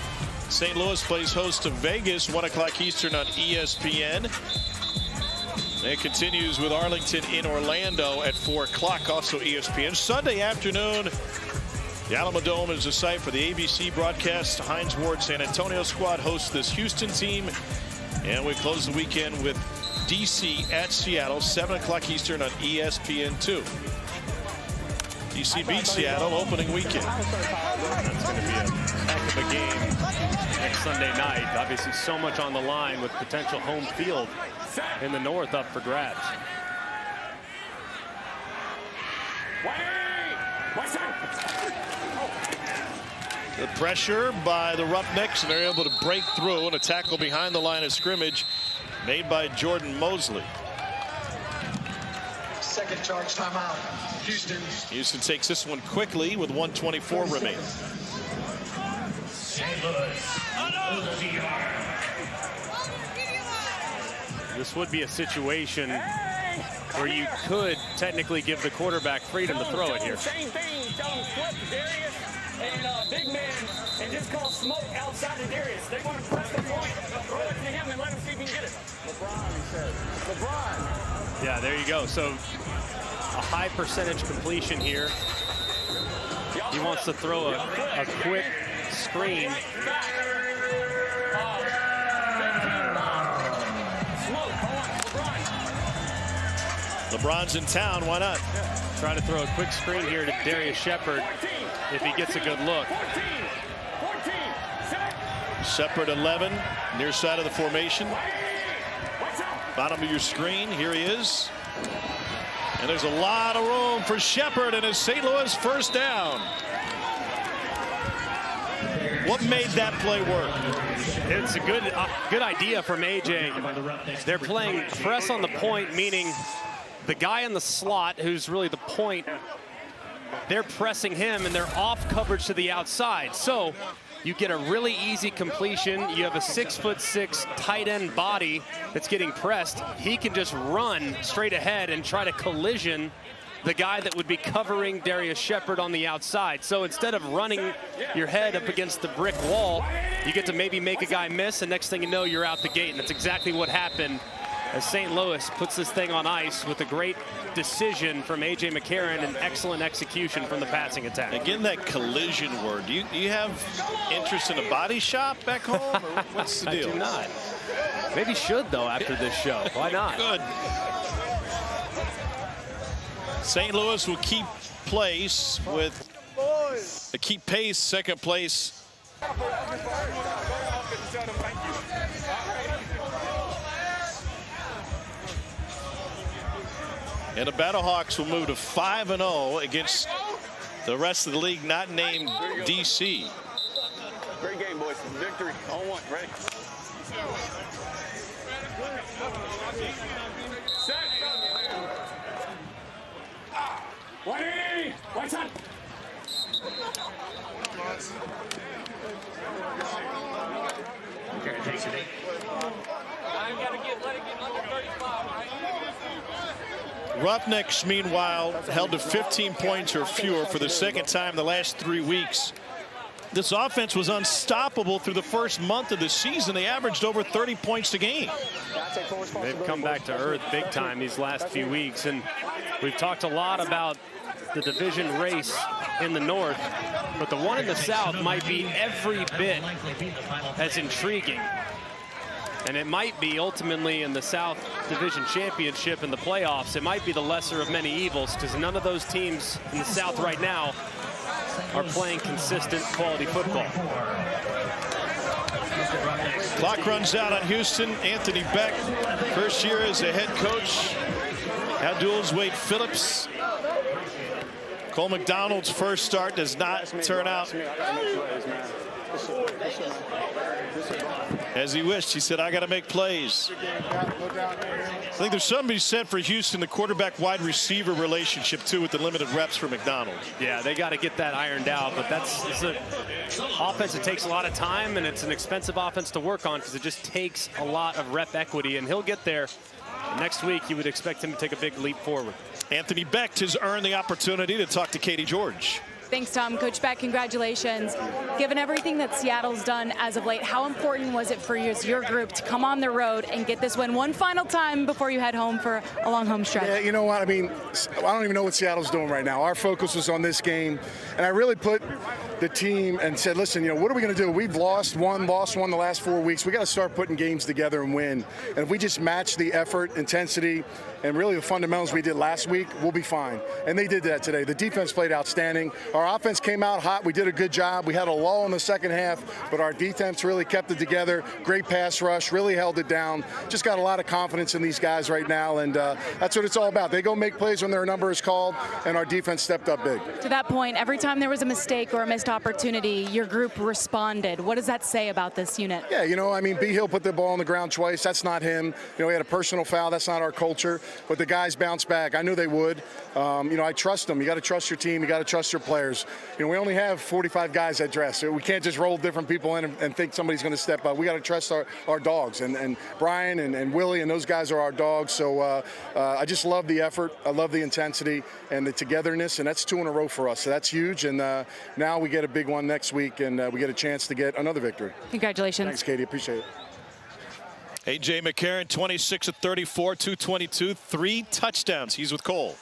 St. Louis plays host to Vegas, 1 o'clock Eastern on ESPN. It continues with Arlington in Orlando at 4 o'clock, also ESPN. Sunday afternoon, the Alamodome is the site for the ABC broadcast. Hines Ward San Antonio squad hosts this Houston team. And we close the weekend with DC at Seattle, 7 o'clock Eastern on ESPN2. DC beats Seattle opening weekend. That's going to be a heck of a game next Sunday night. Obviously so much on the line with potential home field in the north up for grabs. The pressure by the Roughnecks, and they're able to break through, and a tackle behind the line of scrimmage made by Jordan Mosley. Second charge timeout. Houston. Houston takes this one quickly with 1:24 remaining. This would be a situation where you could technically give the quarterback freedom to throw it here. Same thing. Tell him flip Darius and big man and just call smoke outside of Darius. They want to press the point, throw it to him and let him see if he can get it. LeBron, he said. LeBron. Yeah, there you go. So a high percentage completion here. He wants to throw a quick screen. LeBron's in town. Why not? Try to throw a quick screen here to Darius Shepard if he gets a good look. Shepard 11, near side of the formation. Bottom of your screen. Here he is. And there's a lot of room for Shepard, and it's St. Louis first down. What made that play work? It's a good idea from AJ. They're playing press on the point, meaning the guy in the slot, who's really the point, they're pressing him, and they're off coverage to the outside. So you get a really easy completion. You have a 6'6" tight end body that's getting pressed. He can just run straight ahead and try to collision the guy that would be covering Darius Shepard on the outside. So instead of running your head up against the brick wall, you get to maybe make a guy miss, and next thing you know, you're out the gate. And that's exactly what happened as St. Louis puts this thing on ice with a great decision from A.J. McCarron and excellent execution from the passing attack. Again, that collision word. Do you have interest in a body shop back home? Or what's the deal? I do not. Maybe should, though, after this show. Why not? Good. St. Louis will keep pace, second place. And the BattleHawks will move to 5-0 against the rest of the league not named DC. Great game, boys. Victory. On 1. Ready? Set. 180. White side. Okay, takes it. I gotta let it get under 35, right? Roughnecks, meanwhile, held to 15 points or fewer for the second time in the last 3 weeks. This offense was unstoppable through the first month of the season. They averaged over 30 points a game. They've come back to earth big time these last few weeks, and we've talked a lot about the division race in the north, but the one in the south might be every bit as intriguing. And it might be ultimately in the South Division Championship in the playoffs. It might be the lesser of many evils, because none of those teams in the South right now are playing consistent quality football. Clock runs out on Houston. Anthony Beck, first year as a head coach. Abdul's Wade Phillips. Cole McDonald's first start does not turn out as he wished. He said, I got to make plays. I think there's something to be said for Houston, the quarterback-wide receiver relationship, too, with the limited reps for McDonald. Yeah, they got to get that ironed out, but it's an offense that takes a lot of time, and it's an expensive offense to work on because it just takes a lot of rep equity, and he'll get there. Next week, you would expect him to take a big leap forward. Anthony Becht has earned the opportunity to talk to Katie George. Thanks, Tom. Coach Beck, congratulations. Given everything that Seattle's done as of late, how important was it for your group to come on the road and get this win one final time before you head home for a long home stretch? Yeah, you know what? I mean, I don't even know what Seattle's doing right now. Our focus was on this game, and I really put the team and said, listen, you know, what are we going to do? We've lost one the last 4 weeks. We got to start putting games together and win. And if we just match the effort, intensity, and really the fundamentals we did last week, we'll be fine. And they did that today. The defense played outstanding. Our offense came out hot. We did a good job. We had a lull in the second half, but our defense really kept it together. Great pass rush, really held it down. Just got a lot of confidence in these guys right now, and that's what it's all about. They go make plays when their number is called, and our defense stepped up big. To that point, every time there was a mistake or a missed opportunity, your group responded. What does that say about this unit? Yeah, you know, I mean, B. Hill put the ball on the ground twice. That's not him. You know, he had a personal foul. That's not our culture. But the guys bounced back. I knew they would. You know, I trust them. You got to trust your team. You got to trust your players. You know, we only have 45 guys that dress. So we can't just roll different people in and think somebody's going to step up. We got to trust our dogs. And Brian and Willie and those guys are our dogs. So I just love the effort. I love the intensity and the togetherness. And that's 2 in a row for us. So that's huge. And now we get a big one next week, and we get a chance to get another victory. Congratulations. Thanks, Katie. Appreciate it. A.J. McCarron, 26 of 34, 222, 3 touchdowns. He's with Cole.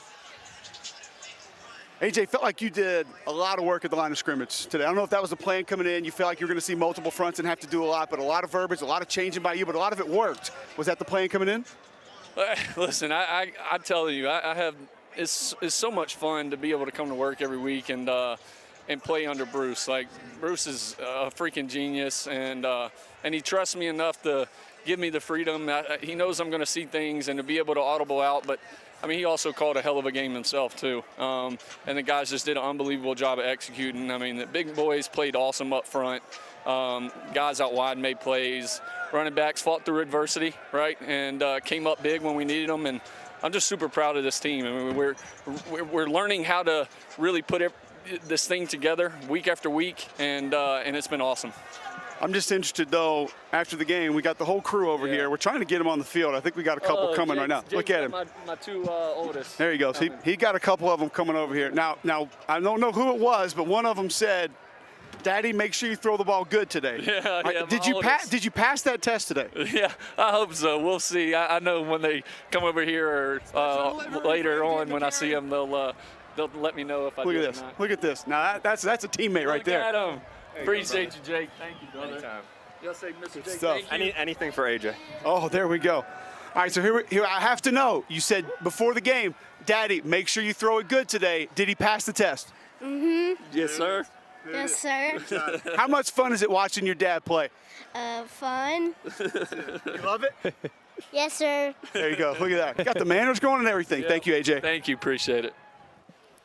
AJ, felt like you did a lot of work at the line of scrimmage today. I don't know if that was the plan coming in. You felt like you were going to see multiple fronts and have to do a lot, but a lot of verbiage, a lot of changing by you, but a lot of it worked. Was that the plan coming in? Listen, I tell you, it's so much fun to be able to come to work every week and play under Bruce. Like, Bruce is a freaking genius, and he trusts me enough to give me the freedom. He knows I'm going to see things and to be able to audible out, but I mean, he also called a hell of a game himself, too. And the guys just did an unbelievable job of executing. I mean, the big boys played awesome up front. Guys out wide made plays. Running backs fought through adversity, right, and came up big when we needed them. And I'm just super proud of this team. I mean, we're learning how to really put this thing together week after week, and it's been awesome. I'm just interested, though, after the game, we got the whole crew over here. We're trying to get him on the field. I think we got a couple coming right now. Look at him. My 2 oldest. There he goes. He got a couple of them coming over here. Now, I don't know who it was, but one of them said, Daddy, make sure you throw the ball good today. Yeah. Did you pass that test today? Yeah, I hope so. We'll see. I know when they come over here or later on when I see them, they'll let me know if I do it or not. Look at this. Now, that's a teammate right there. Look at him. Appreciate you, Jake. Thank you, brother. Anytime. Y'all say, Mr. Jake, thank you. Anything for AJ. Oh, there we go. All right, so here I have to know. You said before the game, Daddy, make sure you throw it good today. Did he pass the test? Yes, sir. Yes, sir. How much fun is it watching your dad play? Fun. You love it? Yes, sir. There you go. Look at that. Got the manners going and everything. Yeah. Thank you, AJ. Thank you. Appreciate it.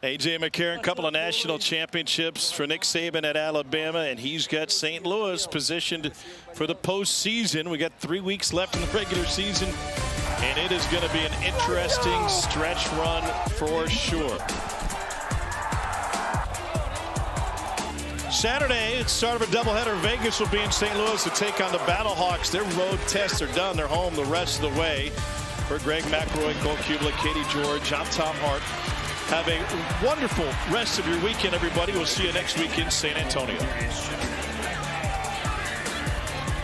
A.J. McCarron, couple of national championships for Nick Saban at Alabama, and he's got St. Louis positioned for the postseason. We got 3 weeks left in the regular season, and it is going to be an interesting stretch run for sure. Saturday, it's start of a doubleheader. Vegas will be in St. Louis to take on the BattleHawks. Their road tests are done. They're home the rest of the way. For Greg McElroy, Cole Kublik, Katie George, I'm Tom Hart. Have a wonderful rest of your weekend, everybody. We'll see you next week in San Antonio.